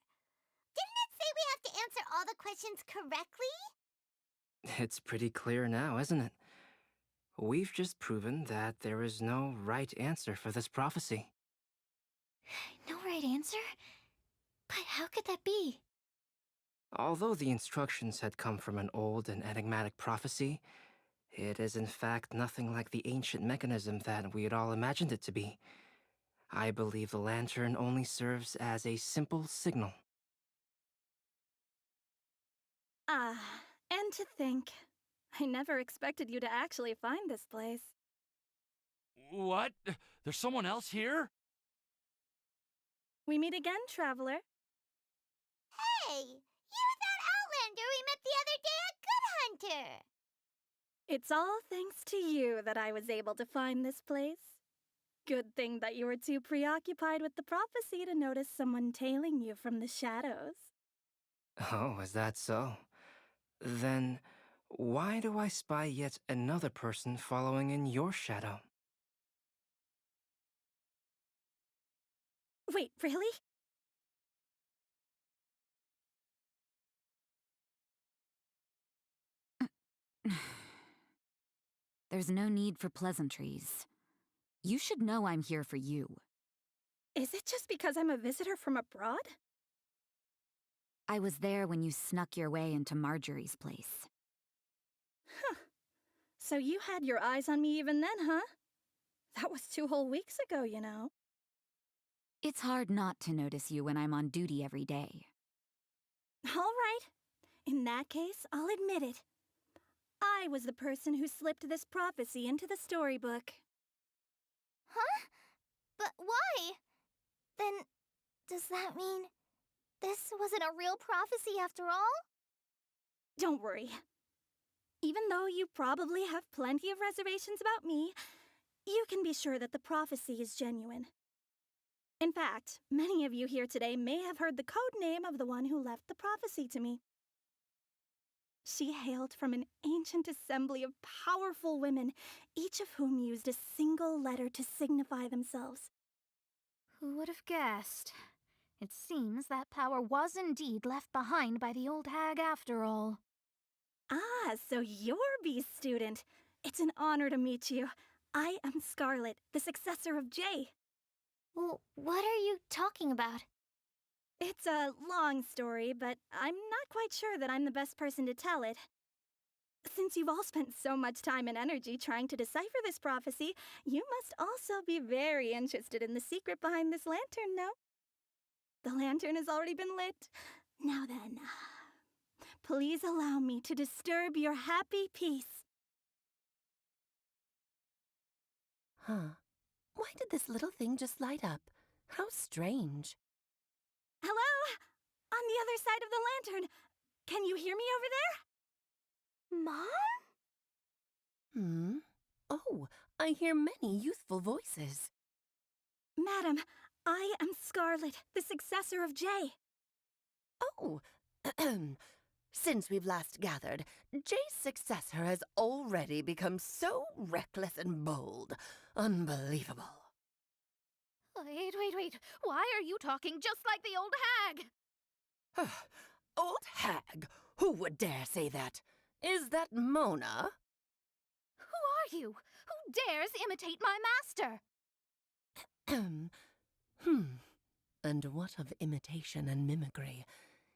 Didn't it say we have to answer all the questions correctly? It's pretty clear now, isn't it? We've just proven that there is no right answer for this prophecy. No right answer? But how could that be? Although the instructions had come from an old and enigmatic prophecy, it is in fact nothing like the ancient mechanism that we had all imagined it to be. I believe the lantern only serves as a simple signal. And to think, I never expected you to actually find this place. What? There's someone else here? We meet again, traveler. Hey! You're that Outlander we met the other day at Good Hunter! It's all thanks to you that I was able to find this place. Good thing that you were too preoccupied with the prophecy to notice someone tailing you from the shadows. Oh, is that so? Then, why do I spy yet another person following in your shadow? Wait, really? There's no need for pleasantries. You should know I'm here for you. Is it just because I'm a visitor from abroad? I was there when you snuck your way into Marjorie's place. Huh. So you had your eyes on me even then, huh? That was 2 whole weeks ago, you know. It's hard not to notice you when I'm on duty every day. All right. In that case, I'll admit it. I was the person who slipped this prophecy into the storybook. Huh? But why? Then, does that mean this wasn't a real prophecy after all? Don't worry. Even though you probably have plenty of reservations about me, you can be sure that the prophecy is genuine. In fact, many of you here today may have heard the code name of the one who left the prophecy to me. She hailed from an ancient assembly of powerful women, each of whom used a single letter to signify themselves. Who would have guessed? It seems that power was indeed left behind by the old hag after all. Ah, so you're B's student. It's an honor to meet you. I am Scarlet, the successor of Jay. Well, what are you talking about? It's a long story, but I'm not quite sure that I'm the best person to tell it. Since you've all spent so much time and energy trying to decipher this prophecy, you must also be very interested in the secret behind this lantern, no? The lantern has already been lit. Now then, please allow me to disturb your happy peace. Huh. Why did this little thing just light up? How strange. Hello? On the other side of the lantern. Can you hear me over there? Mom? Oh, I hear many youthful voices. Madam, I am Scarlet, the successor of Jay. Oh, since we've last gathered, Jay's successor has already become so reckless and bold. Unbelievable. Wait. Why are you talking just like the old hag? Old hag? Who would dare say that? Is that Mona? Who are you? Who dares imitate my master? And what of imitation and mimicry?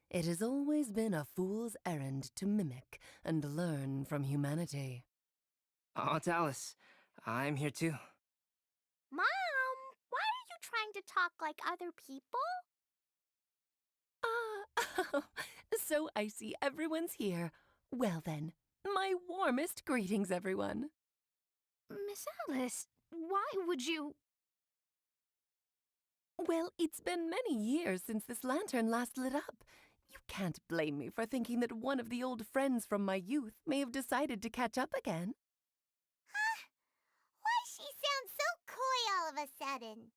It has always been a fool's errand to mimic and learn from humanity. Oh, it's Alice. I'm here too. Mom, why are you trying to talk like other people? So I see everyone's here. Well then, my warmest greetings, everyone. Miss Alice, why would you... Well, it's been many years since this lantern last lit up. You can't blame me for thinking that one of the old friends from my youth may have decided to catch up again. Huh? Why she sounds so coy all of a sudden?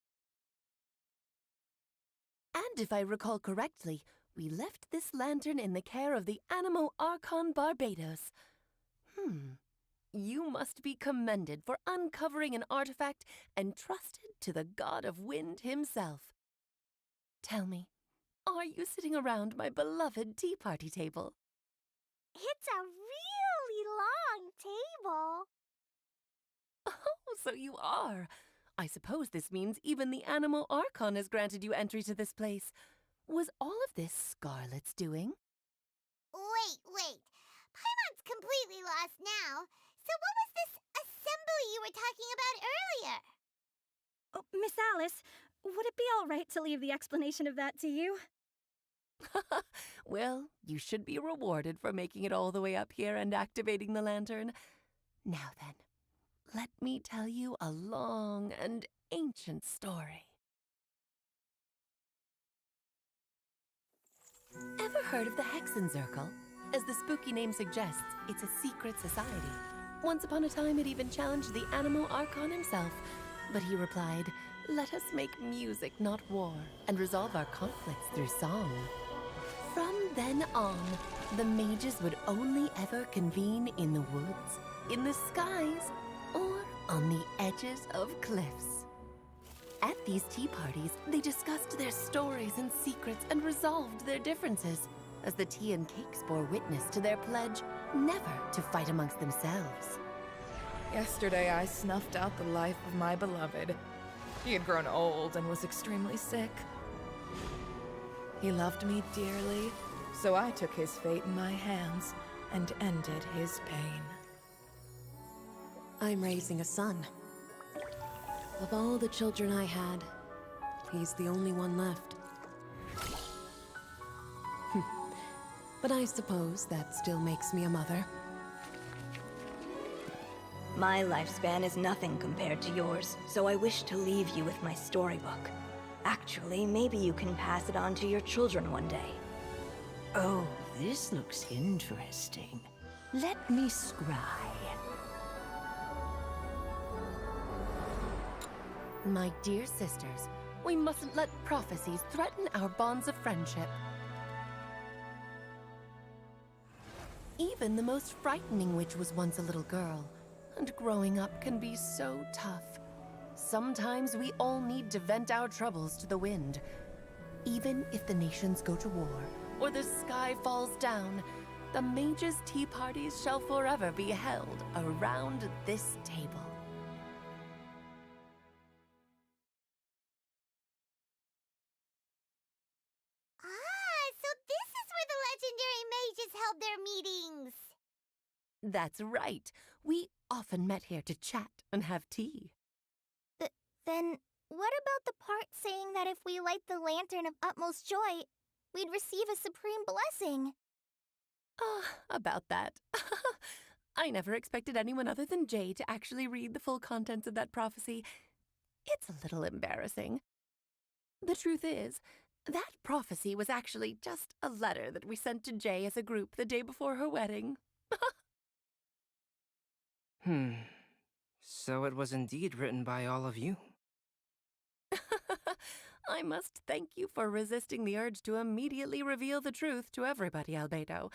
And if I recall correctly, we left this lantern in the care of the Animo Archon Barbados. You must be commended for uncovering an artifact entrusted to the god of wind himself. Tell me, are you sitting around my beloved tea party table? It's a really long table. Oh, so you are. I suppose this means even the Animo Archon has granted you entry to this place. Was all of this Scarlet's doing? Wait. Paimon's completely lost now. So what was this assembly you were talking about earlier? Oh, Miss Alice, would it be all right to leave the explanation of that to you? Well, you should be rewarded for making it all the way up here and activating the lantern. Now then, let me tell you a long and ancient story. Ever heard of the Hexenzirkel? As the spooky name suggests, it's a secret society. Once upon a time, it even challenged the Animo Archon himself, but he replied, "Let us make music, not war, and resolve our conflicts through song." From then on, the mages would only ever convene in the woods, in the skies, or on the edges of cliffs. At these tea parties, they discussed their stories and secrets and resolved their differences, as the tea and cakes bore witness to their pledge never to fight amongst themselves. Yesterday, I snuffed out the life of my beloved. He had grown old and was extremely sick. He loved me dearly, so I took his fate in my hands and ended his pain. I'm raising a son. Of all the children I had, he's the only one left. But I suppose that still makes me a mother. My lifespan is nothing compared to yours, so I wish to leave you with my storybook. Actually, maybe you can pass it on to your children one day. Oh, this looks interesting. Let me scry. My dear sisters, we mustn't let prophecies threaten our bonds of friendship. Even the most frightening witch was once a little girl, and growing up can be so tough. Sometimes we all need to vent our troubles to the wind. Even if the nations go to war, or the sky falls down, the mages' tea parties shall forever be held around this table. So this is where the legendary mages held their meetings. That's right. We often met here to chat and have tea. Then, what about the part saying that if we light the lantern of utmost joy, we'd receive a supreme blessing? About that. I never expected anyone other than Jay to actually read the full contents of that prophecy. It's a little embarrassing. The truth is, that prophecy was actually just a letter that we sent to Jay as a group the day before her wedding. So it was indeed written by all of you. I must thank you for resisting the urge to immediately reveal the truth to everybody, Albedo.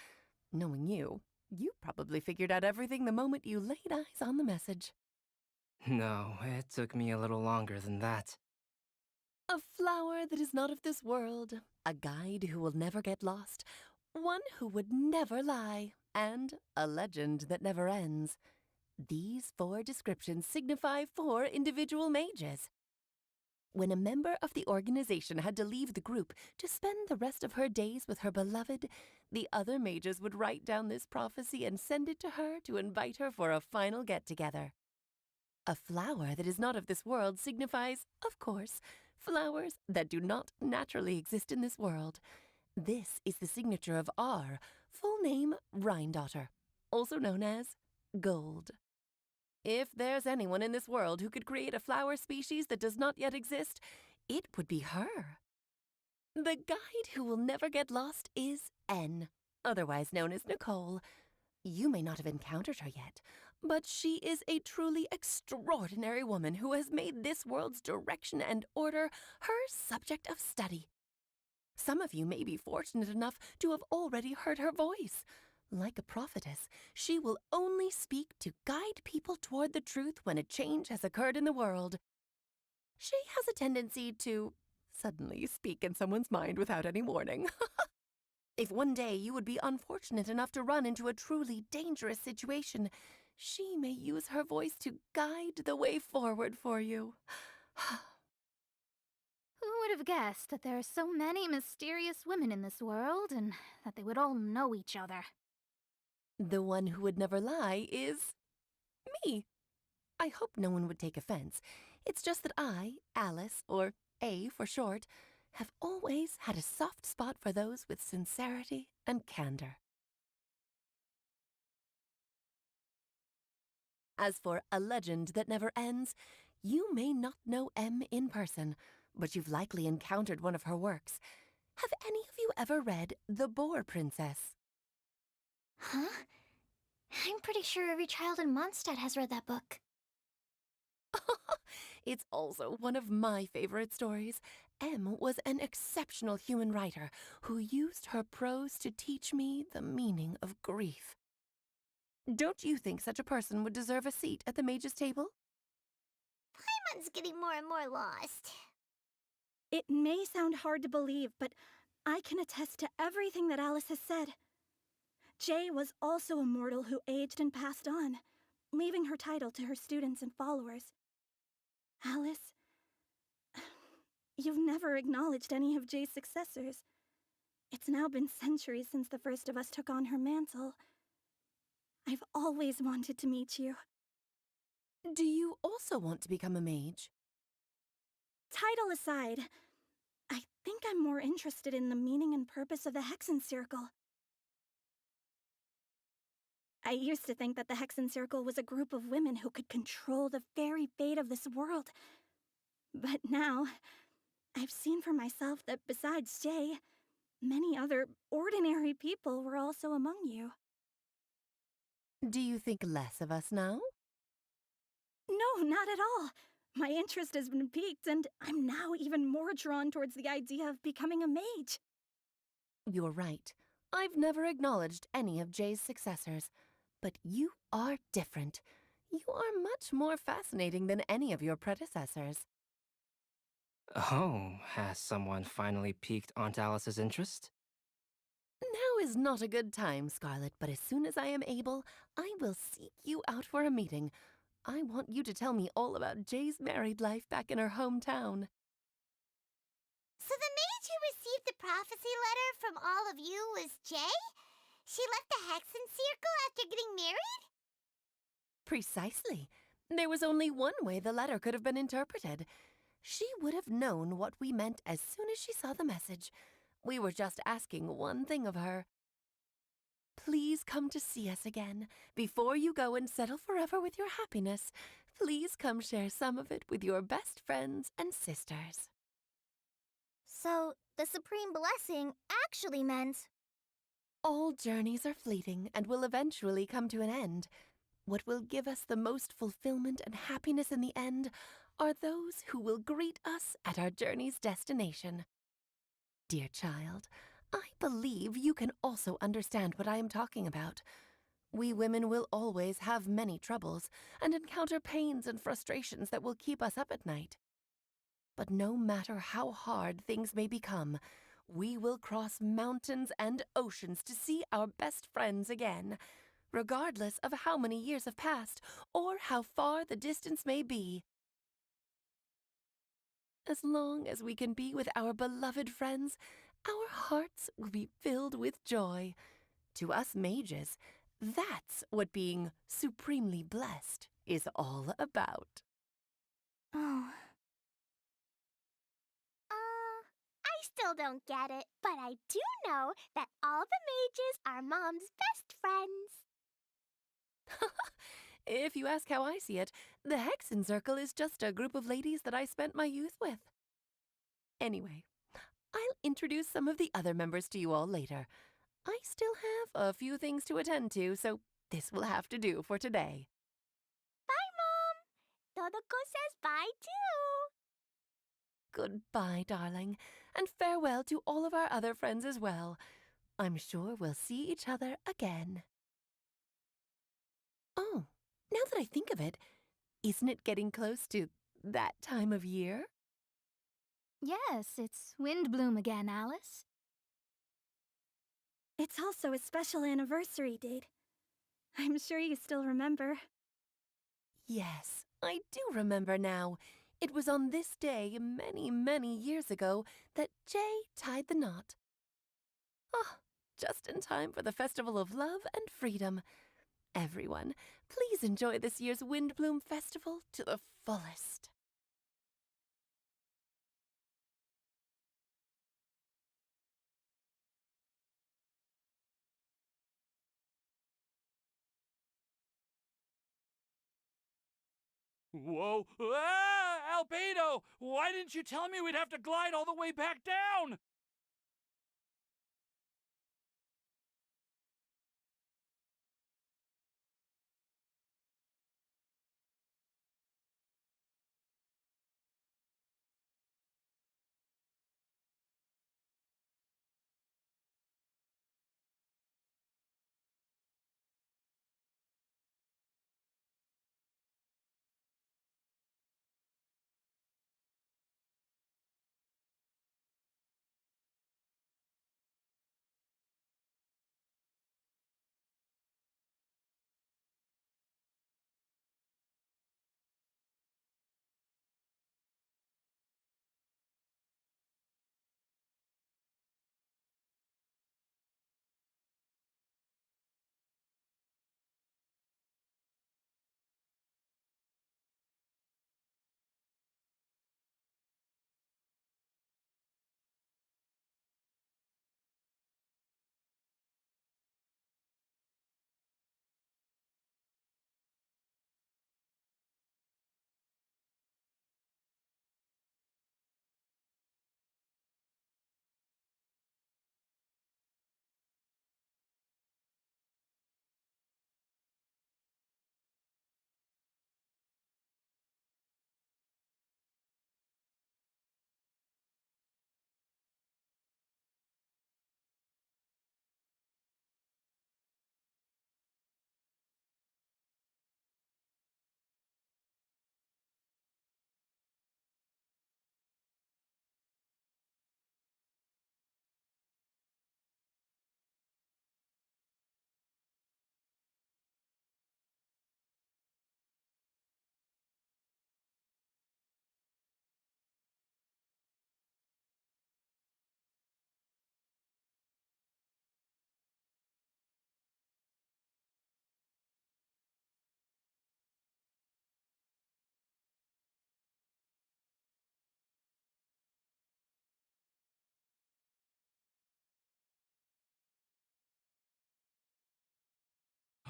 Knowing you, you probably figured out everything the moment you laid eyes on the message. No, it took me a little longer than that. A flower that is not of this world, a guide who will never get lost, one who would never lie, and a legend that never ends. These 4 descriptions signify 4 individual mages. When a member of the organization had to leave the group to spend the rest of her days with her beloved, the other mages would write down this prophecy and send it to her to invite her for a final get-together. A flower that is not of this world signifies, of course, flowers that do not naturally exist in this world. This is the signature of our full name, Rhindaughter, also known as Gold. If there's anyone in this world who could create a flower species that does not yet exist, it would be her. The guide who will never get lost is N, otherwise known as Nicole. You may not have encountered her yet, but she is a truly extraordinary woman who has made this world's direction and order her subject of study. Some of you may be fortunate enough to have already heard her voice. Like a prophetess, she will only speak to guide people toward the truth when a change has occurred in the world. She has a tendency to suddenly speak in someone's mind without any warning. If one day you would be unfortunate enough to run into a truly dangerous situation, she may use her voice to guide the way forward for you. Who would have guessed that there are so many mysterious women in this world and that they would all know each other? The one who would never lie is me. I hope no one would take offense. It's just that I, Alice, or A for short, have always had a soft spot for those with sincerity and candor. As for a legend that never ends, you may not know M in person, but you've likely encountered one of her works. Have any of you ever read The Boar Princess? Huh? I'm pretty sure every child in Mondstadt has read that book. It's also one of my favorite stories. M was an exceptional human writer who used her prose to teach me the meaning of grief. Don't you think such a person would deserve a seat at the mage's table? Paimon's getting more and more lost. It may sound hard to believe, but I can attest to everything that Alice has said. Jay was also a mortal who aged and passed on, leaving her title to her students and followers. Alice, you've never acknowledged any of Jay's successors. It's now been centuries since the first of us took on her mantle. I've always wanted to meet you. Do you also want to become a mage? Title aside, I think I'm more interested in the meaning and purpose of the Hexen Circle. I used to think that the Hexen Circle was a group of women who could control the very fate of this world. But now, I've seen for myself that besides Jay, many other ordinary people were also among you. Do you think less of us now? No, not at all. My interest has been piqued, and I'm now even more drawn towards the idea of becoming a mage. You're right. I've never acknowledged any of Jay's successors. But you are different. You are much more fascinating than any of your predecessors. Oh, has someone finally piqued Aunt Alice's interest? Now is not a good time, Scarlet, but as soon as I am able, I will seek you out for a meeting. I want you to tell me all about Jay's married life back in her hometown. So the mage who received the prophecy letter from all of you was Jay? She left the Hexen Circle after getting married? Precisely. There was only one way the letter could have been interpreted. She would have known what we meant as soon as she saw the message. We were just asking one thing of her. Please come to see us again. Before you go and settle forever with your happiness, please come share some of it with your best friends and sisters. So, the Supreme Blessing actually meant... All journeys are fleeting and will eventually come to an end. What will give us the most fulfillment and happiness in the end are those who will greet us at our journey's destination. Dear child, I believe you can also understand what I am talking about. We women will always have many troubles and encounter pains and frustrations that will keep us up at night. But no matter how hard things may become, we will cross mountains and oceans to see our best friends again, regardless of how many years have passed or how far the distance may be. As long as we can be with our beloved friends, our hearts will be filled with joy. To us mages, that's what being supremely blessed is all about. Oh. I still don't get it, but I do know that all the mages are Mom's best friends. If you ask how I see it, the Hexen Circle is just a group of ladies that I spent my youth with. Anyway, I'll introduce some of the other members to you all later. I still have a few things to attend to, so this will have to do for today. Bye, Mom. Todoko says bye, too. Goodbye, darling, and farewell to all of our other friends as well. I'm sure we'll see each other again. Oh, now that I think of it, isn't it getting close to that time of year? Yes, it's Windblume again, Alice. It's also a special anniversary date. I'm sure you still remember. Yes, I do remember now. It was on this day many, many years ago that Jay tied the knot. Ah, just in time for the Festival of Love and Freedom. Everyone, please enjoy this year's Windblume Festival to the fullest. Whoa! Ah! Albedo! Why didn't you tell me we'd have to glide all the way back down?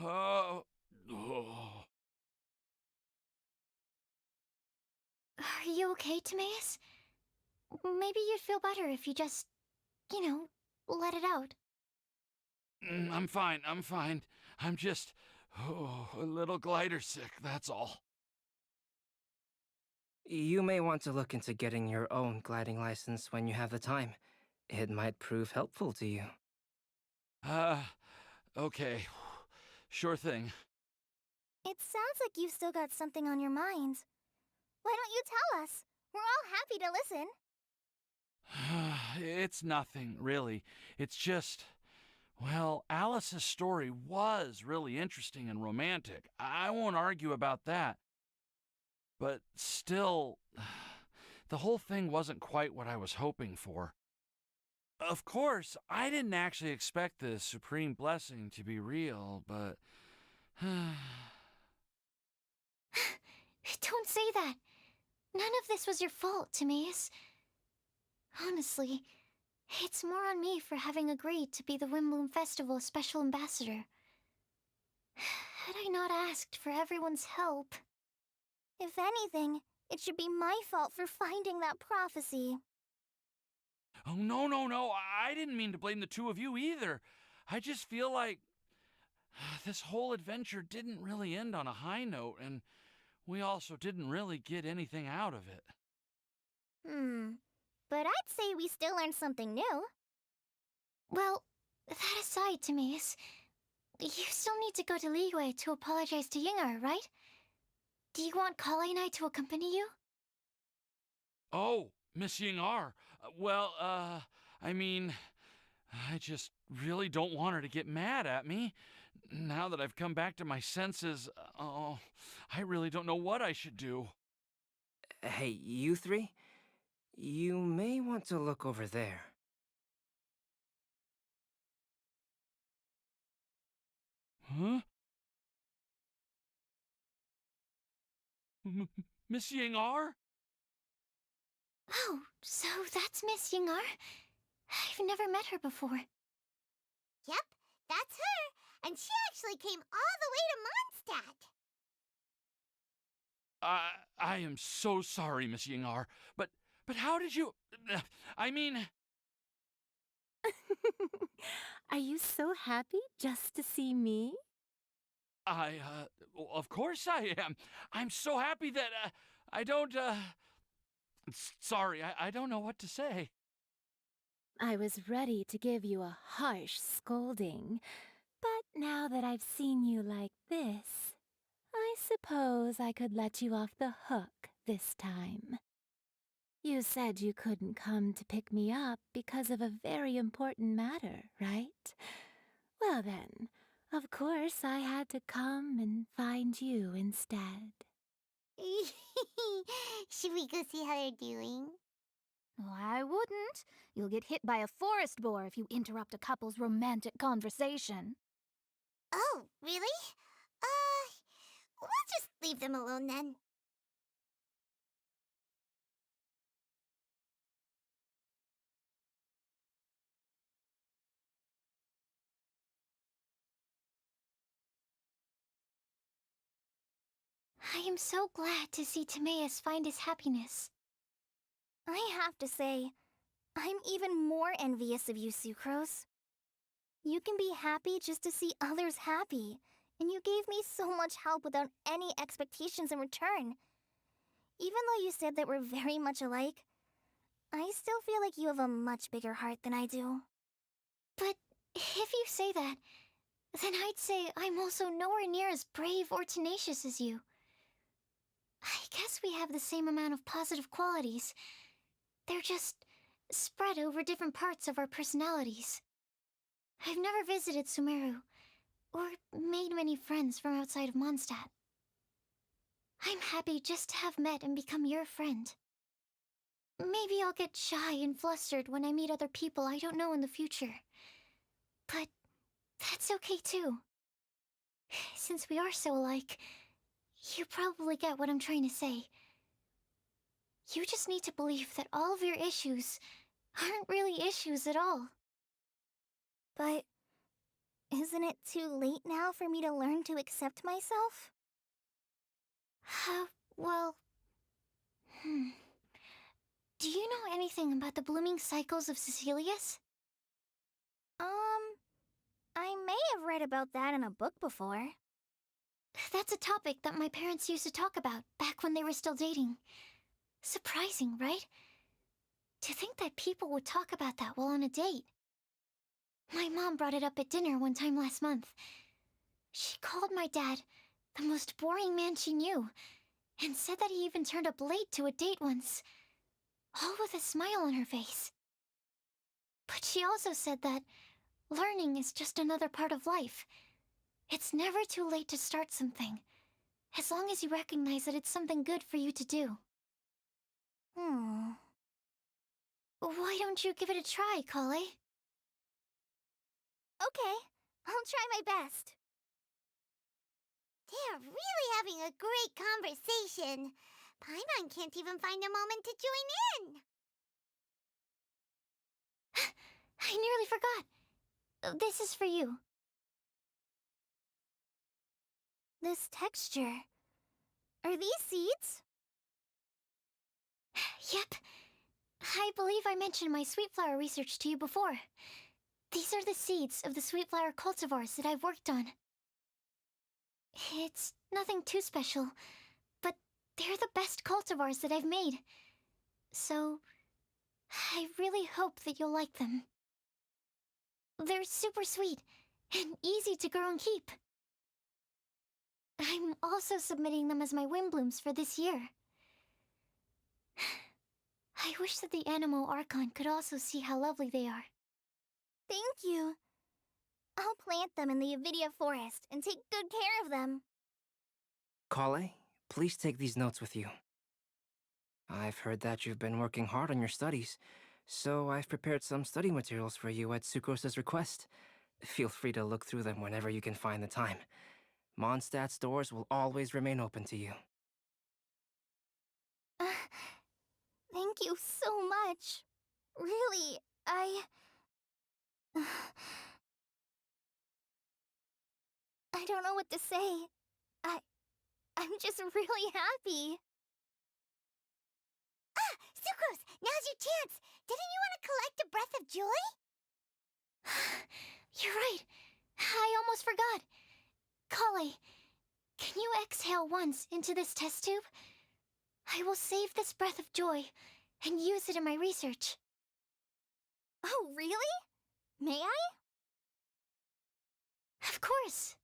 Oh. Are you okay, Timaeus? Maybe you'd feel better if you just, let it out. I'm fine, I'm fine. I'm just a little glider sick, that's all. You may want to look into getting your own gliding license when you have the time. It might prove helpful to you. Okay. Sure thing. It sounds like you've still got something on your mind. Why don't you tell us? We're all happy to listen. It's nothing, really. It's just, well, Alice's story was really interesting and romantic. I won't argue about that. But still, the whole thing wasn't quite what I was hoping for. Of course, I didn't actually expect the supreme blessing to be real, but... Don't say that. None of this was your fault, Timaeus. Honestly, it's more on me for having agreed to be the Windblume Festival special ambassador. Had I not asked for everyone's help... If anything, it should be my fault for finding that prophecy. Oh, no, I didn't mean to blame the two of you either. I just feel like this whole adventure didn't really end on a high note, and we also didn't really get anything out of it. But I'd say we still learned something new. Well, that aside, Timaeus, you still need to go to Liyue to apologize to Yinger, right? Do you want Kali and I to accompany you? Oh, Miss Ying-ar. Well, I mean, I just really don't want her to get mad at me. Now that I've come back to my senses, I really don't know what I should do. Hey, you three? You may want to look over there. Huh? Miss Ying-ar? Oh, so that's Miss Yinger? I've never met her before. Yep, that's her. And she actually came all the way to Mondstadt. I am so sorry, Miss Ying-ar, but how did you... I mean... Are you so happy just to see me? Of course I am. I'm so happy that, I don't, sorry, I don't know what to say. I was ready to give you a harsh scolding, but now that I've seen you like this, I suppose I could let you off the hook this time. You said you couldn't come to pick me up because of a very important matter, right? Well then, of course I had to come and find you instead. Should we go see how they're doing? Oh, I wouldn't. You'll get hit by a forest boar if you interrupt a couple's romantic conversation. Oh, really? We'll just leave them alone then. I am so glad to see Timaeus find his happiness. I have to say, I'm even more envious of you, Sucrose. You can be happy just to see others happy, and you gave me so much help without any expectations in return. Even though you said that we're very much alike, I still feel like you have a much bigger heart than I do. But if you say that, then I'd say I'm also nowhere near as brave or tenacious as you. I guess we have the same amount of positive qualities. They're just spread over different parts of our personalities. I've never visited Sumeru, or made many friends from outside of Mondstadt. I'm happy just to have met and become your friend. Maybe I'll get shy and flustered when I meet other people I don't know in the future. But that's okay too. Since we are so alike, you probably get what I'm trying to say. You just need to believe that all of your issues aren't really issues at all. But Isn't it too late now for me to learn to accept myself? Well... Do you know anything about the blooming cycles of Cecilius? I may have read about that in a book before. That's a topic that my parents used to talk about back when they were still dating. Surprising, right? To think that people would talk about that while on a date. My mom brought it up at dinner one time last month. She called my dad the most boring man she knew, and said that he even turned up late to a date once, all with a smile on her face. But she also said that learning is just another part of life. It's never too late to start something, as long as you recognize that it's something good for you to do. Why don't you give it a try, Kale? Okay, I'll try my best. They're really having a great conversation. Paimon can't even find a moment to join in. I nearly forgot. This is for you. This texture... Are these seeds? Yep. I believe I mentioned my sweet flower research to you before. These are the seeds of the sweet flower cultivars that I've worked on. It's nothing too special, but they're the best cultivars that I've made. So, I really hope that you'll like them. They're super sweet and easy to grow and keep. I'm also submitting them as my Windblooms for this year. I wish that the Animo Archon could also see how lovely they are. Thank you. I'll plant them in the Avidia forest and take good care of them. Kale, please take these notes with you. I've heard that you've been working hard on your studies, so I've prepared some study materials for you at Sucrose's request. Feel free to look through them whenever you can find the time. Mondstadt's doors will always remain open to you. Thank you so much. Really, I don't know what to say. I'm just really happy. Ah, Sucrose, now's your chance. Didn't you want to collect a breath of joy? You're right. I almost forgot. Kale, can you exhale once into this test tube? I will save this breath of joy and use it in my research. Oh, really? May I? Of course.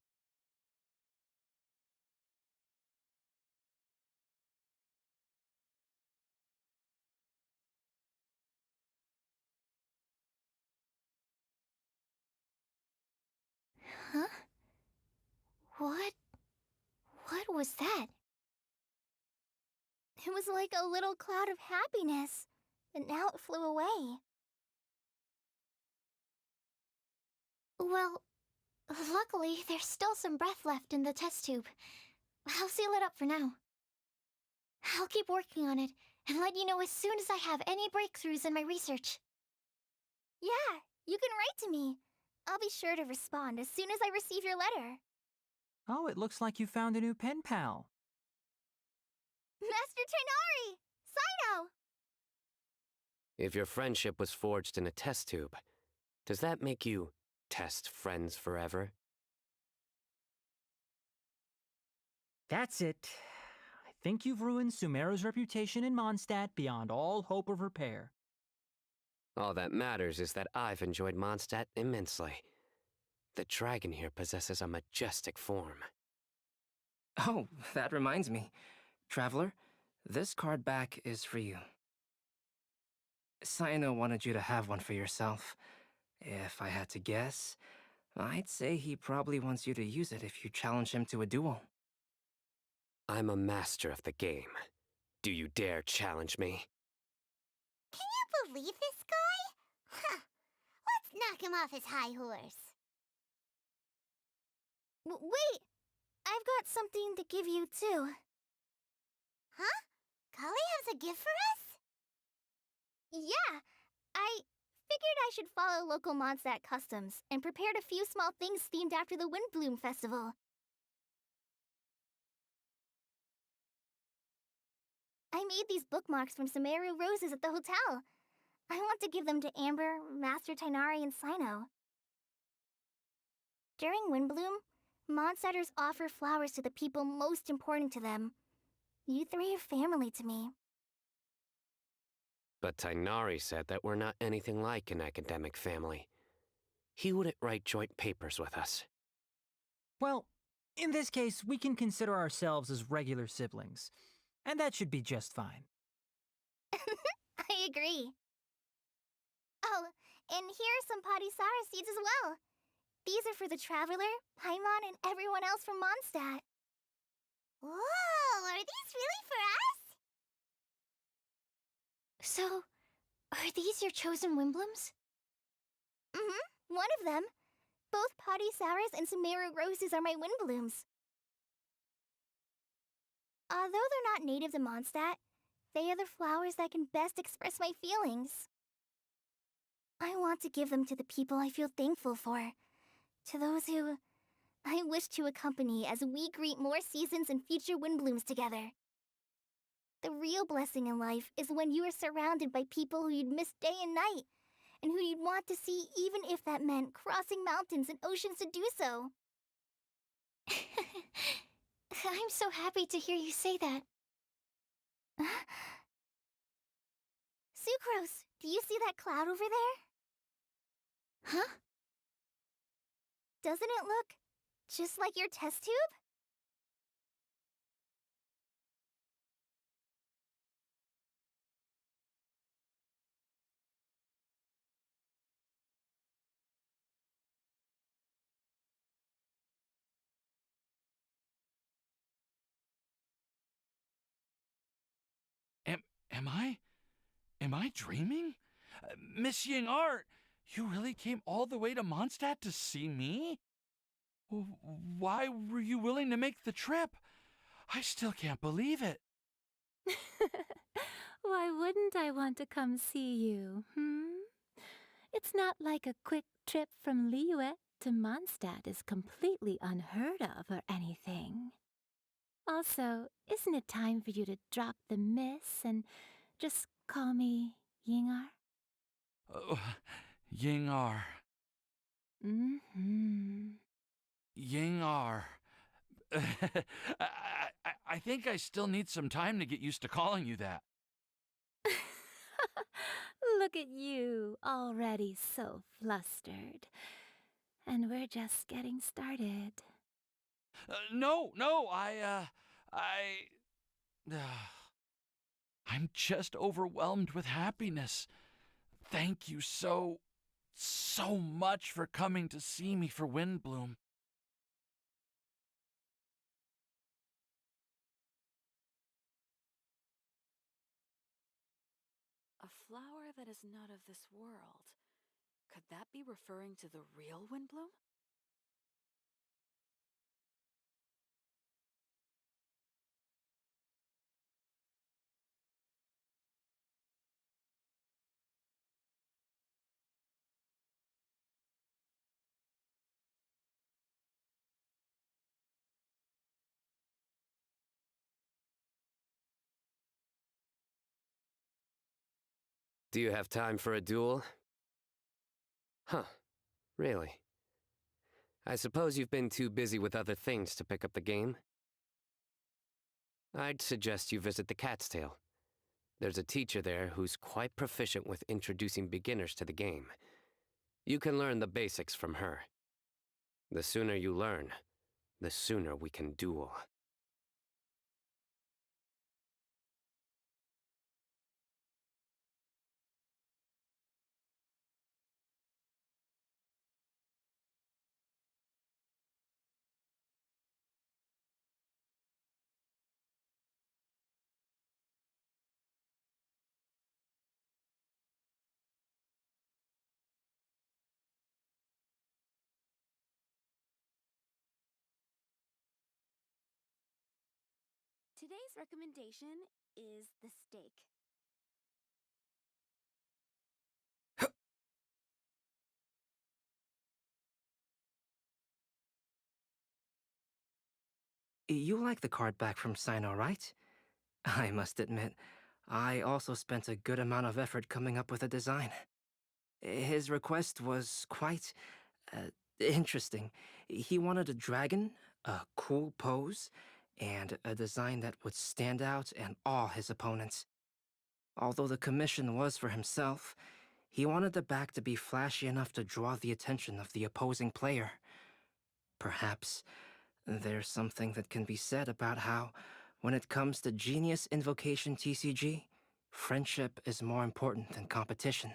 Huh? What was that? It was like a little cloud of happiness, but now it flew away. Well, luckily, there's still some breath left in the test tube. I'll seal it up for now. I'll keep working on it and let you know as soon as I have any breakthroughs in my research. Yeah, you can write to me. I'll be sure to respond as soon as I receive your letter. Oh, it looks like you found a new pen pal. Master Tainari! Sino! If your friendship was forged in a test tube, does that make you test friends forever? That's it. I think you've ruined Sumeru's reputation in Mondstadt beyond all hope of repair. All that matters is that I've enjoyed Mondstadt immensely. The dragon here possesses a majestic form. Oh, that reminds me. Traveler, this card back is for you. Sino wanted you to have one for yourself. If I had to guess, I'd say he probably wants you to use it if you challenge him to a duel. I'm a master of the game. Do you dare challenge me? Can you believe this guy? Huh. Let's knock him off his high horse. Wait! I've got something to give you, too. Huh? Kale has a gift for us? Yeah! I Figured I should follow local Mondstadt customs and prepared a few small things themed after the Windblume festival. I made these bookmarks from Sumeru roses at the hotel. I want to give them to Amber, Master Tainari, and Sino. During Windblume, Mondstadters offer flowers to the people most important to them. You three are family to me. But Tainari said that we're not anything like an academic family. He wouldn't write joint papers with us. Well, in this case, we can consider ourselves as regular siblings, and that should be just fine. I agree. Oh, and here are some Padisara seeds as well. These are for the Traveler, Paimon, and everyone else from Mondstadt. Whoa, are these really for us? So, are these your chosen Windblooms? One of them. Both Padisaras and Sumeru roses are my Windblooms. Although they're not native to Mondstadt, they are the flowers that can best express my feelings. I want to give them to the people I feel thankful for, to those who I wish to accompany as we greet more seasons and future Windblooms together. The real blessing in life is when you are surrounded by people who you'd miss day and night, and who you'd want to see even if that meant crossing mountains and oceans to do so. I'm so happy to hear you say that. Sucrose, do you see that cloud over there? Huh? Doesn't it look just like your test tube? Am I dreaming? Miss Ying Art, you really came all the way to Mondstadt to see me? Why were you willing to make the trip? I still can't believe it. Why wouldn't I want to come see you, It's not like a quick trip from Liyue to Mondstadt is completely unheard of or anything. Also, isn't it time for you to drop the miss and just call me Yingar? Yingar. Yingar. I think I still need some time to get used to calling you that. Look at you, already so flustered. And we're just getting started. No, I'm just overwhelmed with happiness. Thank you so much for coming to see me for Windblume. A flower that is not of this world. Could that be referring to the real Windblume? Do you have time for a duel? Huh. Really? I suppose you've been too busy with other things to pick up the game? I'd suggest you visit the Cat's Tail. There's a teacher there who's quite proficient with introducing beginners to the game. You can learn the basics from her. The sooner you learn, the sooner we can duel. Today's recommendation is the steak. You like the card back from Sino, right? I must admit, I also spent a good amount of effort coming up with a design. His request was quite interesting. He wanted a dragon, a cool pose, and a design that would stand out and awe his opponents. Although the commission was for himself, he wanted the back to be flashy enough to draw the attention of the opposing player. Perhaps there's something that can be said about how, when it comes to Genius Invocation TCG, friendship is more important than competition.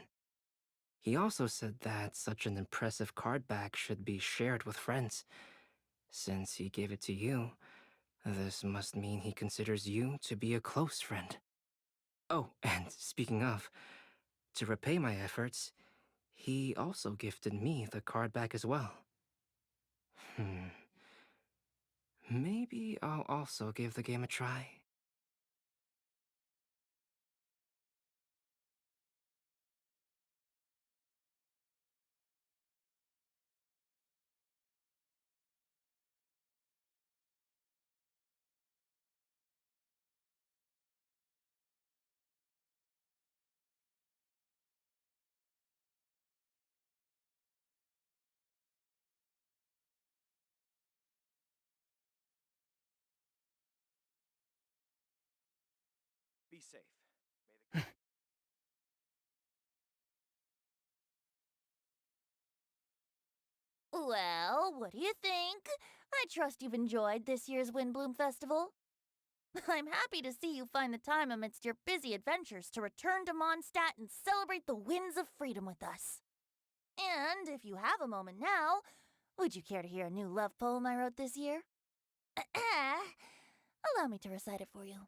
He also said that such an impressive card back should be shared with friends. Since he gave it to you, this must mean he considers you to be a close friend. Oh, and speaking of, to repay my efforts, he also gifted me the card back as well. Maybe I'll also give the game a try. Be safe. Well, what do you think? I trust you've enjoyed this year's Windblume Festival. I'm happy to see you find the time amidst your busy adventures to return to Mondstadt and celebrate the winds of freedom with us. And if you have a moment now, would you care to hear a new love poem I wrote this year? Allow me to recite it for you.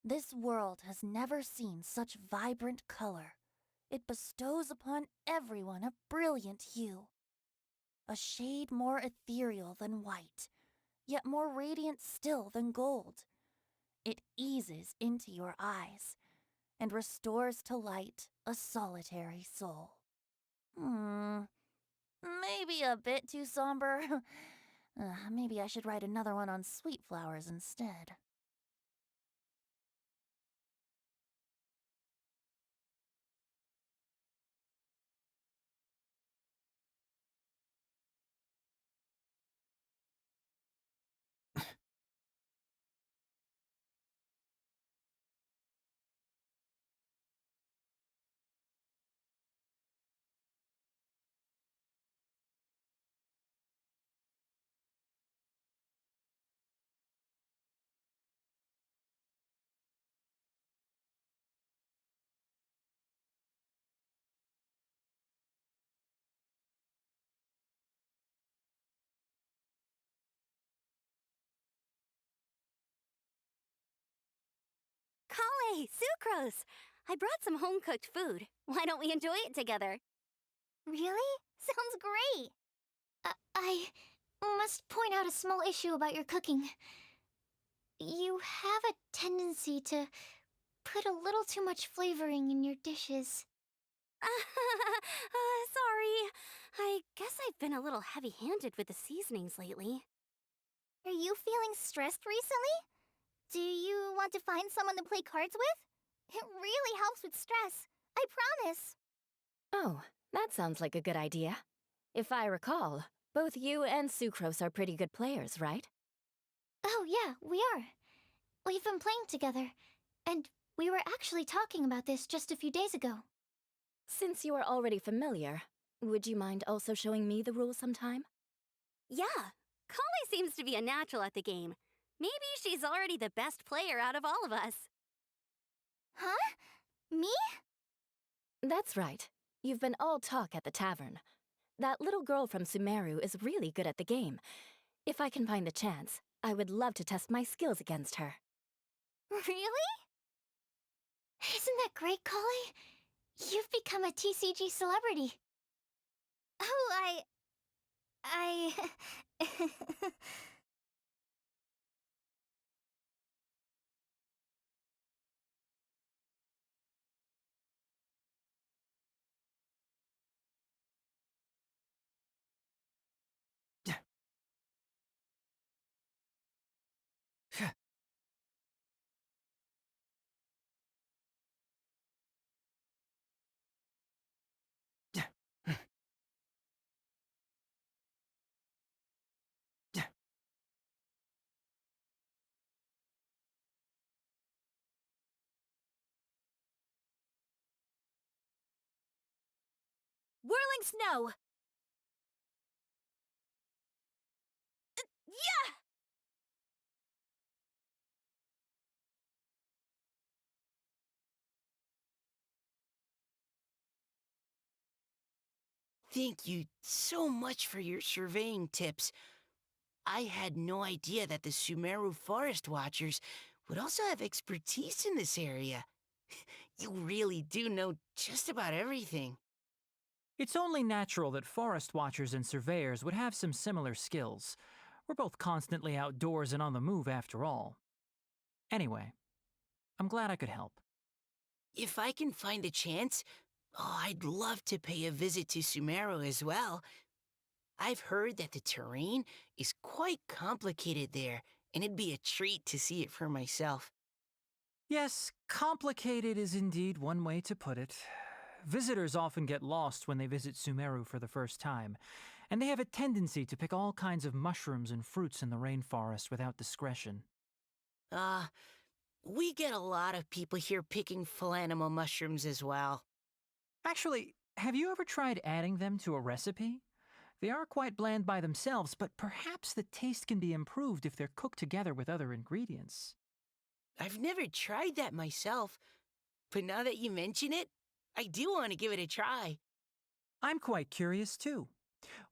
This world has never seen such vibrant color. It bestows upon everyone a brilliant hue. A shade more ethereal than white, yet more radiant still than gold. It eases into your eyes and restores to light a solitary soul. Maybe a bit too somber. Maybe I should write another one on sweet flowers instead. Kale, sucrose! I brought some home-cooked food. Why don't we enjoy it together? Really? Sounds great! I must point out a small issue about your cooking. You have a tendency to put a little too much flavoring in your dishes. Sorry. I guess I've been a little heavy-handed with the seasonings lately. Are you feeling stressed recently? Do you want to find someone to play cards with? It really helps with stress. I promise. Oh, that sounds like a good idea. If I recall, both you and Sucrose are pretty good players, right? Oh yeah, we are. We've been playing together, and we were actually talking about this just a few days ago. Since you are already familiar, would you mind also showing me the rules sometime? Yeah, Kale seems to be a natural at the game. Maybe she's already the best player out of all of us. Huh? Me? That's right. You've been all talk at the tavern. That little girl from Sumeru is really good at the game. If I can find the chance, I would love to test my skills against her. Really? Isn't that great, Kale? You've become a TCG celebrity. Oh, falling snow! Yeah! Thank you so much for your surveying tips. I had no idea that the Sumeru Forest Watchers would also have expertise in this area. You really do know just about everything. It's only natural that forest watchers and surveyors would have some similar skills. We're both constantly outdoors and on the move after all. Anyway, I'm glad I could help. If I can find a chance, I'd love to pay a visit to Sumeru as well. I've heard that the terrain is quite complicated there, and it'd be a treat to see it for myself. Yes, complicated is indeed one way to put it. Visitors often get lost when they visit Sumeru for the first time, and they have a tendency to pick all kinds of mushrooms and fruits in the rainforest without discretion. We get a lot of people here picking philanimal mushrooms as well. Actually, have you ever tried adding them to a recipe? They are quite bland by themselves, but perhaps the taste can be improved if they're cooked together with other ingredients. I've never tried that myself, but now that you mention it, I do want to give it a try. I'm quite curious, too.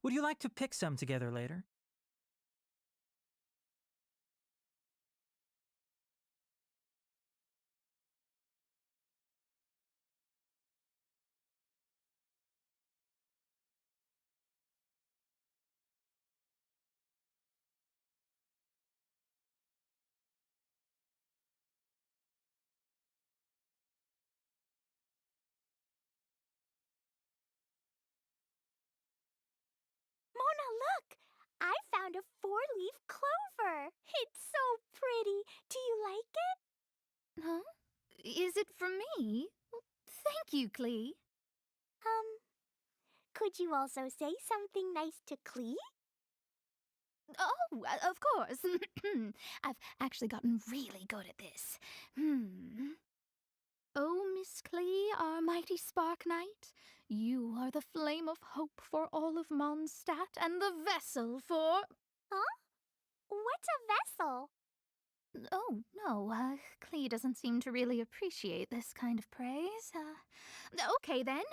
Would you like to pick some together later? Mona, look! I found a 4-leaf clover. It's so pretty. Do you like it? Huh? Is it for me? Thank you, Klee. Could you also say something nice to Klee? Oh, of course. I've actually gotten really good at this. Oh, Miss Klee, our mighty Spark Knight, you are the flame of hope for all of Mondstadt and the vessel for... Huh? What's a vessel? Oh, no, Klee doesn't seem to really appreciate this kind of praise. Okay, then.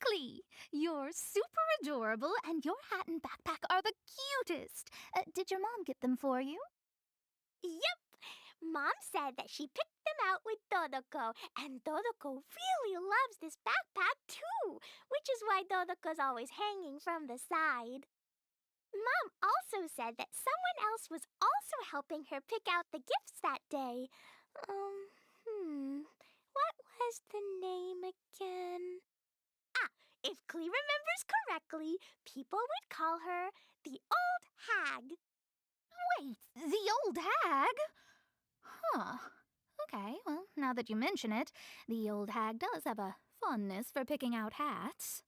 Klee, you're super adorable, and your hat and backpack are the cutest. Did your mom get them for you? Yep! Mom said that she picked them out with Dodoko, and Dodoko really loves this backpack too, which is why Dodoko's always hanging from the side. Mom also said that someone else was also helping her pick out the gifts that day. What was the name again? If Klee remembers correctly, people would call her the Old Hag. Wait, the old hag? Huh. Okay, well, now that you mention it, the old hag does have a fondness for picking out hats.